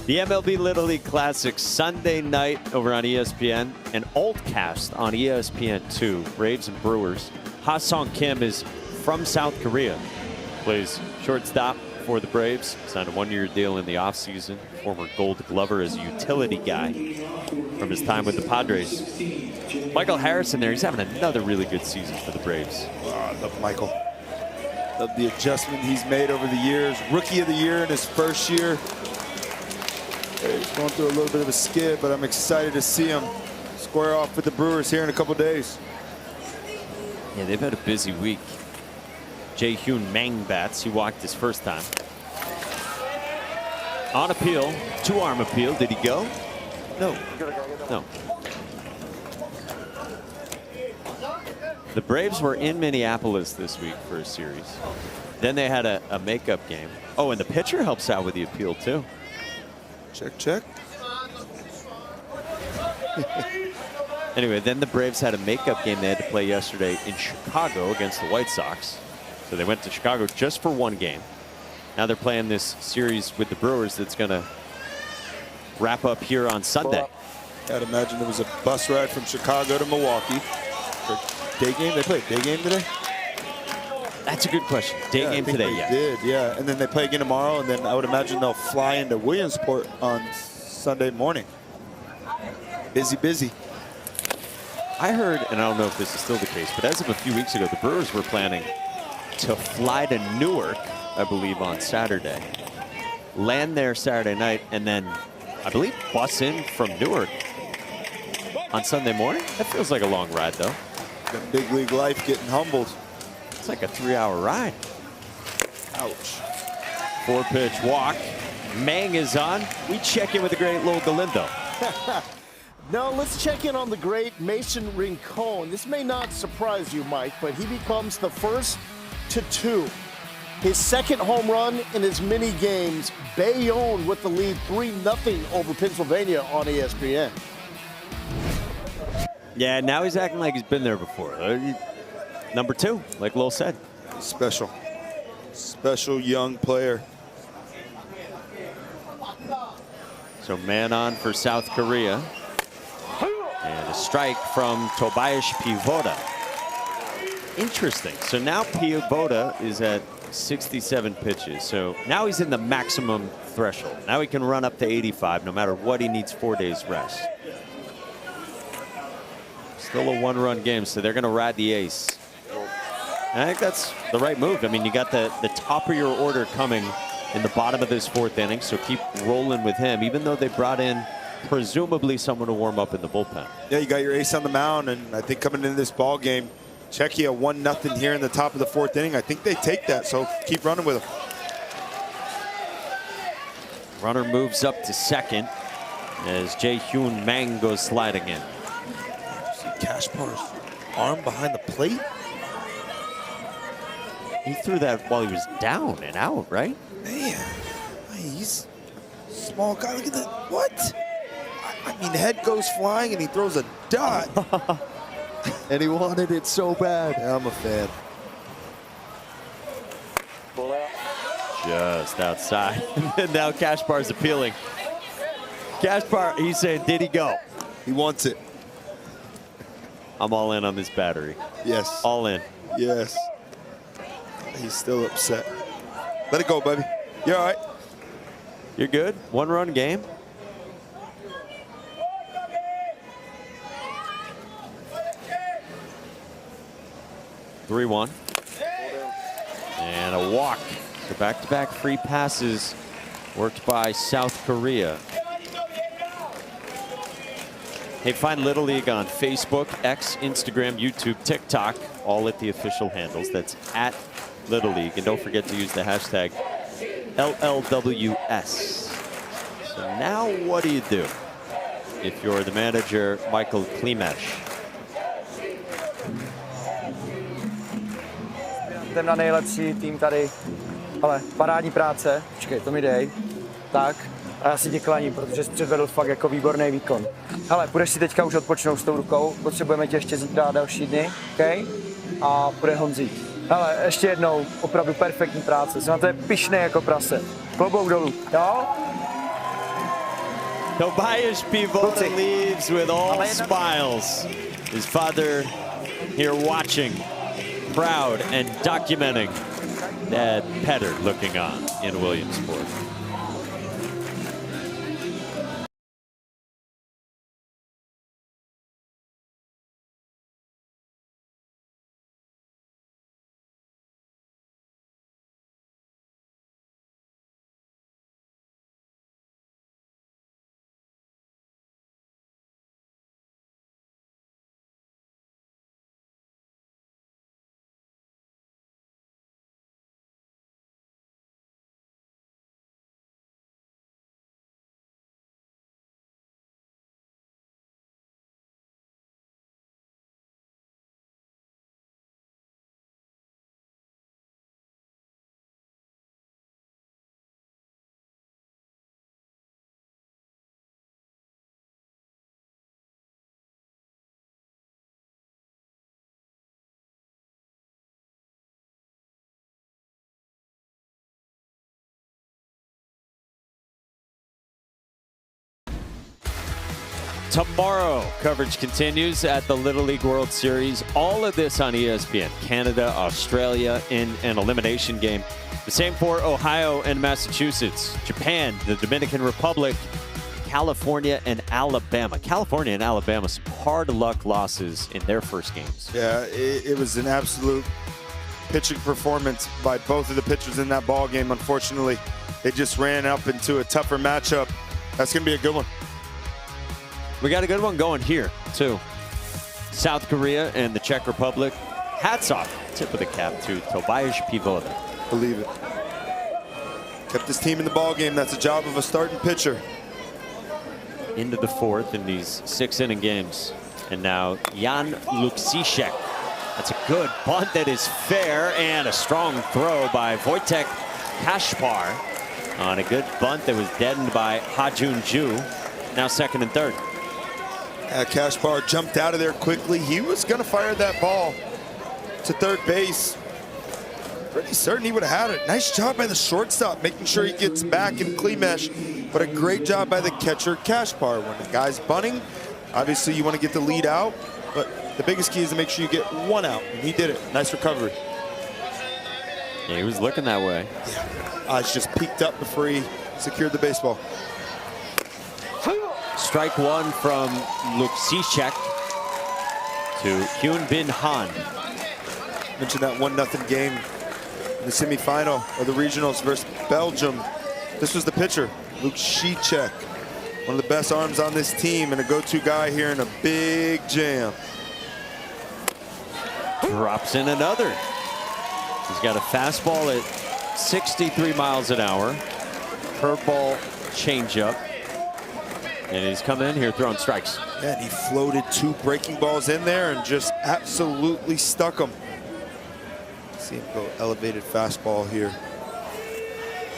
The MLB Little League Classic Sunday night over on ESPN and Altcast on ESPN2. Braves and Brewers. Ha-Sung Kim is from South Korea. Plays shortstop for the Braves. Signed a one-year deal in the offseason. Former Gold Glover as a utility guy from his time with the Padres. Michael Harrison there, he's having another really good season for the Braves. Oh, I love Michael. Love the adjustment he's made over the years. Rookie of the year in his first year. He's going through a little bit of a skid, but I'm excited to see him square off with the Brewers here in a couple days. Yeah, they've had a busy week. Jae-Hyun Mang bats. He walked his first time. On appeal, 2-arm appeal. Did he go? No. No. The Braves were in Minneapolis this week for a series. Then they had a makeup game. Oh, and the pitcher helps out with the appeal too. Check, check. Anyway, then the Braves had a makeup game they had to play yesterday in Chicago against the White Sox. So they went to Chicago just for one game. Now they're playing this series with the Brewers that's going to wrap up here on Sunday. I'd imagine it was a bus ride from Chicago to Milwaukee. Day game? They played day game today? That's a good question. Day game today, yeah. Did, yeah. And then they play again tomorrow, and then I would imagine they'll fly into Williamsport on Sunday morning. Busy, busy. I heard, and I don't know if this is still the case, but as of a few weeks ago, the Brewers were planning to fly to Newark, I believe, on Saturday, land there Saturday night, and then I believe bus in from Newark on Sunday morning. That feels like a long ride, though. The big league life getting humbled. It's like a 3-hour ride. Ouch. 4-pitch walk. Mang is on. We check in with the great Lowell Galindo. Now let's check in on the great Mason Rincon. This may not surprise you, Mike, but he becomes the first to 2. His second home run in as many games. Bayonne with the lead 3-0 over Pennsylvania on ESPN. Yeah, now he's acting like he's been there before. Number 2, like Lowell said. Special. Special young player. So man on for South Korea. And a strike from Tobias Pivoda. Interesting. So now Pivoda is at 67 pitches. So now he's in the maximum threshold. Now he can run up to 85 no matter what. He needs 4 days rest. Still a 1-run game, so they're going to ride the ace. And I think that's the right move. I mean, you got the top of your order coming in the bottom of this 4th inning, so keep rolling with him, even though they brought in presumably someone to warm up in the bullpen. Yeah, you got your ace on the mound, and I think coming into this ball game, Czechia 1-0 here in the top of the 4th inning. I think they take that, so keep running with them. Runner moves up to second as Jae-Hyun Mang goes sliding in. Kaspar's arm behind the plate. He threw that while he was down and out, right? Man, he's a small guy. Look at that. What? I mean, head goes flying and he throws a dot. And he wanted it so bad. Yeah, I'm a fan. Just outside. And now Kaspar's appealing. Kaspar, he's saying, did he go? He wants it. I'm all in on this battery. Yes. All in. Yes. He's still upset. Let it go, baby. You're all right. You're good. 1-run game. (3-1) and a walk. So back-to-back free passes worked by South Korea. Hey, find Little League on Facebook, X, Instagram, YouTube, TikTok, all at the official handles. That's at Little League. And don't forget to use the hashtag LLWS. So now what do you do if you're the manager, Michael Klimesh? Jdem na nejlepší tým tady. Ale parádní práce. Počkej, to mi dej. Tak. A já si tě klaním, protože jsi předvedl fakt jako výborný výkon. Hele, půjdeš si teďka už odpočnout s tou rukou. Potřebujeme tě ještě zítra a další dny, OK? A půjde Honzík. Hele, ještě jednou, opravdu perfektní práce. Jsem na to pyšnej jako prase. Klobouk dolů, jo? Tobias Pivoda leaves with all smiles. His father here watching, proud and documenting Dad Petter looking on in Williamsport. Tomorrow, coverage continues at the Little League World Series. All of this on ESPN. Canada, Australia in an elimination game. The same for Ohio and Massachusetts. Japan, the Dominican Republic, California, and Alabama. California and Alabama, some hard luck losses in their first games. Yeah, it was an absolute pitching performance by both of the pitchers in that ball game. Unfortunately, they just ran up into a tougher matchup. That's going to be a good one. We got a good one going here, too. South Korea and the Czech Republic. Hats off. Tip of the cap to Tobias Pivoda. Believe it. Kept this team in the ball game. That's the job of a starting pitcher. Into the fourth in these 6-inning games. And now Jan Luksicek. That's a good bunt that is fair, and a strong throw by Wojtek Kaszpar on a good bunt that was deadened by Ha-Jun Ju. Now second and third. Kaszpar jumped out of there quickly. He was going to fire that ball to third base. Pretty certain he would have had it. Nice job by the shortstop, making sure he gets back in clean mesh. But a great job by the catcher, Kaszpar. When the guy's bunting, obviously you want to get the lead out. But the biggest key is to make sure you get one out. And he did it. Nice recovery. Yeah, he was looking that way. Yeah. Eyes just peeked up before he secured the baseball. Strike one from Luksicek to Hyun Bin Han. Mentioned that 1-0 game in the semifinal of the regionals versus Belgium. This was the pitcher, Luksicek. One of the best arms on this team and a go-to guy here in a big jam. Drops in another. He's got a fastball at 63 miles an hour. Curveball, changeup. And he's coming in here throwing strikes. Yeah, and he floated 2 breaking balls in there and just absolutely stuck them. See him go elevated fastball here.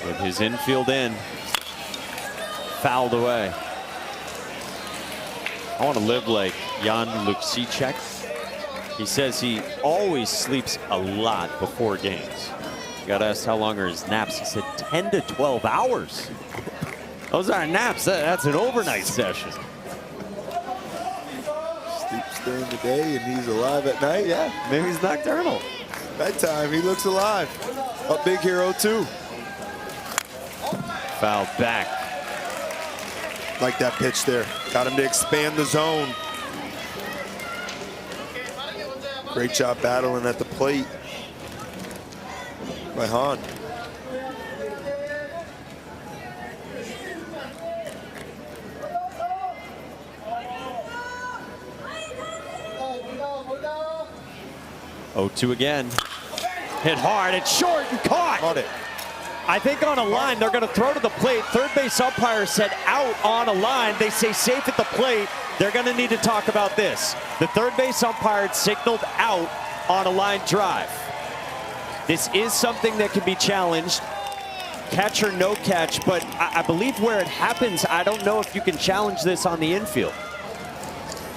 With his infield in. Fouled away. I want to live like Jan Luksicek. He says he always sleeps a lot before games. Got asked how long are his naps. He said 10 to 12 hours. Those aren't naps. That's an overnight session. Sleeps during the day and he's alive at night. Yeah, maybe he's nocturnal. Nighttime, he looks alive. A big hero too. Foul back. Like that pitch there. Got him to expand the zone. Great job battling at the plate by Han. Oh, 2 again. Hit hard. It's short and caught. Caught it. I think on a line, they're going to throw to the plate. Third base umpire said out on a line. They say safe at the plate. They're going to need to talk about this. The third base umpire signaled out on a line drive. This is something that can be challenged. Catch or no catch, but I believe where it happens, I don't know if you can challenge this on the infield.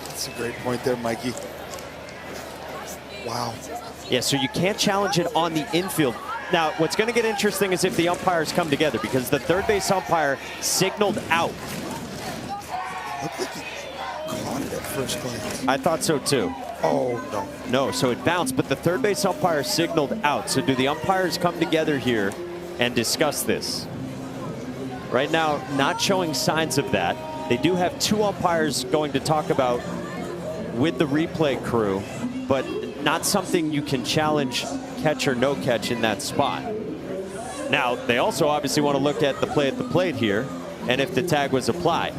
That's a great point there, Mikey. Wow. Yeah, so you can't challenge it on the infield. Now, what's going to get interesting is if the umpires come together, because the third base umpire signaled out. Looked like he caught it at first glance. I thought so too. Oh, no. No, so it bounced, but the third base umpire signaled out. So do the umpires come together here and discuss this? Right now, not showing signs of that. They do have 2 umpires going to talk about with the replay crew, but not something you can challenge catch or no catch in that spot. Now, they also obviously want to look at the play at the plate here and if the tag was applied.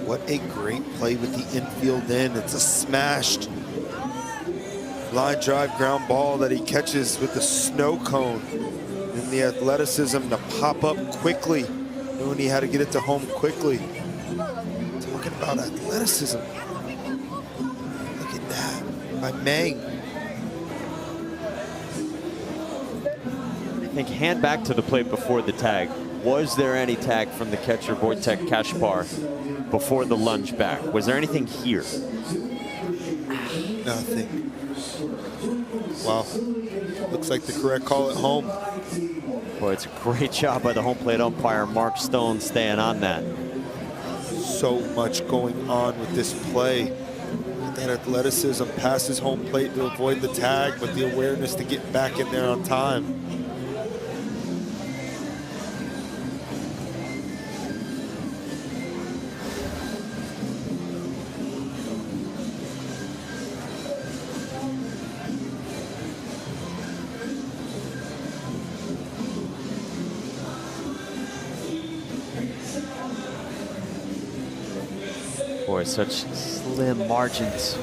What a great play with the infield in. It's a smashed line drive ground ball that he catches with the snow cone. And the athleticism to pop up quickly, knowing he had to get it to home quickly. Talking about athleticism. Look at that by Mang. I think hand back to the plate before the tag. Was there any tag from the catcher Wojtek Kaszpar before the lunge back? Was there anything here? Nothing. Wow. Looks like the correct call at home. Boy, it's a great job by the home plate umpire, Mark Stone, staying on that. so much going on with this play. That athleticism, passes home plate to avoid the tag, but the awareness to get back in there on time. Boy, such slim margins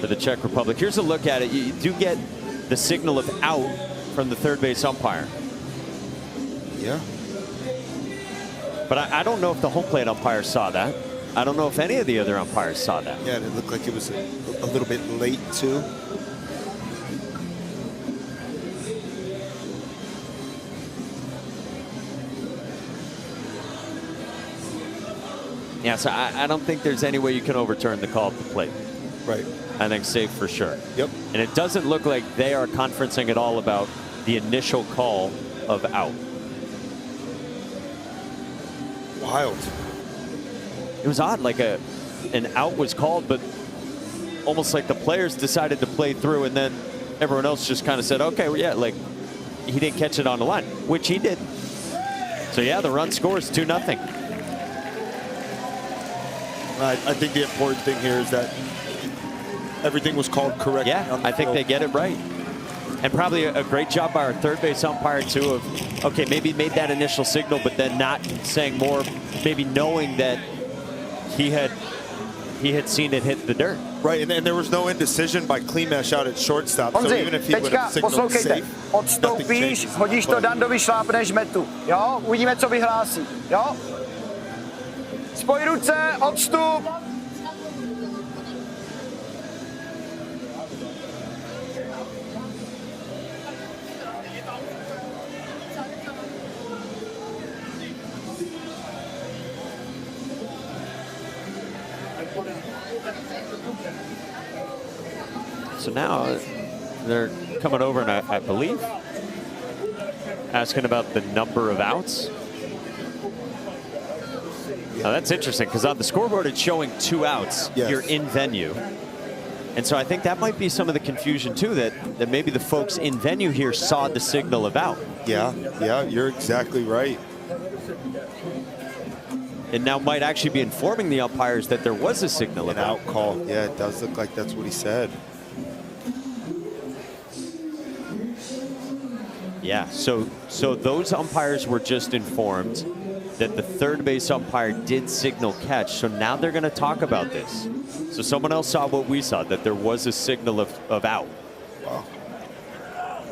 for the Czech Republic. Here's a look at it. You do get the signal of out from the third base umpire. Yeah. But I don't know if the home plate umpire saw that. I don't know if any of the other umpires saw that. Yeah, and it looked like it was a little bit late too. Yeah, so I don't think there's any way you can overturn the call at the plate. Right. I think safe for sure. Yep. And it doesn't look like they are conferencing at all about the initial call of out. Wild. It was odd, like an out was called, but almost like the players decided to play through, and then everyone else just kind of said, okay, well, yeah, like he didn't catch it on the line, which he did. So yeah, the run scores 2-0. I think the important thing here is that everything was called correctly. Yeah, I think they get it right. And probably a great job by our third base umpire, too, of, okay, maybe made that initial signal, but then not saying more, maybe knowing that he had seen it hit the dirt. Right, and there was no indecision by Klimesh out at shortstop, so even if he would have signaled safe, odstoupíš, hodíš to Dandovi, šlápneš metu. Jo, uvidíme, co vyhlásí. Jo? Spoj ruce, odstup. So now they're coming over and I believe asking about the number of outs. Now that's interesting because on the scoreboard it's showing 2 outs here in venue. And so I think that might be some of the confusion too, that maybe the folks in venue here saw the signal of out. Yeah, you're exactly right. And now might actually be informing the umpires that there was a signal of out. Call. Yeah, it does look like that's what he said. Yeah, so those umpires were just informed that the third base umpire did signal catch. So now they're going to talk about this. So someone else saw what we saw, that there was a signal of out. Wow.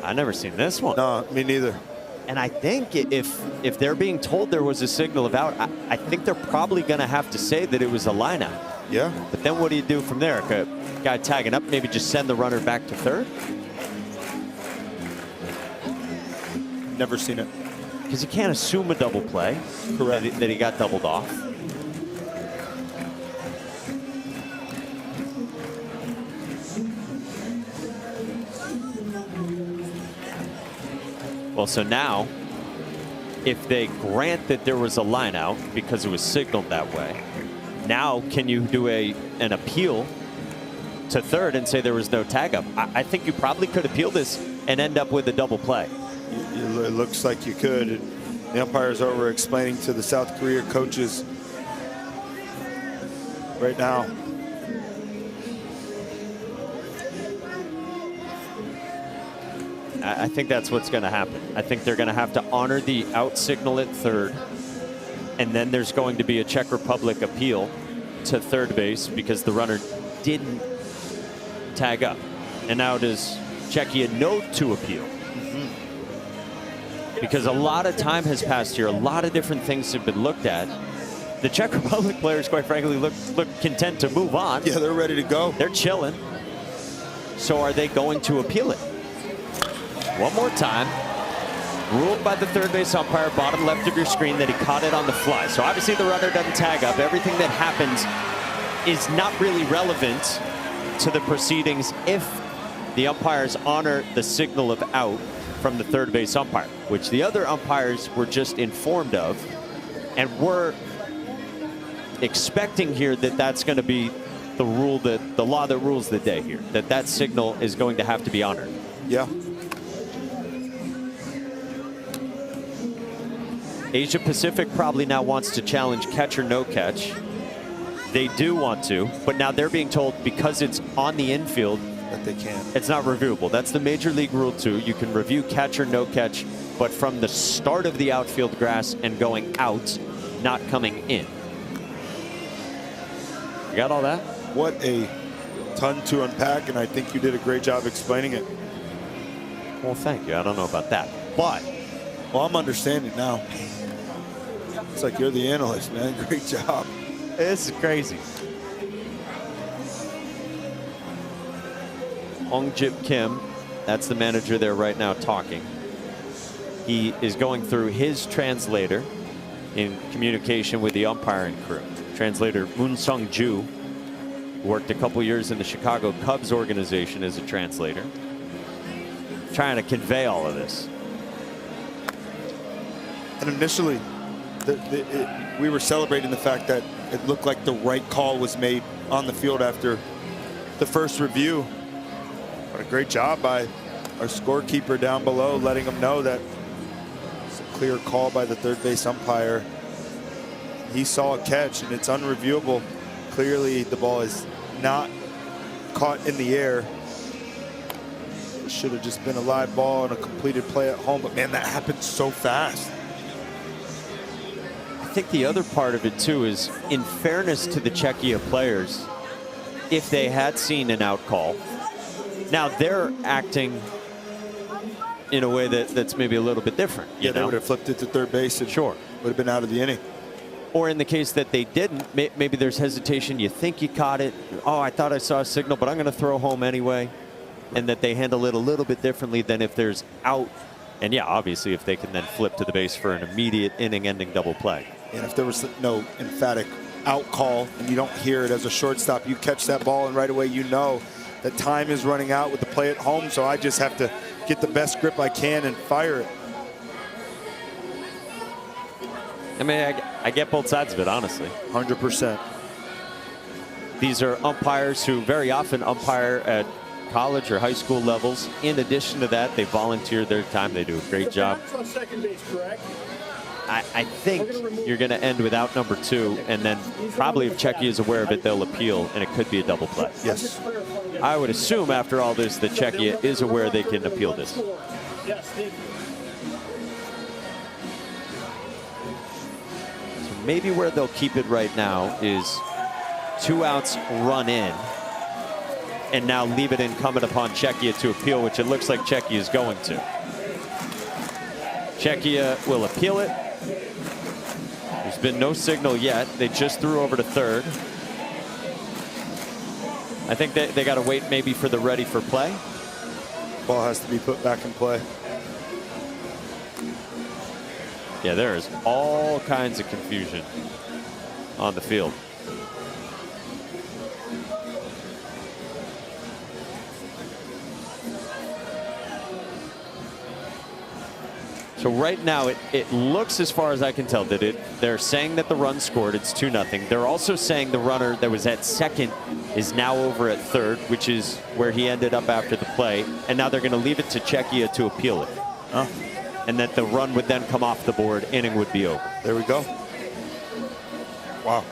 I never seen this one. No, me neither. And I think if they're being told there was a signal of out, I think they're probably going to have to say that it was a line out. Yeah. But then what do you do from there? A guy tagging up, maybe just send the runner back to third? Never seen it. Because you can't assume a double play. Correct. That he got doubled off. Well, so now, if they grant that there was a line out because it was signaled that way, now can you do an appeal to third and say there was no tag up? I think you probably could appeal this and end up with a double play. It looks like you could. The umpires are explaining to the South Korea coaches right now. I think that's what's going to happen. I think they're going to have to honor the out signal at third, and then there's going to be a Czech Republic appeal to third base because the runner didn't tag up. And now does Czechia know to appeal? Because a lot of time has passed here. A lot of different things have been looked at. The Czech Republic players, quite frankly, look content to move on. Yeah, they're ready to go. They're chilling. So are they going to appeal it? One more time. Ruled by the third base umpire, bottom left of your screen, that he caught it on the fly. So obviously the runner doesn't tag up. Everything that happens is not really relevant to the proceedings if the umpires honor the signal of out from the third base umpire, which the other umpires were just informed of and were expecting here that that's going to be the rule, that the law that rules the day here, that signal is going to have to be honored. Yeah. Asia Pacific probably now wants to challenge catch or no catch. They do want to, but now they're being told because it's on the infield that they can't. It's not reviewable. That's the Major League Rule 2. You can review catch or no catch, but from the start of the outfield grass and going out, not coming in. You got all that? What a ton to unpack, and I think you did a great job explaining it. Well, thank you. I don't know about that, but well, I'm understanding now. It's like you're the analyst, man. Great job. This is crazy. Hong Jip Kim, that's the manager there right now talking. He is going through his translator in communication with the umpiring crew. Translator Moon Sung Ju worked a couple years in the Chicago Cubs organization as a translator, trying to convey all of this. And initially, we were celebrating the fact that it looked like the right call was made on the field after the first review. But a great job by our scorekeeper down below, letting them know that it's a clear call by the third base umpire. He saw a catch, and it's unreviewable. Clearly, the ball is not caught in the air. It should have just been a live ball and a completed play at home. But, man, that happened so fast. I think the other part of it, too, is in fairness to the Czechia players, if they had seen an out call, now they're acting in a way that's maybe a little bit different. Yeah, they would have flipped it to third base and sure would have been out of the inning. Or in the case that they didn't, maybe there's hesitation. You think you caught it. Oh, I thought I saw a signal, but I'm going to throw home anyway. And that they handle it a little bit differently than if there's out. And yeah, obviously, if they can then flip to the base for an immediate inning-ending double play. And if there was no emphatic out call and you don't hear it as a shortstop, you catch that ball and right away you know that time is running out with the play at home, so I just have to get the best grip I can and fire it. I mean, I get both sides of it, honestly. 100%. These are umpires who very often umpire at college or high school levels. In addition to that, they volunteer their time. They do a great job. On second base, correct? I think you're going to end with out number 2, and then probably if Czechia is aware of it, they'll appeal, and it could be a double play. Yes. I would assume after all this that Czechia is aware they can appeal this. Yes, thank you. So maybe where they'll keep it right now is 2 outs, run in, and now leave it incumbent upon Czechia to appeal, which it looks like Czechia is going to. Czechia will appeal it. There's been no signal yet. They just threw over to third. I think they got to wait maybe for the ready for play. Ball has to be put back in play. Yeah, there is all kinds of confusion on the field. So right now, it looks, as far as I can tell, that they're saying that the run scored. It's 2-0. They're also saying the runner that was at second is now over at third, which is where he ended up after the play. And now they're going to leave it to Czechia to appeal it. And that the run would then come off the board. Inning would be over. There we go. Wow.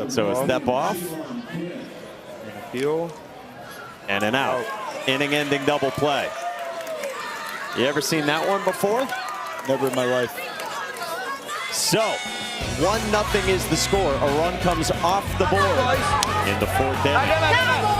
So a step off. Appeal. And an out. Inning-ending double play. You ever seen that one before? Never in my life. So, 1-0 is the score. A run comes off the board in the 4th inning.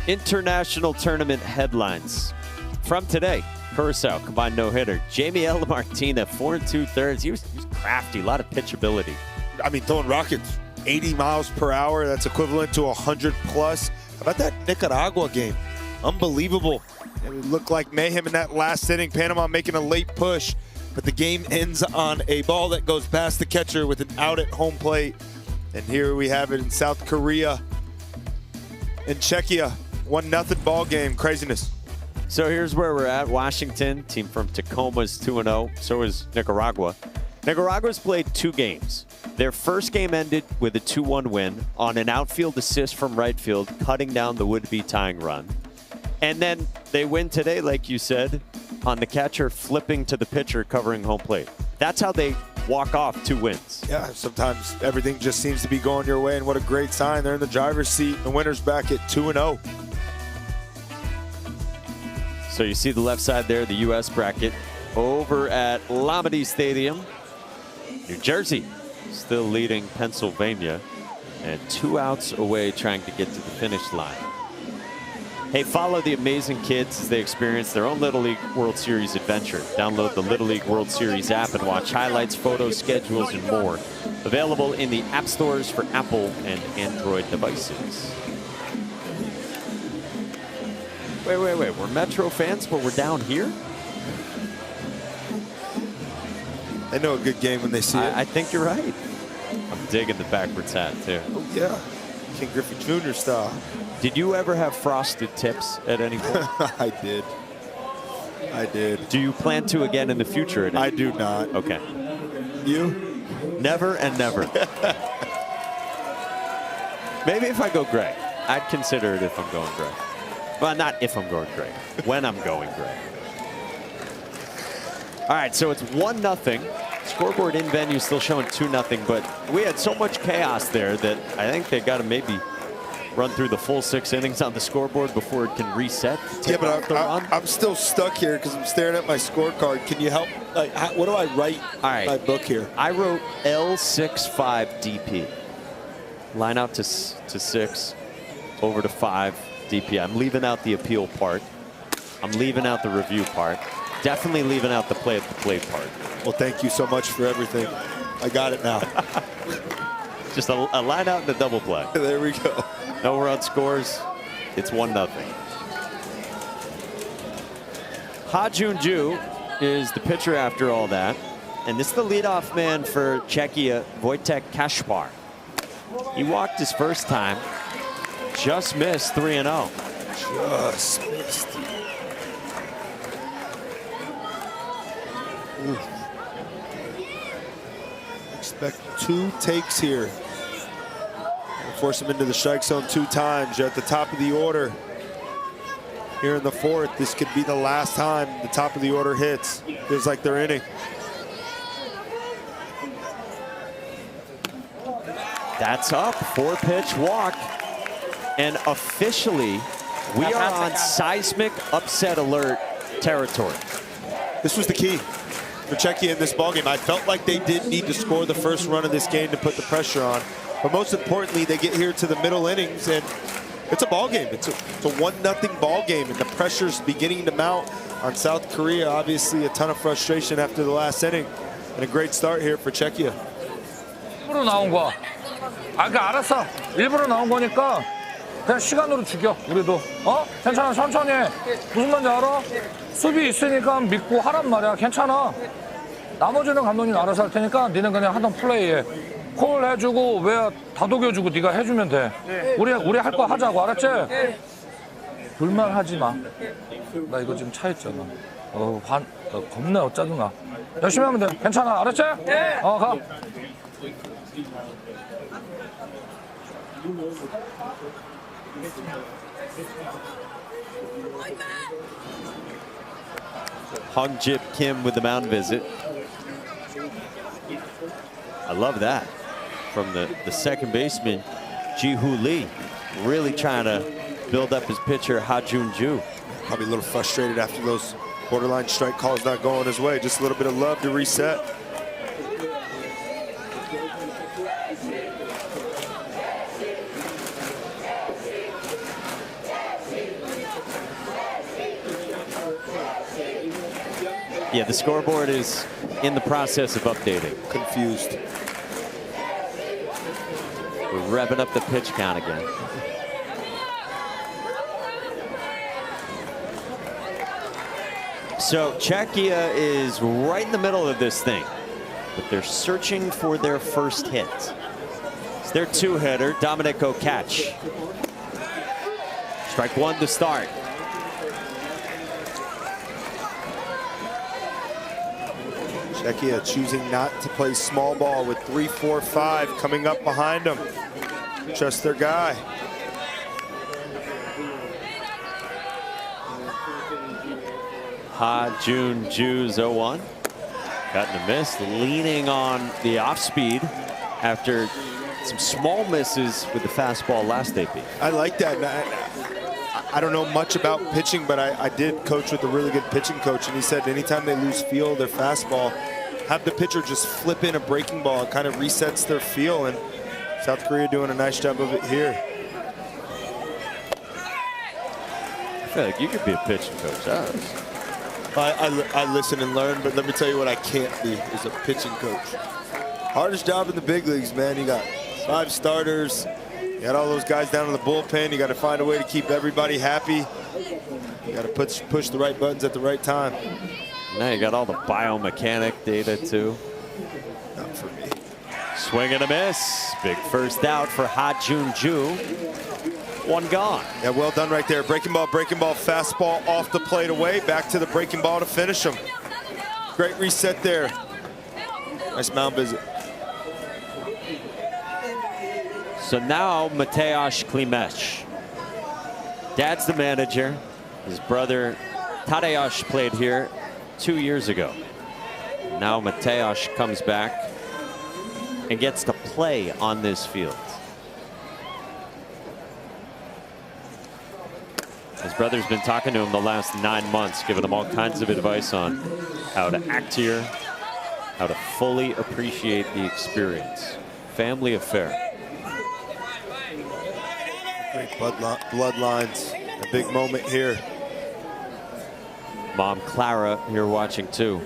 International tournament headlines from today. Curacao, combined no-hitter. Jamie L. Martina, 4 2/3. He was crafty, a lot of pitchability. I mean, throwing rockets 80 miles per hour. That's equivalent to 100 plus. How about that Nicaragua game? Unbelievable. It looked like mayhem in that last inning. Panama making a late push, but the game ends on a ball that goes past the catcher with an out at home plate. And here we have it in South Korea and Czechia. 1-0 ball game. Craziness. So here's where we're at. Washington, team from Tacoma's 2-0. So is Nicaragua. Nicaragua's played 2 games. Their first game ended with a 2-1 win on an outfield assist from right field, cutting down the would-be tying run. And then they win today, like you said, on the catcher flipping to the pitcher covering home plate. That's how they walk off 2 wins. Yeah, sometimes everything just seems to be going your way, and what a great sign. They're in the driver's seat. The winner's back at 2-0. So you see the left side there, the U.S. bracket, over at Lamade Stadium. New Jersey still leading Pennsylvania, and 2 outs away trying to get to the finish line. Hey, follow the amazing kids as they experience their own Little League World Series adventure. Download the Little League World Series app and watch highlights, photos, schedules, and more. Available in the app stores for Apple and Android devices. Wait. We're Metro fans, but we're down here? They know a good game when they see it. I think you're right. I'm digging the backwards hat, too. Oh, yeah. King Griffey Jr. style. Did you ever have frosted tips at any point? I did. Do you plan to again in the future? I do not. Okay. You? Never and never. Maybe if I go gray. I'd consider it if I'm going gray. Well, not if I'm going gray. When I'm going gray. All right, so it's 1-0. Scoreboard in venue still showing 2-0, but we had so much chaos there that I think they got to maybe run through the full 6 innings on the scoreboard before it can reset. Yeah, but I'm still stuck here because I'm staring at my scorecard. Can you help? Like, what do I write in my book here? I wrote L65DP. Line out to 6, over to 5 DP. I'm leaving out the appeal part. I'm leaving out the review part. Definitely leaving out the play-at-the-plate part. Well, thank you so much for everything. I got it now. Just a line out and a double play. There we go. No run scores. It's 1-0. Ha Jun-ju is the pitcher after all that. And this is the leadoff man for Czechia, Wojtek Kaspar. He walked his first time. Just missed 3-0. Just missed. Ooh. Expect 2 takes here. Force him into the strike zone 2 times. You're at the top of the order. Here in the 4th, this could be the last time the top of the order hits. Feels like they're inning. That's up. 4-pitch walk. And officially, we are on seismic upset alert territory. This was the key for Czechia in this ballgame. I felt like they did need to score the first run of this game to put the pressure on. But most importantly, they get here to the middle innings, and it's a ball game. It's a 1-0 ball game, and the pressure's beginning to mount on South Korea. Obviously, a ton of frustration after the last inning, and a great start here for Czechia. 일부러 나온 거야. 그러니까 알았어. 일부러 나온 거니까 그냥 시간으로 죽여. 우리도. 괜찮아. 천천히 해. 무슨 말인지 알아? 수비 있으니까 믿고 하란 말이야. 괜찮아. 나머지는 감독님 알아서 할 테니까 니는 그냥 하던 플레이해. 콜 해주고 왜 다독여주고 네가 해주면 돼. 우리 할 거 하자고. 알았지? 불만하지 마. 나 이거 지금 차 있잖아. 겁내 짜증나. 열심히 하면 돼. 괜찮아. 알았지? 가. Hong Jip Kim with the mound visit. I love that. From the second baseman, Ji-Hoo Lee, really trying to build up his pitcher, Ha Jun-ju. Probably a little frustrated after those borderline strike calls not going his way. Just a little bit of love to reset. Yeah, the scoreboard is in the process of updating. Confused. We're revving up the pitch count again. So Czechia is right in the middle of this thing, but they're searching for their first hit. It's their two-hitter, Dominico catch. Strike one to start. Czechia choosing not to play small ball with 3, 4, 5 coming up behind them. Just their guy. Ha-Jun Ju's 0-1. Cutting a miss, leaning on the off-speed after some small misses with the fastball last AP. I like that. I don't know much about pitching, but I did coach with a really good pitching coach, and he said anytime they lose feel of their fastball, have the pitcher just flip in a breaking ball. It kind of resets their feel, and South Korea doing a nice job of it here. I feel like you could be a pitching coach. I listen and learn, but let me tell you what I can't be is a pitching coach. Hardest job in the big leagues, man. You got 5 starters. You got all those guys down in the bullpen. You got to find a way to keep everybody happy. You got to push the right buttons at the right time. Now you got all the biomechanic data too. Not for me. Swing and a miss. Big first out for Ha-Jun Ju. One gone. Yeah, well done right there. Breaking ball, fastball off the plate away. Back to the breaking ball to finish him. Great reset there. Nice mound visit. So now Mateusz Klimesh. Dad's the manager. His brother Tadeusz played here 2 years ago. Now Mateusz comes back and gets to play on this field. His brother's been talking to him the last 9 months, giving him all kinds of advice on how to act here, how to fully appreciate the experience. Family affair. Great bloodlines. A big moment here. Mom Clara here watching too.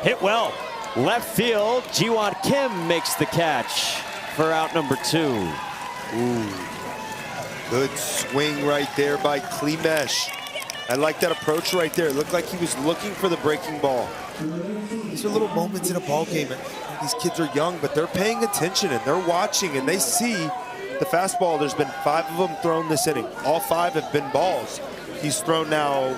Hit well. Left field. Jiwon Kim makes the catch for out number 2. Ooh. Good swing right there by Klimesh. I like that approach right there. It looked like he was looking for the breaking ball. These are little moments in a ball game. These kids are young, but they're paying attention and they're watching and they see the fastball. There's been 5 of them thrown this inning. All 5 have been balls. He's thrown now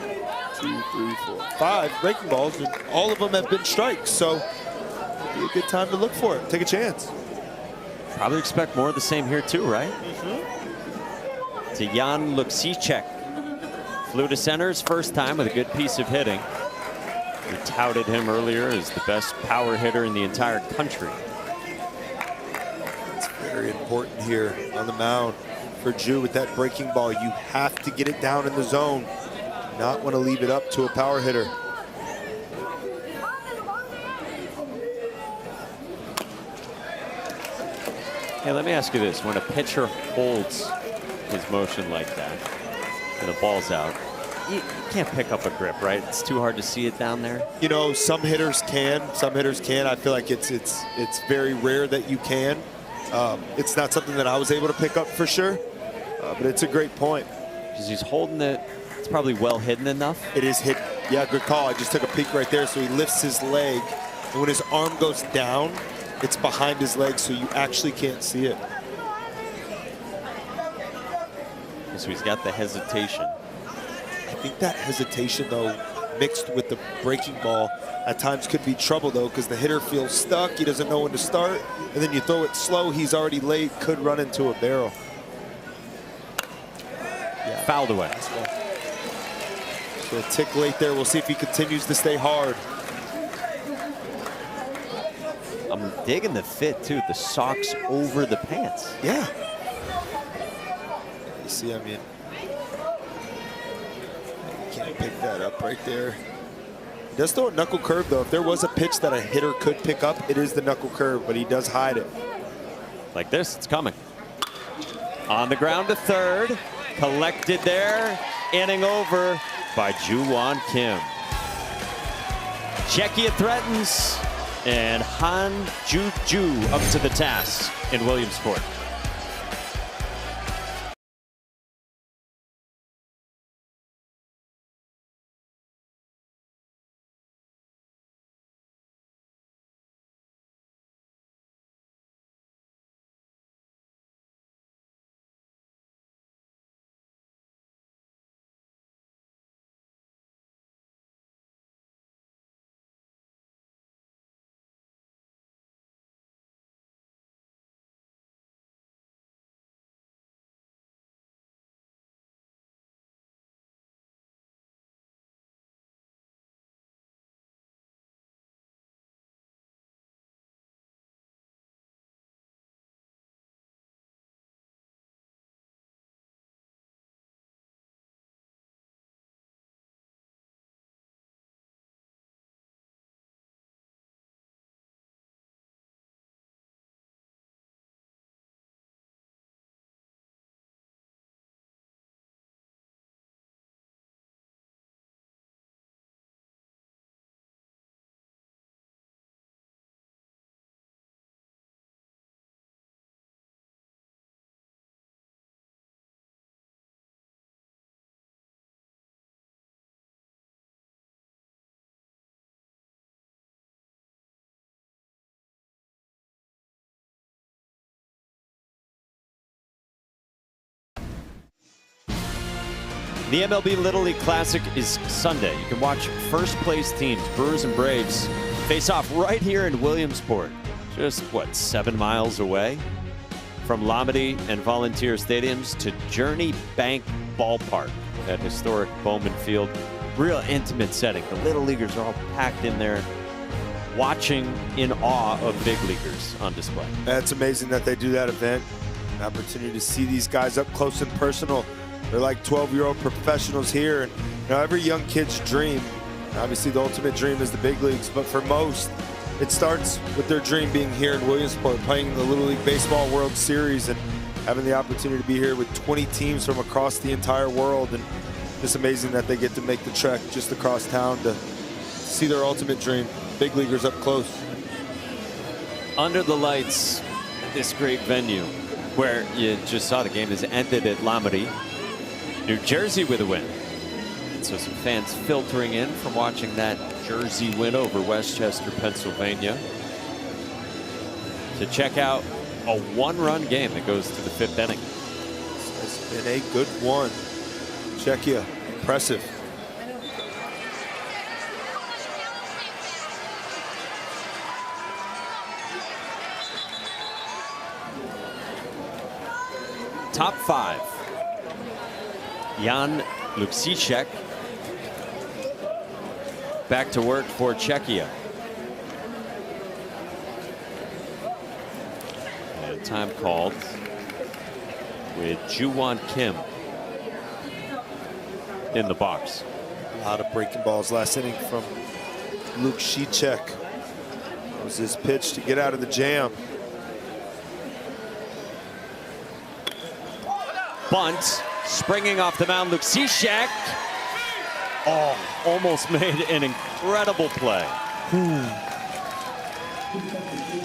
2, 3, 4, 5 breaking balls, and all of them have been strikes. So it'd be a good time to look for it. Take a chance. Probably expect more of the same here too, right? To Jan Luksicek. Flew to center his first time with a good piece of hitting. We touted him earlier as the best power hitter in the entire country. It's very important here on the mound for Ju with that breaking ball. You have to get it down in the zone. Not want to leave it up to a power hitter. Hey, let me ask you this. When a pitcher holds his motion like that and the ball's out, you can't pick up a grip, right? It's too hard to see it down there. You know, some hitters can. Some hitters can. I feel like it's very rare that you can. It's not something that I was able to pick up for sure, but it's a great point. Because he's holding it. It's probably well hidden enough. It is hidden. Yeah, good call. I just took a peek right there. So he lifts his leg, and when his arm goes down, it's behind his leg, so you actually can't see it. So he's got the hesitation. I think that hesitation, though, mixed with the breaking ball, at times could be trouble, though, because the hitter feels stuck. He doesn't know when to start. And then you throw it slow. He's already late. Could run into a barrel. Yeah, fouled away. So a tick late there. We'll see if he continues to stay hard. I'm digging the fit, too. The socks over the pants. Yeah. You see, I mean, you can't pick that up right there. He does throw a knuckle curve, though. If there was a pitch that a hitter could pick up, it is the knuckle curve, but he does hide it. Like this, it's coming. On the ground to third. Collected there. Inning over. by Ju-Won Kim. Czechia threatens, and Han Ju-Ju up to the task in Williamsport. The MLB Little League Classic is Sunday. You can watch first place teams, Brewers and Braves, face off right here in Williamsport. Just, what, 7 miles away? From Lamade and Volunteer Stadiums to Journey Bank Ballpark at historic Bowman Field. Real intimate setting. The Little Leaguers are all packed in there, watching in awe of big leaguers on display. That's amazing that they do that event. An opportunity to see these guys up close and personal. They're like 12-year-old professionals here. And every young kid's dream, obviously the ultimate dream is the big leagues, but for most, it starts with their dream being here in Williamsport, playing in the Little League Baseball World Series and having the opportunity to be here with 20 teams from across the entire world. And just amazing that they get to make the trek just across town to see their ultimate dream, big leaguers up close. Under the lights, this great venue where you just saw the game has ended at Lamade, New Jersey with a win. So some fans filtering in from watching that Jersey win over Westchester, Pennsylvania, to check out a one-run game that goes to the 5th inning. It's been a good one. Czechia, impressive. Top 5. Jan Luksicek back to work for Czechia. And time called with Ju-Won Kim in the box. A lot of breaking balls last inning from Luksicek. That was his pitch to get out of the jam. Bunt, springing off the mound, Luksicek. Oh, almost made an incredible play.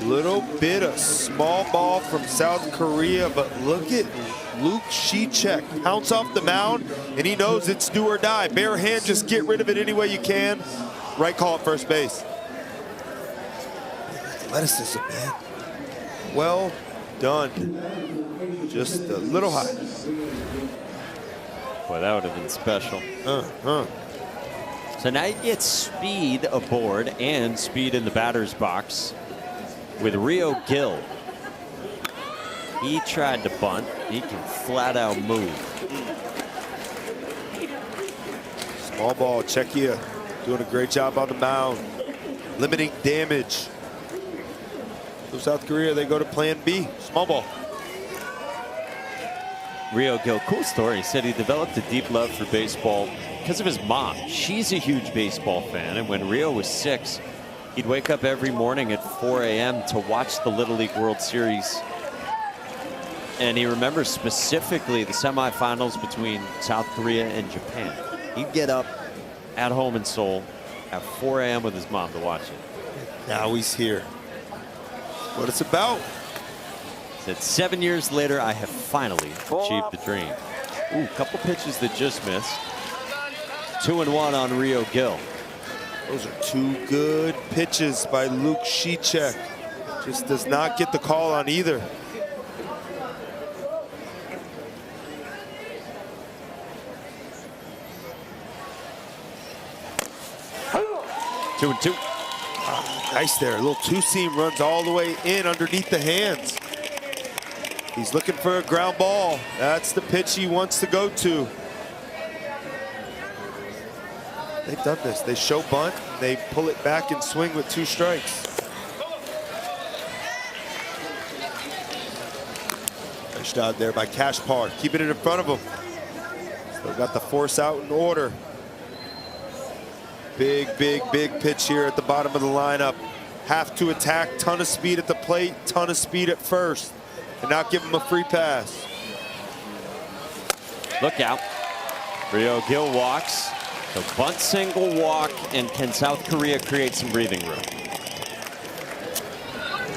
Little bit of small ball from South Korea, but look at Luksicek. Pounce off the mound, and he knows it's do or die. Bare hand, just get rid of it any way you can. Right call at first base. Athleticism, man. Well done. Just a little high. Boy, that would have been special. So now you get speed aboard and speed in the batter's box with Rio Gill. He tried to bunt. He can flat out move. Small ball, Czechia doing a great job on the mound. Limiting damage. So South Korea, they go to plan B, small ball. Rio Gill, cool story. He said he developed a deep love for baseball because of his mom. She's a huge baseball fan, and when Rio was 6, he'd wake up every morning at 4 a.m. to watch the Little League World Series. And he remembers specifically the semifinals between South Korea and Japan. He'd get up at home in Seoul at 4 a.m. with his mom to watch it. Now he's here. What it's about. Said 7 years later, I have finally achieved the dream. Ooh, couple pitches that just missed. 2-1 on Rio Gil. Those are two good pitches by Luke Shicek. Just does not get the call on either. Two and two. Nice there. A little two-seam runs all the way in underneath the hands. He's looking for a ground ball. That's the pitch he wants to go to. They've done this. They show bunt, they pull it back and swing with 2 strikes. Nice job there by Kashpar, keeping it in front of him. Still got the force out in order. Big pitch here at the bottom of the lineup. Have to attack, ton of speed at the plate, ton of speed at first, and not give him a free pass. Look out. Rio Gil walks. So bunt, single, walk, and can South Korea create some breathing room?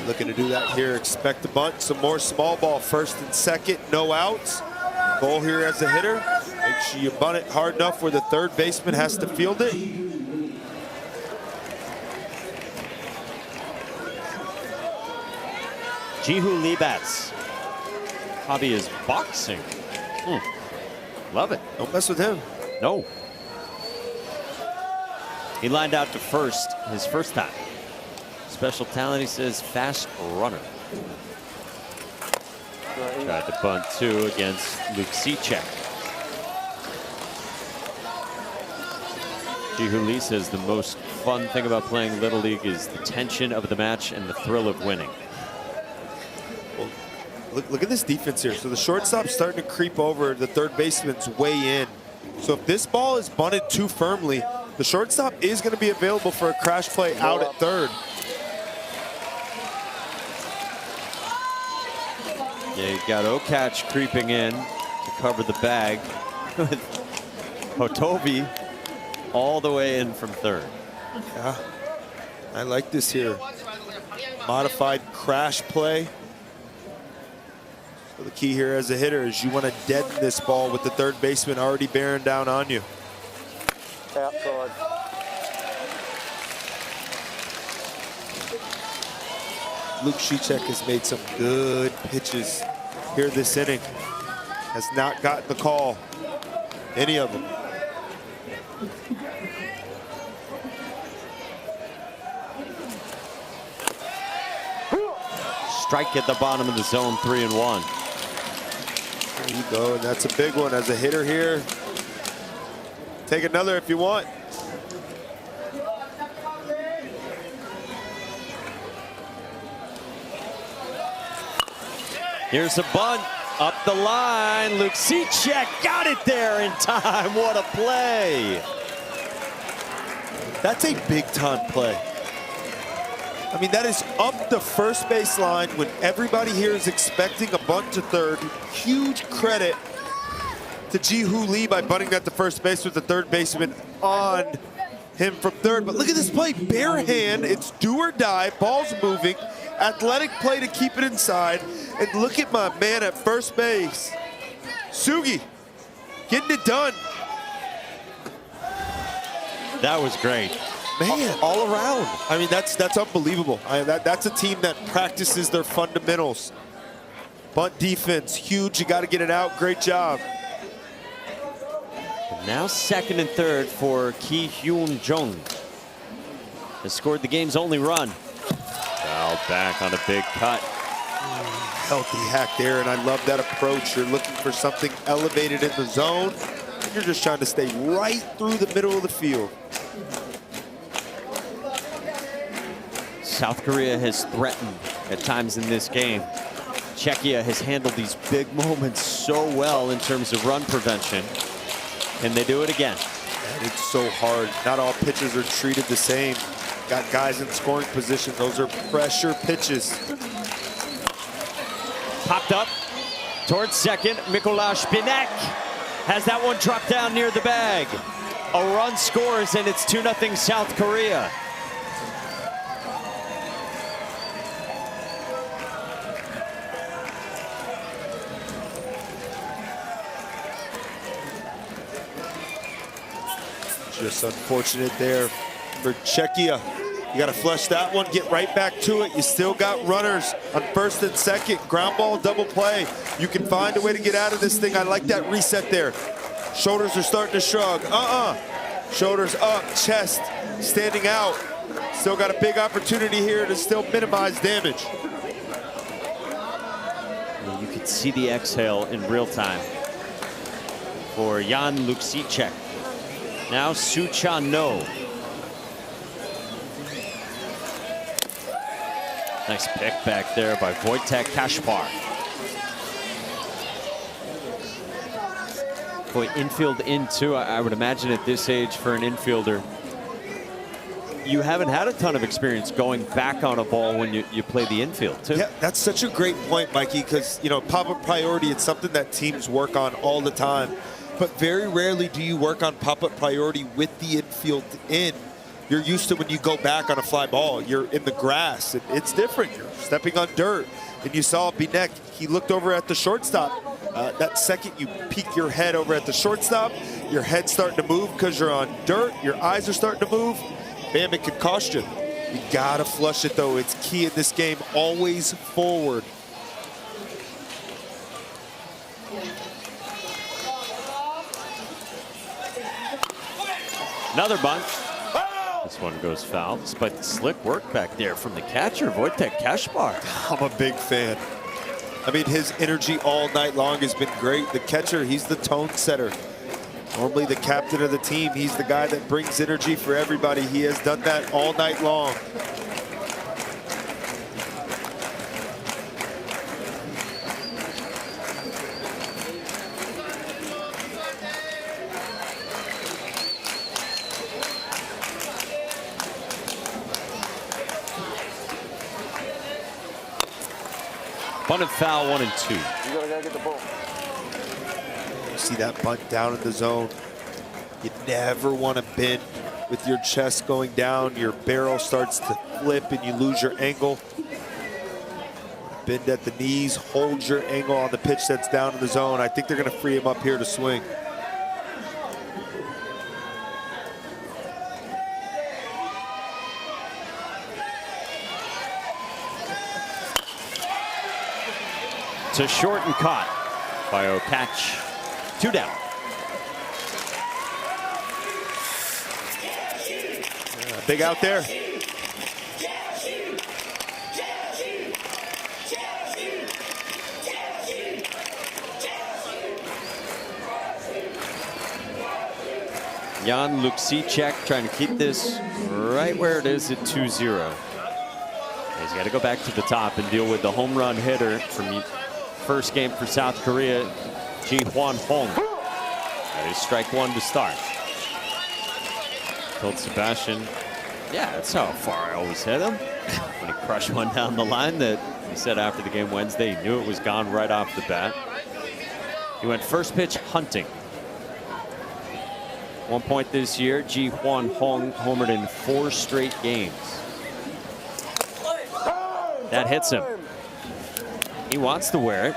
Looking to do that here. Expect the bunt. Some more small ball. First and second. No outs. Goal here as a hitter. Make sure you bunt it hard enough where the third baseman has to field it. Jihu Lee bats. Hobby is boxing. Love it. Don't mess with him. No. He lined out to first his first time. Special talent, he says, fast runner. Tried to bunt 2 against Luke Shicek. Jihu Lee says the most fun thing about playing Little League is the tension of the match and the thrill of winning. Well, look at this defense here. So the shortstop's starting to creep over the third baseman's way in. So if this ball is bunted too firmly, the shortstop is going to be available for a crash play out at third. Yeah, you got Okach creeping in to cover the bag with Hotobi all the way in from third. Yeah, I like this here. Modified crash play. So the key here as a hitter is you want to deaden this ball with the third baseman already bearing down on you. Outside. Luke Shicek has made some good pitches here this inning. Has not gotten the call, any of them. Strike at the bottom of the zone, 3-1. There you go, and that's a big one as a hitter here. Take another if you want. Here's a bunt up the line. Luke Shicek got it there in time. What a play. That's a big time play. I mean, that is up the first base line when everybody here is expecting a bunt to third. Huge credit to Jihu Lee by bunting that to first base with the third baseman on him from third. But look at this play, bare hand. It's do or die, ball's moving. Athletic play to keep it inside. And look at my man at first base. Sugi getting it done. That was great. Man, all around. I mean, that's unbelievable. That's a team that practices their fundamentals. Bunt defense, huge. You got to get it out. Great job. Now second and third for Ki Hyun Jung. Has scored the game's only run. Foul back on a big cut. Healthy hack there, and I love that approach. You're looking for something elevated in the zone. You're just trying to stay right through the middle of the field. South Korea has threatened at times in this game. Czechia has handled these big moments so well in terms of run prevention. Can they do it again? And it's so hard. Not all pitches are treated the same. Got guys in scoring position. Those are pressure pitches. Popped up towards second. Mikuláš Binek has that one dropped down near the bag. A run scores, and it's 2-0 South Korea. Just unfortunate there for Czechia. You got to flush that one, get right back to it. You still got runners on first and second. Ground ball, double play. You can find a way to get out of this thing. I like that reset there. Shoulders are starting to shrug. Shoulders up, chest standing out. Still got a big opportunity here to still minimize damage. You could see the exhale in real time for Jan Luksicek. Now Suchano. Nice pick back there by Wojtek Kaszpar. Boy, infield in too. I would imagine at this age for an infielder, you haven't had a ton of experience going back on a ball when you play the infield too. Yeah, that's such a great point, Mikey, because, you know, pop-up priority, it's something that teams work on all the time. But very rarely do you work on pop-up priority with the infield in. You're used to when you go back on a fly ball, you're in the grass. It's different. You're stepping on dirt. And you saw Binek, he looked over at the shortstop. That second you peek your head over at the shortstop, your head's starting to move because you're on dirt. Your eyes are starting to move. Bam, it could cost you. You gotta flush it though. It's key in this game. Always forward. Another bunt. This one goes foul, despite the slick work back there from the catcher, Wojtek Kaszpar. I'm a big fan. I mean, his energy all night long has been great. The catcher, he's the tone setter. Normally the captain of the team, he's the guy that brings energy for everybody. He has done that all night long. Bunt and foul, 1 and 2. You gotta get the ball. You see that bunt down in the zone. You never want to bend with your chest going down. Your barrel starts to flip and you lose your angle. Bend at the knees, hold your angle on the pitch that's down in the zone. I think they're going to free him up here to swing. To short and caught by Okach. 2 down. Big out there. Jan Luksicek trying to keep this right where it is at 2-0. He's got to go back to the top and deal with the home run hitter from first game for South Korea, Ji-Hwan Hong. That is strike 1 to start. Told Sebastian, yeah, that's how far I always hit him. When he crushed one down the line that he said after the game Wednesday, he knew it was gone right off the bat. He went first pitch hunting. 1 point this year, Ji-Hwan Hong homered in 4 straight games. That hits him. He wants to wear it.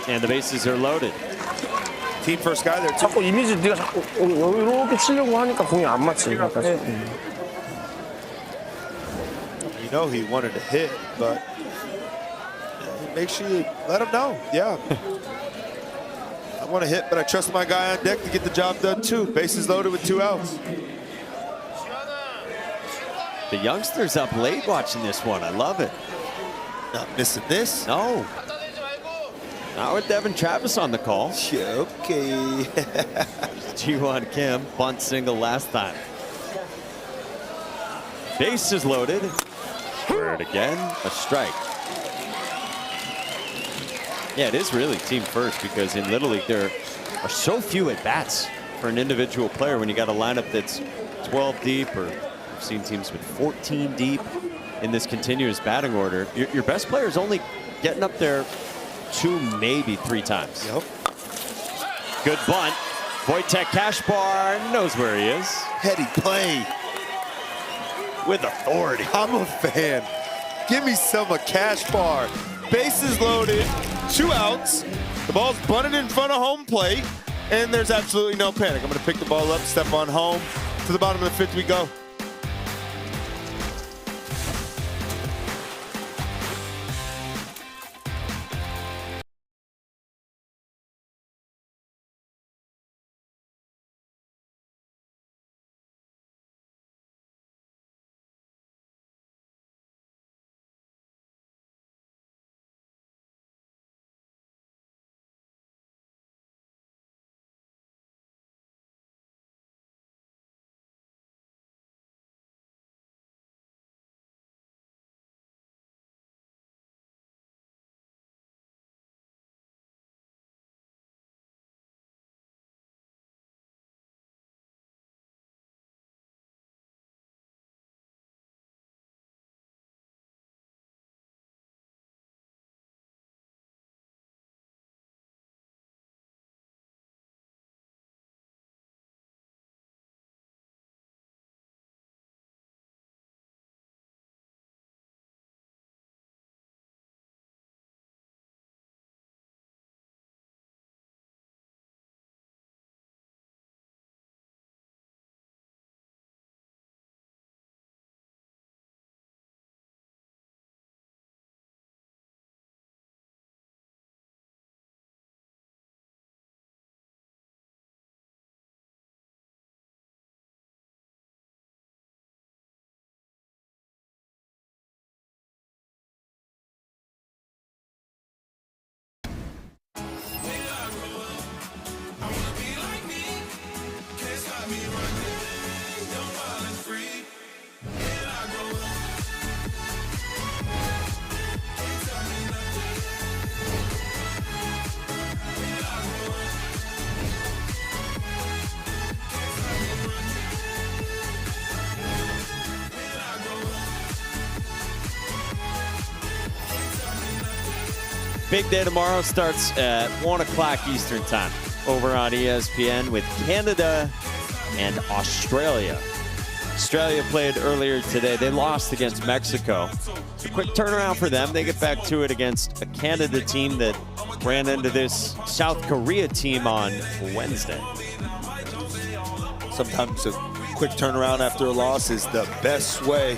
And the bases are loaded. Team first guy there. 자꾸 이미지 네가 자꾸 이렇게 치려고 하니까 공이 안 맞지. You know he wanted to hit, but make sure you let him know. Yeah. I want to hit, but I trust my guy on deck to get the job done too. Bases loaded with 2 outs. The youngsters up late watching this one. I love it. Not missing this. No. Not with Devin Travis on the call. Yeah, okay. Ji-Hwan Kim, bunt single last time. Bases loaded. Third again, a strike. Yeah, it is really team first because in Little League there are so few at bats for an individual player when you got a lineup that's 12 deep, or we've seen teams with 14 deep in this continuous batting order. Your best player is only getting up there 2, maybe 3 times. Yep. Good bunt. Wojtek Kaszpar knows where he is. Heady play. With authority. I'm a fan. Give me some of Kaszpar. Bases loaded, 2 outs. The ball's bunted in front of home plate, and there's absolutely no panic. I'm going to pick the ball up, step on home. To the bottom of the 5th we go. Big day tomorrow starts at 1 o'clock Eastern time over on ESPN with Canada and Australia. Australia played earlier today. They lost against Mexico. It's a quick turnaround for them. They get back to it against a Canada team that ran into this South Korea team on Wednesday. Sometimes a quick turnaround after a loss is the best way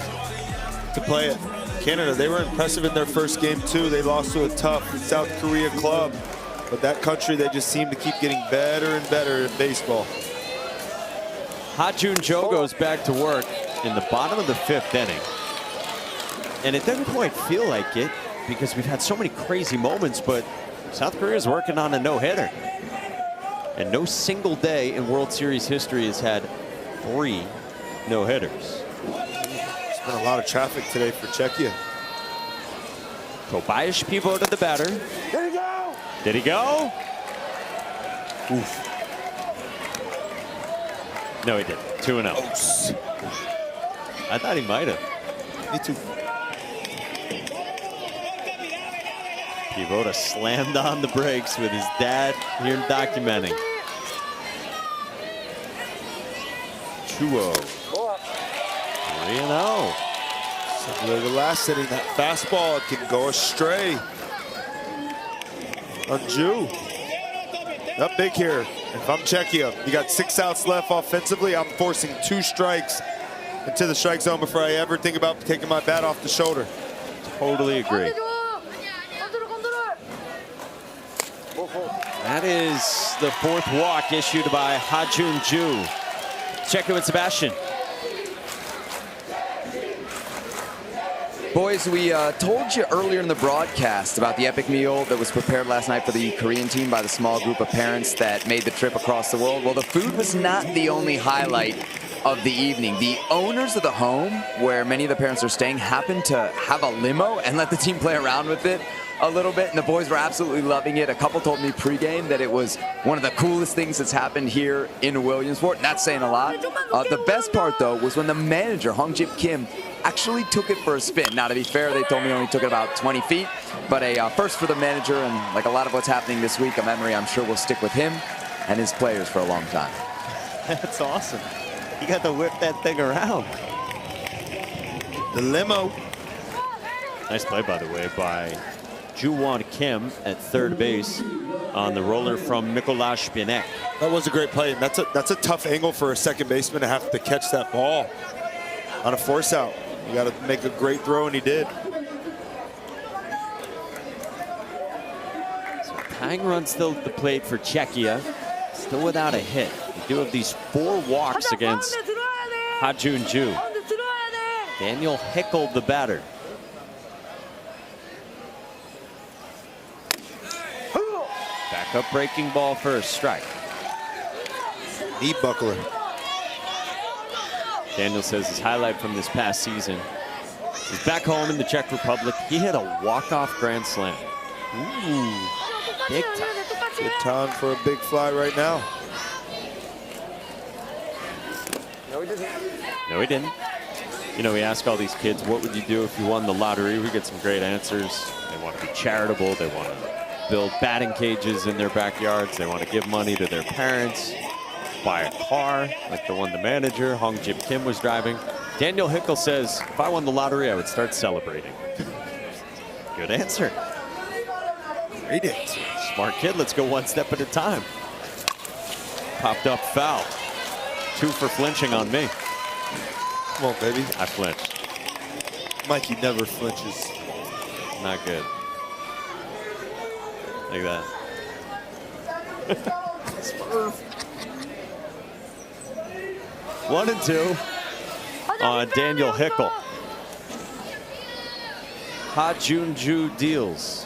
to play it. Canada, they were impressive in their first game too. They lost to a tough South Korea club. But that country, they just seem to keep getting better and better at baseball. Ha-Jun Jo goes back to work in the bottom of the 5th inning. And it doesn't quite feel like it because we've had so many crazy moments, but South Korea is working on a no-hitter. And no single day in World Series history has had 3 no-hitters. There's been a lot of traffic today for Czechia. Tobias Pivot to the batter. There you go. Did he go? Oof. No, he didn't. 2-0. I thought he might have. Me too. Pivot slammed on the brakes with his dad here documenting. 2-0. 3-0. Similar to last inning, that fastball can go astray. On Ju. Up big here. If I'm Czechia, you got 6 outs left offensively. I'm forcing 2 strikes into the strike zone before I ever think about taking my bat off the shoulder. Totally agree. That is the 4th walk issued by Ha-Jun Jo. Check it with Sebastian. Boys, we told you earlier in the broadcast about the epic meal that was prepared last night for the Korean team by the small group of parents that made the trip across the world. Well, the food was not the only highlight of the evening. The owners of the home, where many of the parents are staying, happened to have a limo and let the team play around with it a little bit, and the boys were absolutely loving it. A couple told me pregame that it was one of the coolest things that's happened here in Williamsport. That's saying a lot. The best part, though, was when the manager, Hong-Jip Kim, actually took it for a spin. Now, to be fair, they told me only took it about 20 feet, but a first for the manager, and like a lot of what's happening this week, a memory I'm sure will stick with him and his players for a long time. That's awesome. You got to whip that thing around. The limo. Nice play, by the way, by Ju-Won Kim at third base on the roller from Mikołaj Binek. That was a great play. And that's a tough angle for a second baseman to have to catch that ball on a force out. You got to make a great throw, and he did. So tying run still at the plate for Czechia, still without a hit. They do have these 4 walks against Ha-Jun-Ju. Daniel Hickel, the batter. Back up breaking ball for a strike. Knee buckler. Daniel says his highlight from this past season is back home in the Czech Republic. He hit a walk-off grand slam. Ooh, big time. Good time for a big fly right now. No, he didn't. No, he didn't. You know, we ask all these kids, what would you do if you won the lottery? We get some great answers. They want to be charitable. They want to build batting cages in their backyards. They want to give money to their parents, buy a car like the one the manager, Hong Jim Kim, was driving. Daniel Hickel says, if I won the lottery, I would start celebrating. Good answer. Great answer. Smart kid. Let's go one step at a time. Popped up foul. 2 for flinching on me. Come on, baby. I flinched. Mikey never flinches. Not good. Like that. Smurf. 1-2 on Daniel Hickel. Ha-Jun-Ju deals.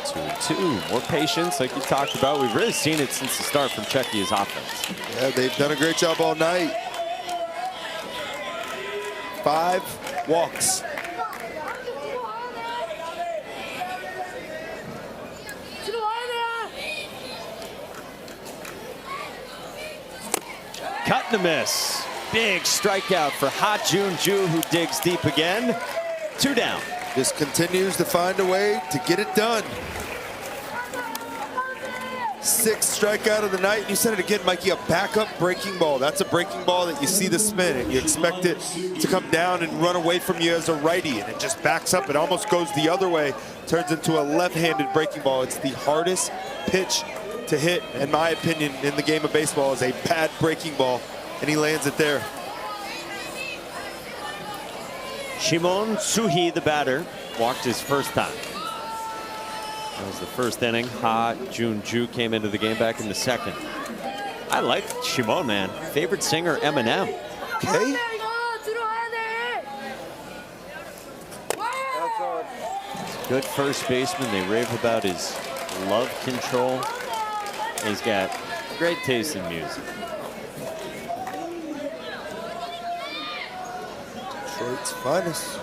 2-2. More patience, like you talked about. We've really seen it since the start from Czechia's offense. Yeah, they've done a great job all night. 5 walks. Cut and a miss. Big strikeout for Ha-Jun-Ju, who digs deep again. 2 down. Just continues to find a way to get it done. 6th strikeout of the night. You said it again, Mikey, a backup breaking ball. That's a breaking ball that you see the spin and you expect it to come down and run away from you as a righty, and it just backs up. It almost goes the other way, turns into a left-handed breaking ball. It's the hardest pitch to hit, in my opinion, in the game of baseball, is a bad breaking ball, and he lands it there. Shimon Suhi, the batter, walked his first time. That was the first inning. Ha-Jun-Ju came into the game back in the second. I like Shimon, man. Favorite singer, Eminem. Okay. Good first baseman. They rave about his love control. He's got great taste in music. Detroit's finest.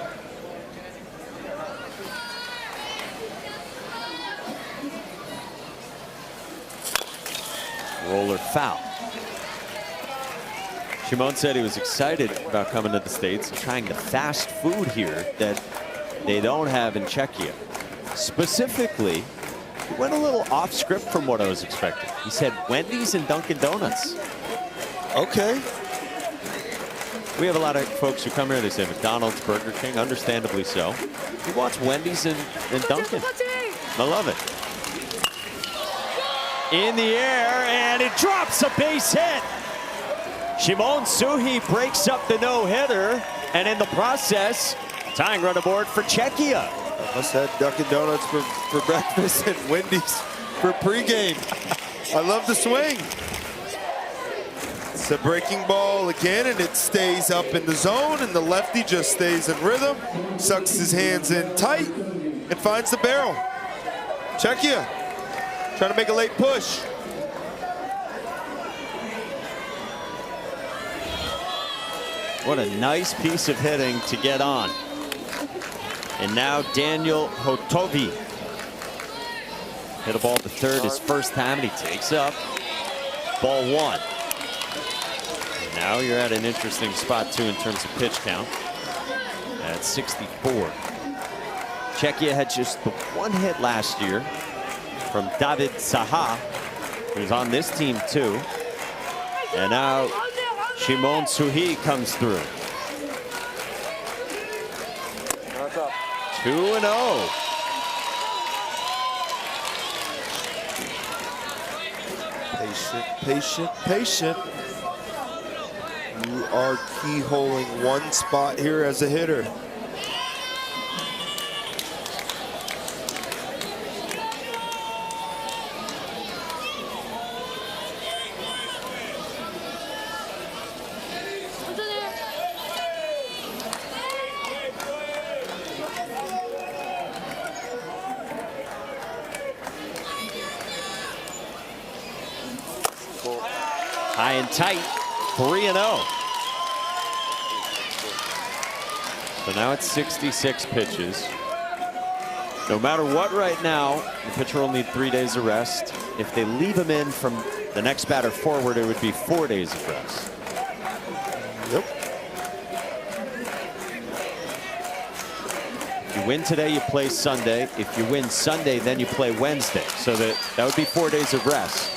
Roller foul. Shimon said he was excited about coming to the States and trying the fast food here that they don't have in Czechia. Specifically, he went a little off script from what I was expecting. He said Wendy's and Dunkin' Donuts. Okay. We have a lot of folks who come here, they say McDonald's, Burger King, understandably so. He wants Wendy's and Dunkin'. I love it. In the air, and it drops a base hit. Shimon Suhi breaks up the no-hitter, and in the process, tying run aboard for Czechia. Must have Dunkin' Donuts for breakfast and Wendy's for pregame. I love the swing. It's a breaking ball again, and it stays up in the zone, and the lefty just stays in rhythm, sucks his hands in tight, and finds the barrel. Czechia trying to make a late push. What a nice piece of hitting to get on. And now Daniel Hotovi hit a ball to third his first time, and he takes up ball 1. And now you're at an interesting spot too in terms of pitch count at 64. Czechia had just the 1 hit last year from David Saha. who's on this team too. And now Shimon Suhi comes through. 2-0. Patient, patient. You are keyholing one spot here as a hitter. High and tight, 3-0. So now it's 66 pitches. No matter what right now, the pitcher will need 3 days of rest. If they leave him in from the next batter forward, it would be 4 days of rest. Yep. If you win today, you play Sunday. If you win Sunday, then you play Wednesday. So that would be 4 days of rest.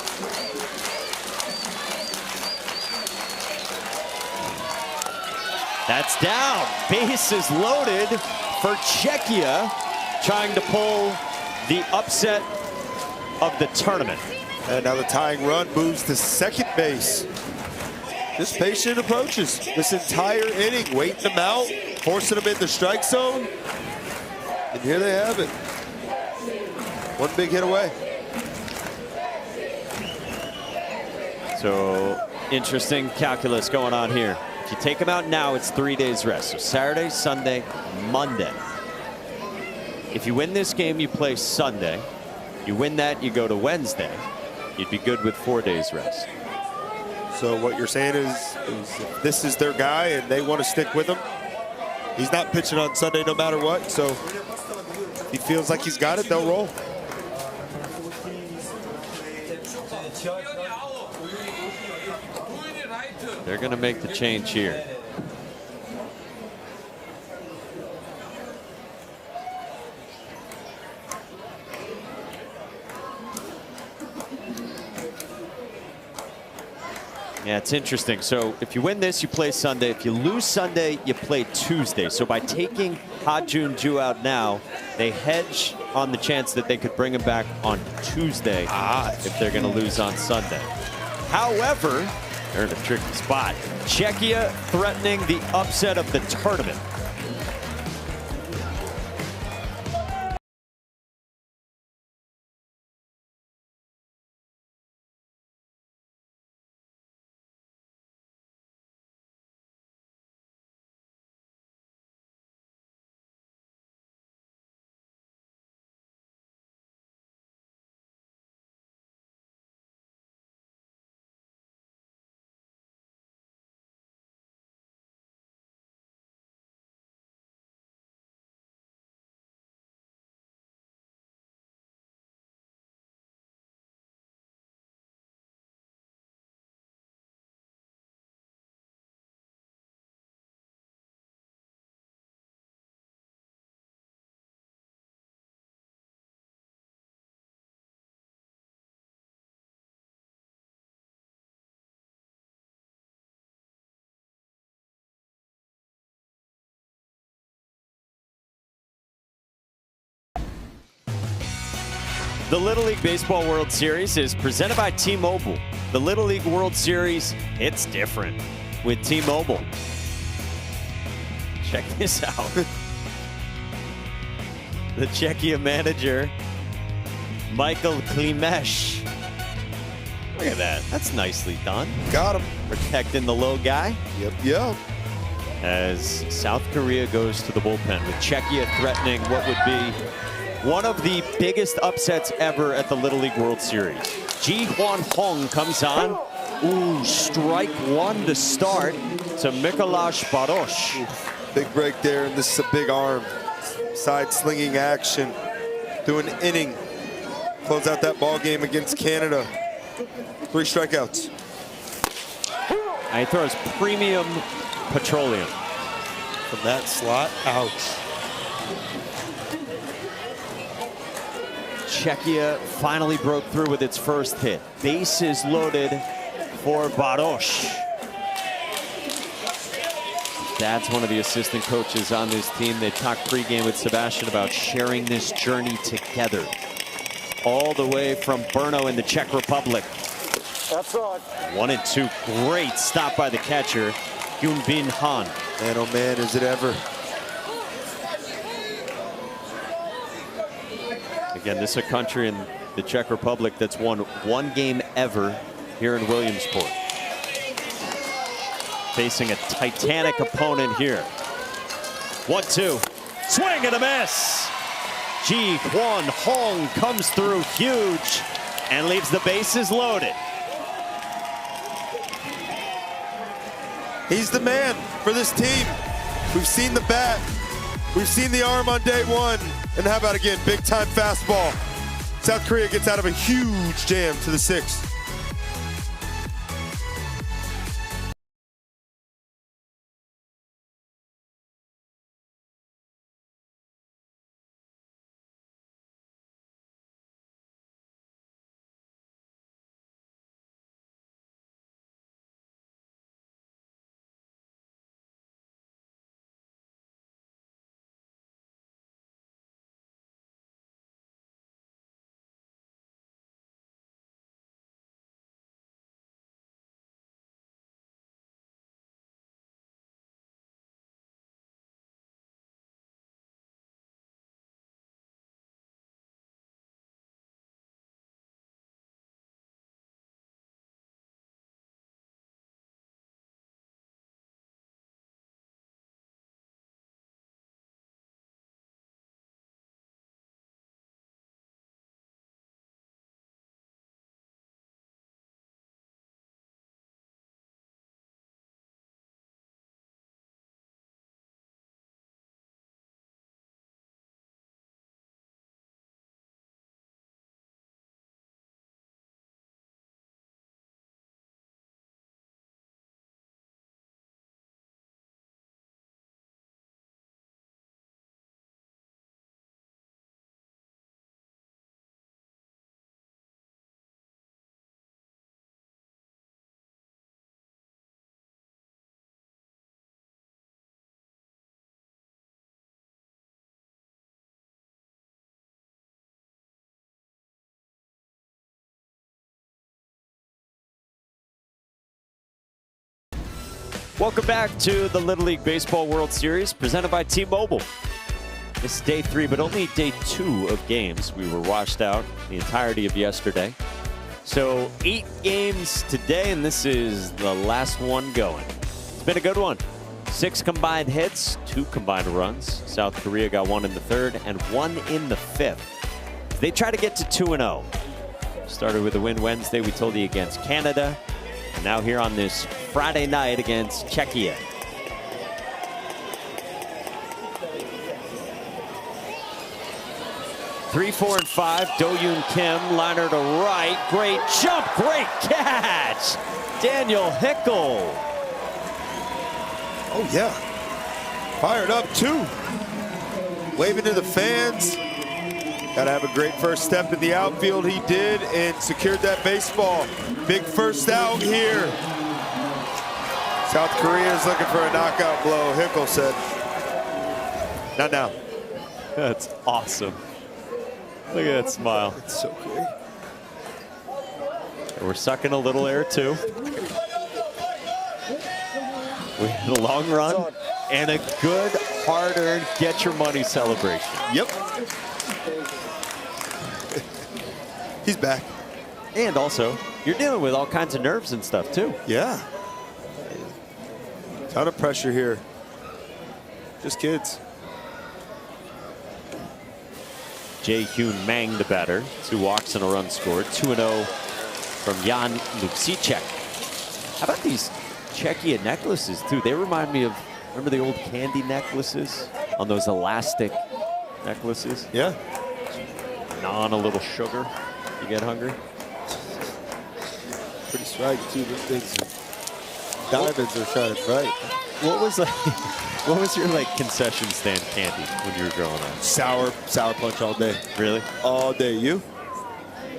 That's down. Base is loaded for Czechia, trying to pull the upset of the tournament. And now the tying run moves to second base. Just patient approaches this entire inning, waiting them out, forcing them in the strike zone. And here they have it. One big hit away. So interesting calculus going on here. If you take him out now, it's 3 days rest. So Saturday, Sunday, Monday. If you win this game, you play Sunday. You win that, you go to Wednesday. You'd be good with 4 days rest. So what you're saying is if this is their guy and they want to stick with him, he's not pitching on Sunday no matter what. So if he feels like he's got it, they'll roll. They're going to make the change here. Yeah, it's interesting. So if you win this, you play Sunday. If you lose Sunday, you play Tuesday. So by taking Ha-Jun Ju out now, they hedge on the chance that they could bring him back on Tuesday if they're going to lose on Sunday. However, they're in a tricky spot. Czechia threatening the upset of the tournament. The Little League Baseball World Series is presented by T-Mobile. The Little League World Series, it's different with T-Mobile. Check this out. The Czechia manager, Michael Klimesh. Look at that. That's nicely done. Got him. Protecting the low guy. Yep. As South Korea goes to the bullpen with Czechia threatening what would be one of the biggest upsets ever at the Little League World Series. Ji Hwan Hong comes on. Ooh, strike one to start to Mikuláš Baroš. Big break there, and this is a big arm. Side slinging action through an inning. Close out that ball game against Canada. 3 strikeouts. And he throws premium petroleum. From that slot, ouch. Czechia finally broke through with its first hit. Bases loaded for Baros. Dad's one of the assistant coaches on this team. They talked pregame with Sebastian about sharing this journey together. All the way from Brno in the Czech Republic. That's right. 1-2, great stop by the catcher, Hyun Bin Han. Man, oh man, is it ever. Again, this is a country in the Czech Republic that's won one game ever here in Williamsport. Facing a titanic opponent here. 1-2, swing and a miss. Ji Kwon Hong comes through huge and leaves the bases loaded. He's the man for this team. We've seen the bat. We've seen the arm on day one. And how about again, big time fastball. South Korea gets out of a huge jam to the 6th. Welcome back to the Little League Baseball World Series presented by T-Mobile. This is day 3, but only day 2 of games. We were washed out the entirety of yesterday. So 8 games today, and this is the last one going. It's been a good one. 6 combined hits, 2 combined runs. South Korea got 1 in the 3rd and 1 in the 5th. They try to get to 2-0. Started with a win Wednesday, we told you, against Canada. And now here on this Friday night against Czechia. Three, 4, and 5. Do-Yoon Kim, liner to right. Great jump, great catch. Daniel Hickel. Oh yeah, fired up too. Waving to the fans. Got to have a great first step in the outfield. He did, and secured that baseball. Big first out here. South Korea is looking for a knockout blow, Hickel said. Not now. That's awesome. Look at that smile. It's so great. And we're sucking a little air too. We had a long run and a good, hard-earned, get-your-money celebration. Yep. He's back. And also, you're dealing with all kinds of nerves and stuff too. Yeah. Ton of pressure here. Just kids. Jae-Hyun Mang, the batter. 2 walks and a run scored. 2-0 from Jan Lupsicek. How about these Czechia necklaces too? They remind me of, remember the old candy necklaces on those elastic necklaces? Yeah. On a little sugar. You get hungry? Pretty swag too. Those things Diamonds are shining bright. What was your concession stand candy when you were growing up? Sour punch all day. Really? All day. You?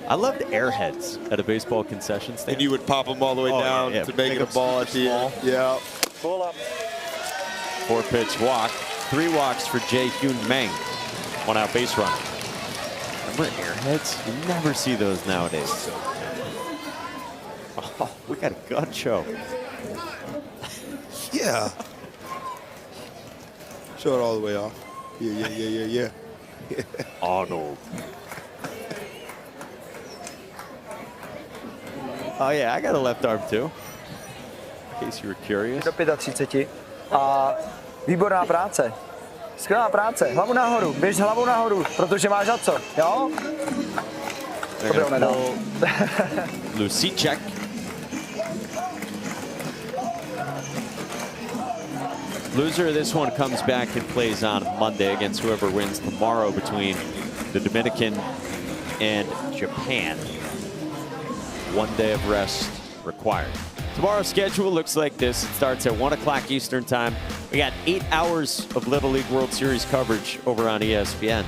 I loved Airheads at a baseball concession stand. And you would pop them all the way down to make it a ball at the end. Yeah. Pull up. 4-pitch walk. 3 walks for Jae-Hyun Meng. 1 out base runner. Remember Airheads? You never see those nowadays. Oh, we got a gun show. Yeah. Show it all the way off. Yeah. Arnold. Oh yeah, I got a left arm too. In case you were curious. Do 35 a výborná práce. Skvělá práce. Hlavu nahoru. Běž hlavou nahoru, protože máš za co. Jo? Dobrý, on nedal. Lucíček. Loser of this one comes back and plays on Monday against whoever wins tomorrow between the Dominican and Japan. 1 day of rest required. Tomorrow's schedule looks like this. It starts at 1 o'clock Eastern time. We got 8 hours of Little League World Series coverage over on ESPN.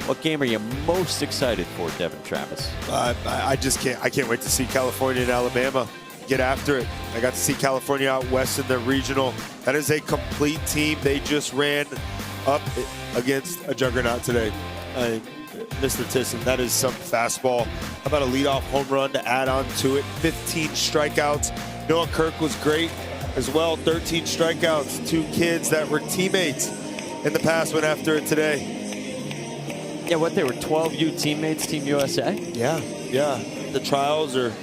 What game are you most excited for, Devin Travis? I just can't. I can't wait to see California and Alabama get after it. I got to see California out west in the regional. That is a complete team. They just ran up against a juggernaut today. Mr. Tisson, that is some fastball. How about a leadoff home run to add on to it? 15 strikeouts. Noah Kirk was great as well. 13 strikeouts. 2 kids that were teammates in the past went after it today. Yeah, what, they were 12U teammates, Team USA? Yeah. The trials are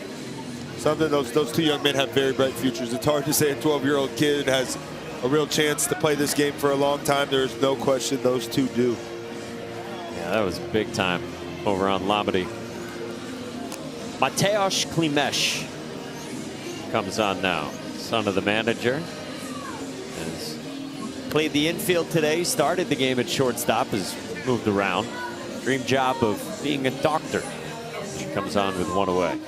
something. Those 2 young men have very bright futures. It's hard to say a 12-year-old kid has a real chance to play this game for a long time. There's no question those 2 do. Yeah, that was big time over on Lombardy. Mateusz Klimesh comes on now. Son of the manager. Has played the infield today. Started the game at shortstop. Has moved around. Dream job of being a doctor. She comes on with 1 away.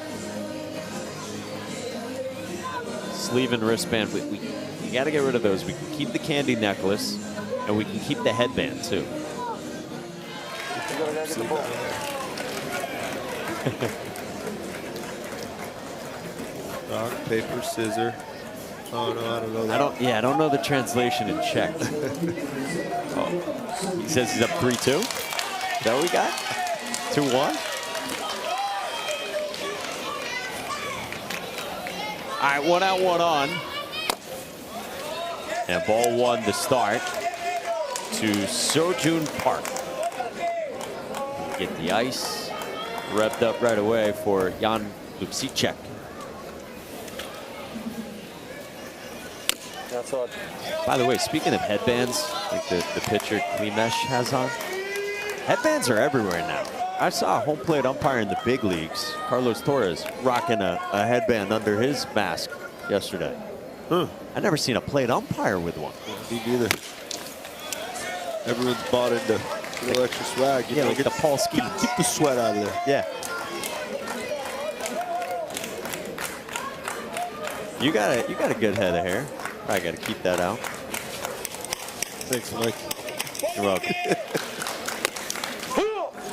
Sleeve and wristband. We got to get rid of those. We can keep the candy necklace, and we can keep the headband too. Rock, paper, scissor. Oh no, I don't know that. I don't know the translation in Czech. Oh, he says he's up 3-2. Is that what we got? 2-1. All right, 1 out, 1 on. And ball 1 to start to Sojun Park. Get the ice revved up right away for Jan Lupsicek. By the way, speaking of headbands, like the pitcher Klimesh has on, headbands are everywhere now. I saw a home plate umpire in the big leagues, Carlos Torres, rocking a headband under his mask yesterday. I've never seen a plate umpire with one. Me neither. Everyone's bought into a little extra swag. Yeah, like the Paul Skeens. Keep the sweat out of there. Yeah. You got a good head of hair. I got to keep that out. Thanks, Mike. You're welcome.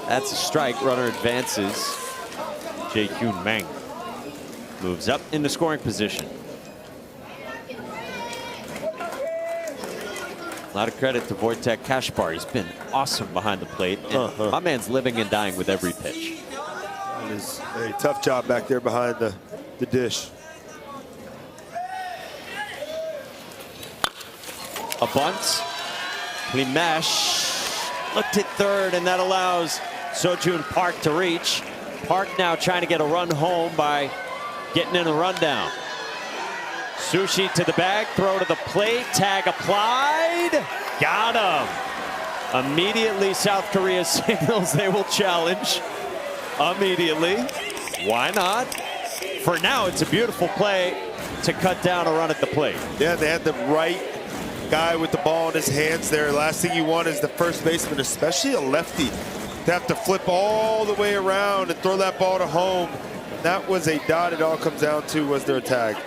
That's a strike. Runner advances. Jae-Hyun Meng moves up into scoring position. A lot of credit to Wojtek Kaszpar. He's been awesome behind the plate. And my man's living and dying with every pitch. It is a tough job back there behind the dish. A bunt. Klimesh looked at third, and that allows Sojun Park to reach. Park now trying to get a run home by getting in a rundown. Sushi to the bag, throw to the plate, tag applied. Got him. Immediately, South Korea signals they will challenge. Immediately. Why not? For now, it's a beautiful play to cut down a run at the plate. Yeah, they had the right guy with the ball in his hands there. Last thing you want is the first baseman, especially a lefty, to have to flip all the way around and throw that ball to home. That was a dot. It all comes down to, was there a tag?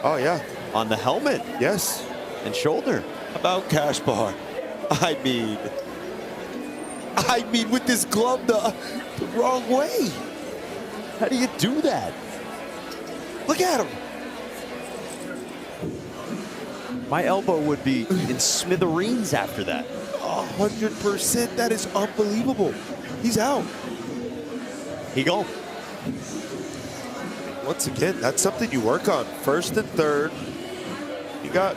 Oh, yeah. On the helmet. Yes. And shoulder. About Cash Bar. I mean, with this glove the wrong way. How do you do that? Look at him. My elbow would be in smithereens after that. 100%. That is unbelievable. He's out. He gone. Once again, that's something you work on. First and third. You got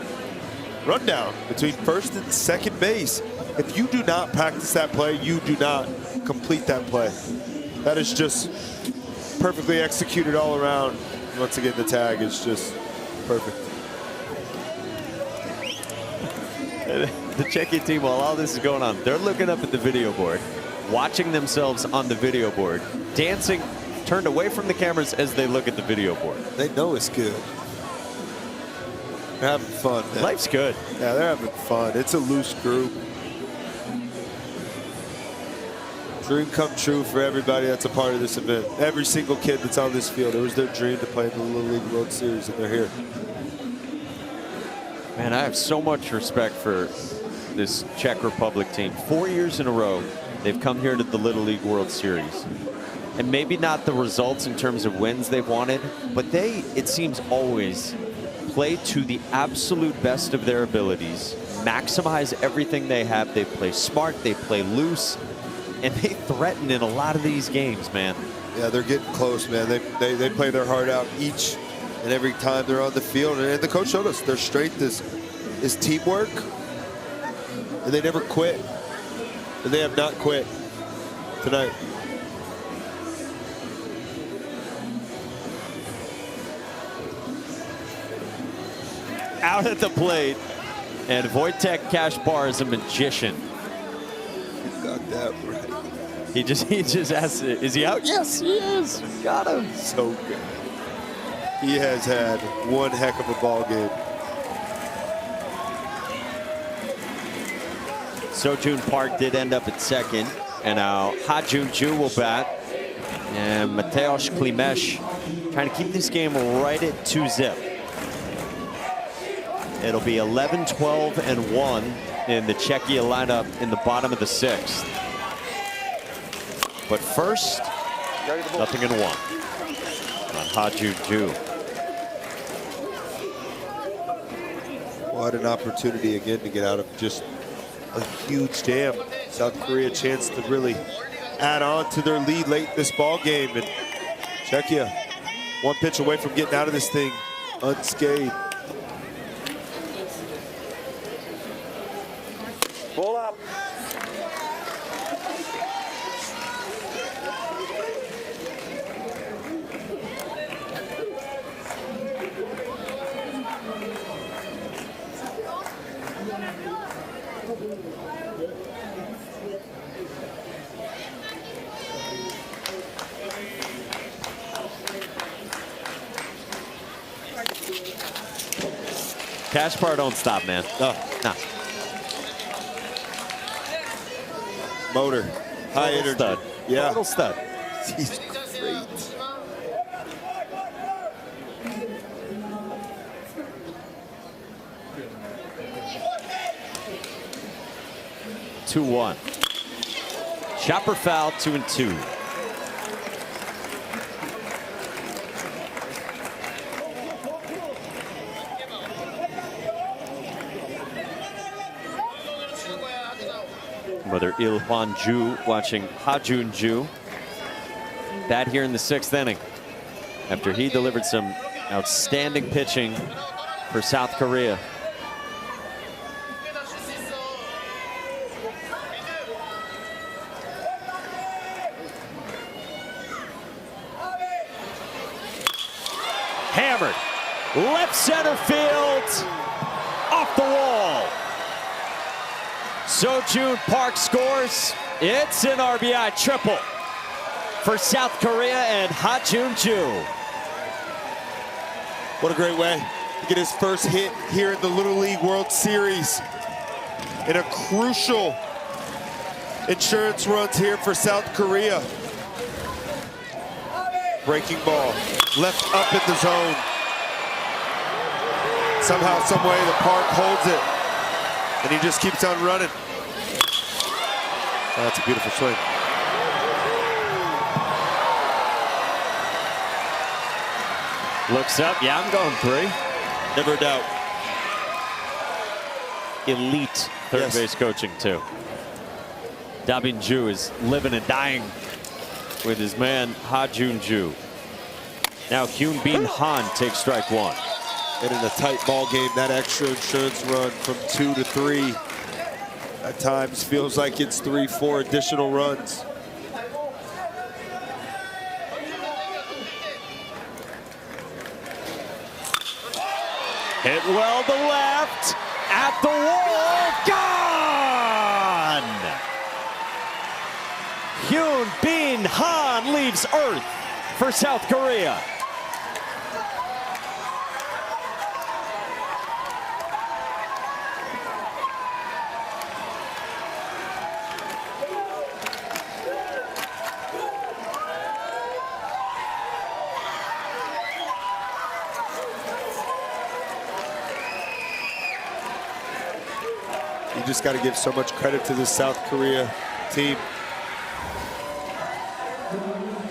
rundown between first and second base. If you do not practice that play, you do not complete that play. That is just perfectly executed all around. Once again, the tag is just perfect. The Czechia team, while all this is going on, they're looking up at the video board, watching themselves on the video board, dancing, turned away from the cameras as they look at the video board. They know it's good. They're having fun, man. Life's good. Yeah, they're having fun. It's a loose group. Dream come true for everybody that's a part of this event. Every single kid that's on this field, it was their dream to play in the Little League World Series, and they're here. Man, I have so much respect for this Czech Republic team. 4 years in a row, they've come here to the Little League World Series. And maybe not the results in terms of wins they've wanted, but they, it seems, always play to the absolute best of their abilities, maximize everything they have. They play smart, they play loose, and they threaten in a lot of these games, man. Yeah, they're getting close, man. They play their heart out each and every time they're on the field. And the coach showed us their strength is teamwork, and they never quit. And they have not quit tonight. Out at the plate, and Wojtek Kaszpar is a magician. Got that right. He just asked, is he out? Yes, he is. Got him. So good. He has had one heck of a ball game. Sojun Park did end up at second, and now Ha-Jun-Ju will bat, and Mateusz Klimesh trying to keep this game right at 2-zip. It'll be 11, 12, and 1 in the Czechia lineup in the bottom of the 6th. But first, 0-1 on Ha-Jun-Ju. What an opportunity again to get out of just a huge jam. South Korea a chance to really add on to their lead late in this ball game, and Czechia one pitch away from getting out of this thing unscathed. Pull up. Kaszpar don't stop, man. No. Nah. Motor. High Total energy. stud. Yeah. Total stud. He's great. Two, 1. Chopper foul, 2-2. Brother Il Hwan Ju watching Ha-Jun-Ju bat here in the 6th inning after he delivered some outstanding pitching for South Korea. Hammered left center field, off the wall. Sojun Park scores. It's an RBI triple for South Korea and Ha-Jun-Ju. What a great way to get his first hit here in the Little League World Series. In a crucial insurance runs here for South Korea. Breaking ball, left up in the zone. Somehow, some way, the park holds it. And he just keeps on running. Oh, that's a beautiful swing. Looks up. Yeah, I'm going 3. Never a doubt. Elite third base coaching, too. Dabin Ju is living and dying with his man, Ha Jun Ju. Now Hyun Bin Han takes strike 1. And in a tight ball game, that extra insurance run from 2 to 3 at times feels like it's 3, 4 additional runs. Hit well to left, at the wall, gone! Hyun Bin Han leaves Earth for South Korea. You just got to give so much credit to the South Korea team.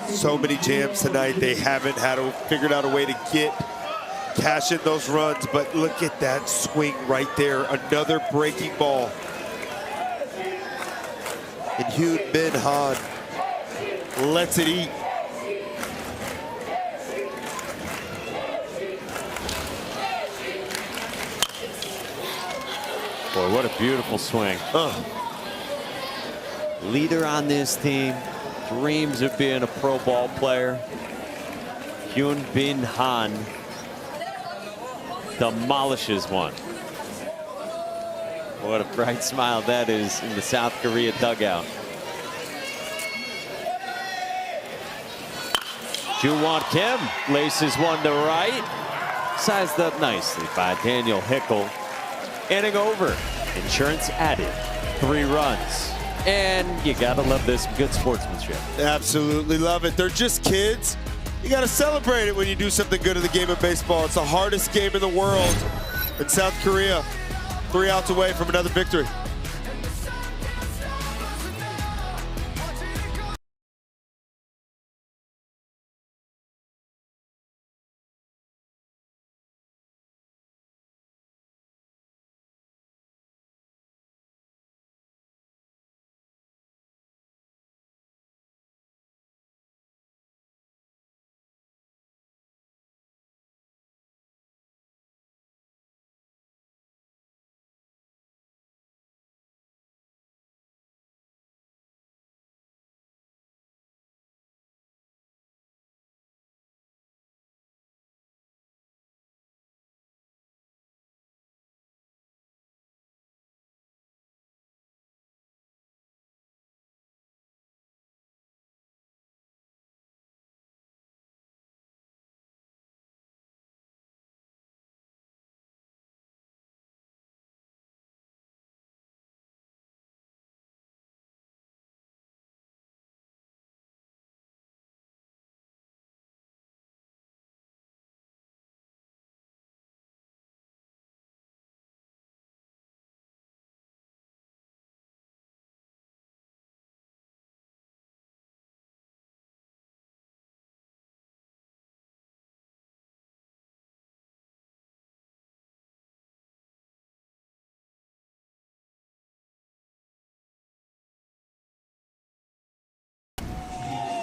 So many jams tonight. They haven't figured out a way to cash in those runs, but look at that swing right there. Another breaking ball. And Hyun Bin Han lets it eat. Boy, what a beautiful swing. Leader on this team, dreams of being a pro ball player. Hyun Bin Han demolishes one. What a bright smile that is in the South Korea dugout. Ju-Won Kim laces one to right. Sized up nicely by Daniel Hickel. Inning over. Insurance added. 3 runs. And you gotta love this good sportsmanship. Absolutely love it. They're just kids. You gotta celebrate it when you do something good in the game of baseball. It's the hardest game in the world. In South Korea, 3 outs away from another victory.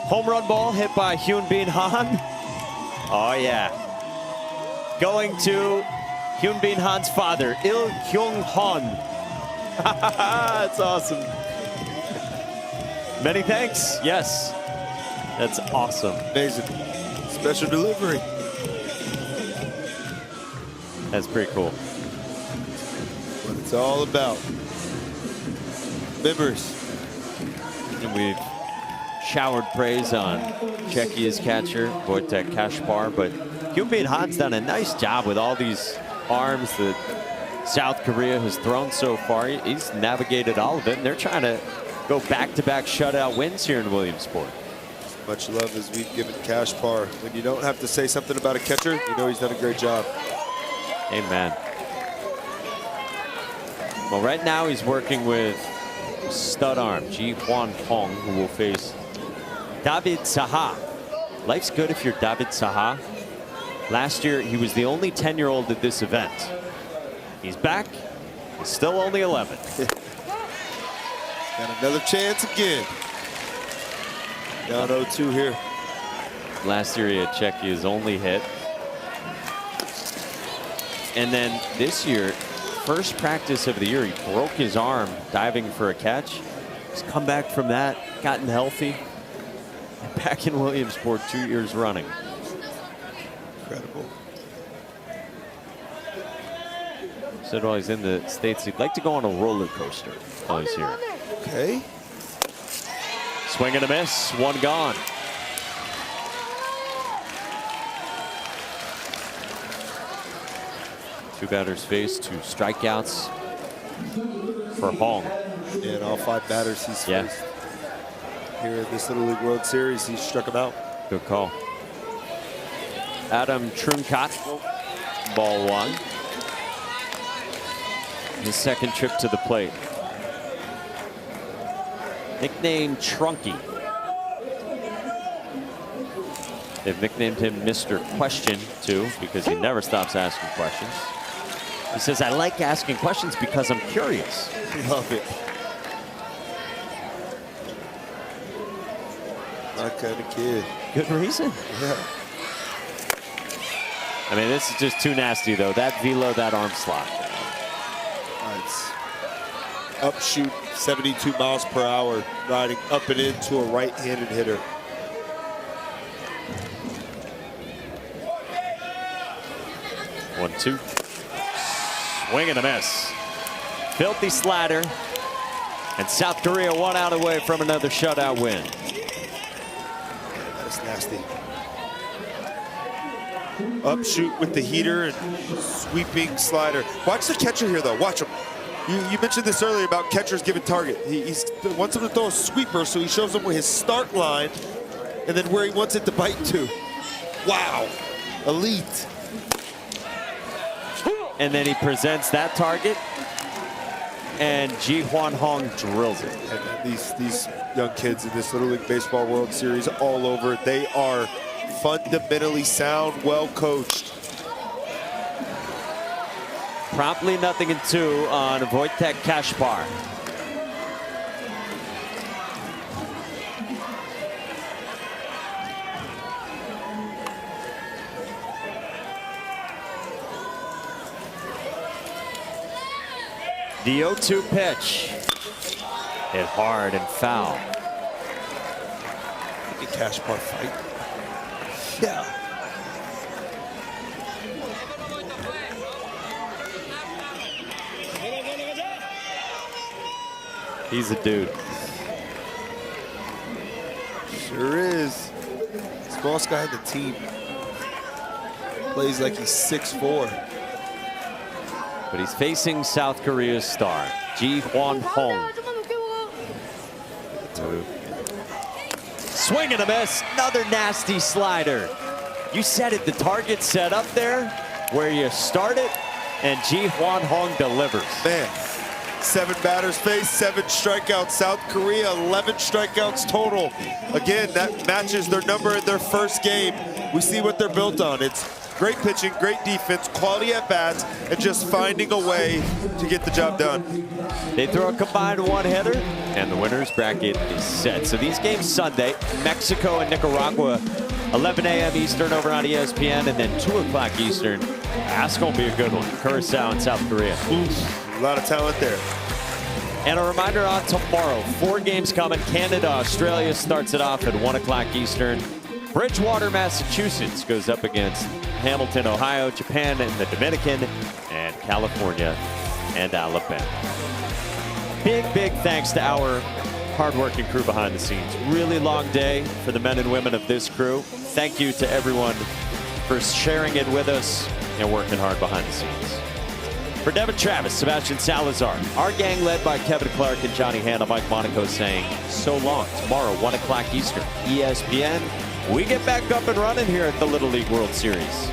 Home run ball hit by Hyun Bin Han. Oh yeah. Going to Hyun Bin Han's father, Il Kyung Hon. That's awesome. Many thanks. Yes. That's awesome. Amazing. Special delivery. That's pretty cool. What it's all about. Members. And we've showered praise on Czechia's catcher, Wojtek Kaszpar, but Hyun Bin Han's done a nice job with all these arms that South Korea has thrown so far. He's navigated all of it, and they're trying to go back-to-back shutout wins here in Williamsport. As much love as we've given Kaszpar. When you don't have to say something about a catcher, you know he's done a great job. Amen. Well, right now he's working with stud arm Ji Hwan Hong, who will face David Saha. Life's good if you're David Saha. Last year, he was the only 10-year-old at this event. He's back. He's still only 11. Got another chance again. Down 0-2 here. Last year, he had Czechia's only hit. And then this year, first practice of the year, he broke his arm diving for a catch. He's come back from that, gotten healthy. Back in Williamsport 2 years running. Incredible. Said while he's in the States, he'd like to go on a roller coaster while he's here. Okay. Swing and a miss, one gone. Two batters faced, 2 strikeouts for Hong. And all 5 batters he's faced here in this Little League World Series, he struck him out. Good call. Adam Trunkat, ball 1. His second trip to the plate. Nicknamed Trunky. They've nicknamed him Mr. Question, too, because he never stops asking questions. He says, I like asking questions because I'm curious. Love it. That kind of kid. Good reason. Yeah. I mean, this is just too nasty, though. That velo, that arm slot. Nice. Up shoot, 72 miles per hour, riding up and into a right-handed hitter. One, 2. Swing and a miss. Filthy slider. And South Korea 1 out away from another shutout win. That's nasty. Up shoot with the heater and sweeping slider. Watch the catcher here, though. Watch him. You mentioned this earlier about catchers giving target. He wants him to throw a sweeper, so he shows him his start line and then where he wants it to bite to. Wow. Elite. And then he presents that target, and Ji Hwan Hong drills it. And these young kids in this Little League Baseball World Series all over, they are fundamentally sound, well coached. Promptly 0-2 on Wojtek Kaszpar. The 0-2 pitch. Hit hard and foul. Look at Kaszpar fight. Yeah. He's a dude. Sure is. Smallest guy in the team. Plays like he's 6'4". But he's facing South Korea's star, Ji Hwan Hong. Swing and a miss, another nasty slider. You said it, the target set up there where you start it, and Ji Hwan Hong delivers. Man, 7 batters faced, 7 strikeouts. South Korea, 11 strikeouts total. Again, that matches their number in their first game. We see what they're built on. It's great pitching, great defense, quality at bats, and just finding a way to get the job done. They throw a combined 1-hitter, and the winner's bracket is set. So these games Sunday, Mexico and Nicaragua, 11 a.m. Eastern over on ESPN, and then 2 o'clock Eastern. That's going to be a good one. Curacao and South Korea. A lot of talent there. And a reminder on tomorrow, 4 games coming. Canada, Australia starts it off at 1 o'clock Eastern. Bridgewater, Massachusetts goes up against Hamilton, Ohio, Japan and the Dominican, and California and Alabama. Big thanks to our hardworking crew behind the scenes. Really long day for the men and women of this crew. Thank you to everyone for sharing it with us and working hard behind the scenes. For Devin Travis, Sebastian Salazar, our gang led by Kevin Clark and Johnny Hanna, Mike Monaco saying so long. Tomorrow, 1 o'clock Eastern, ESPN. We get back up and running here at the Little League World Series.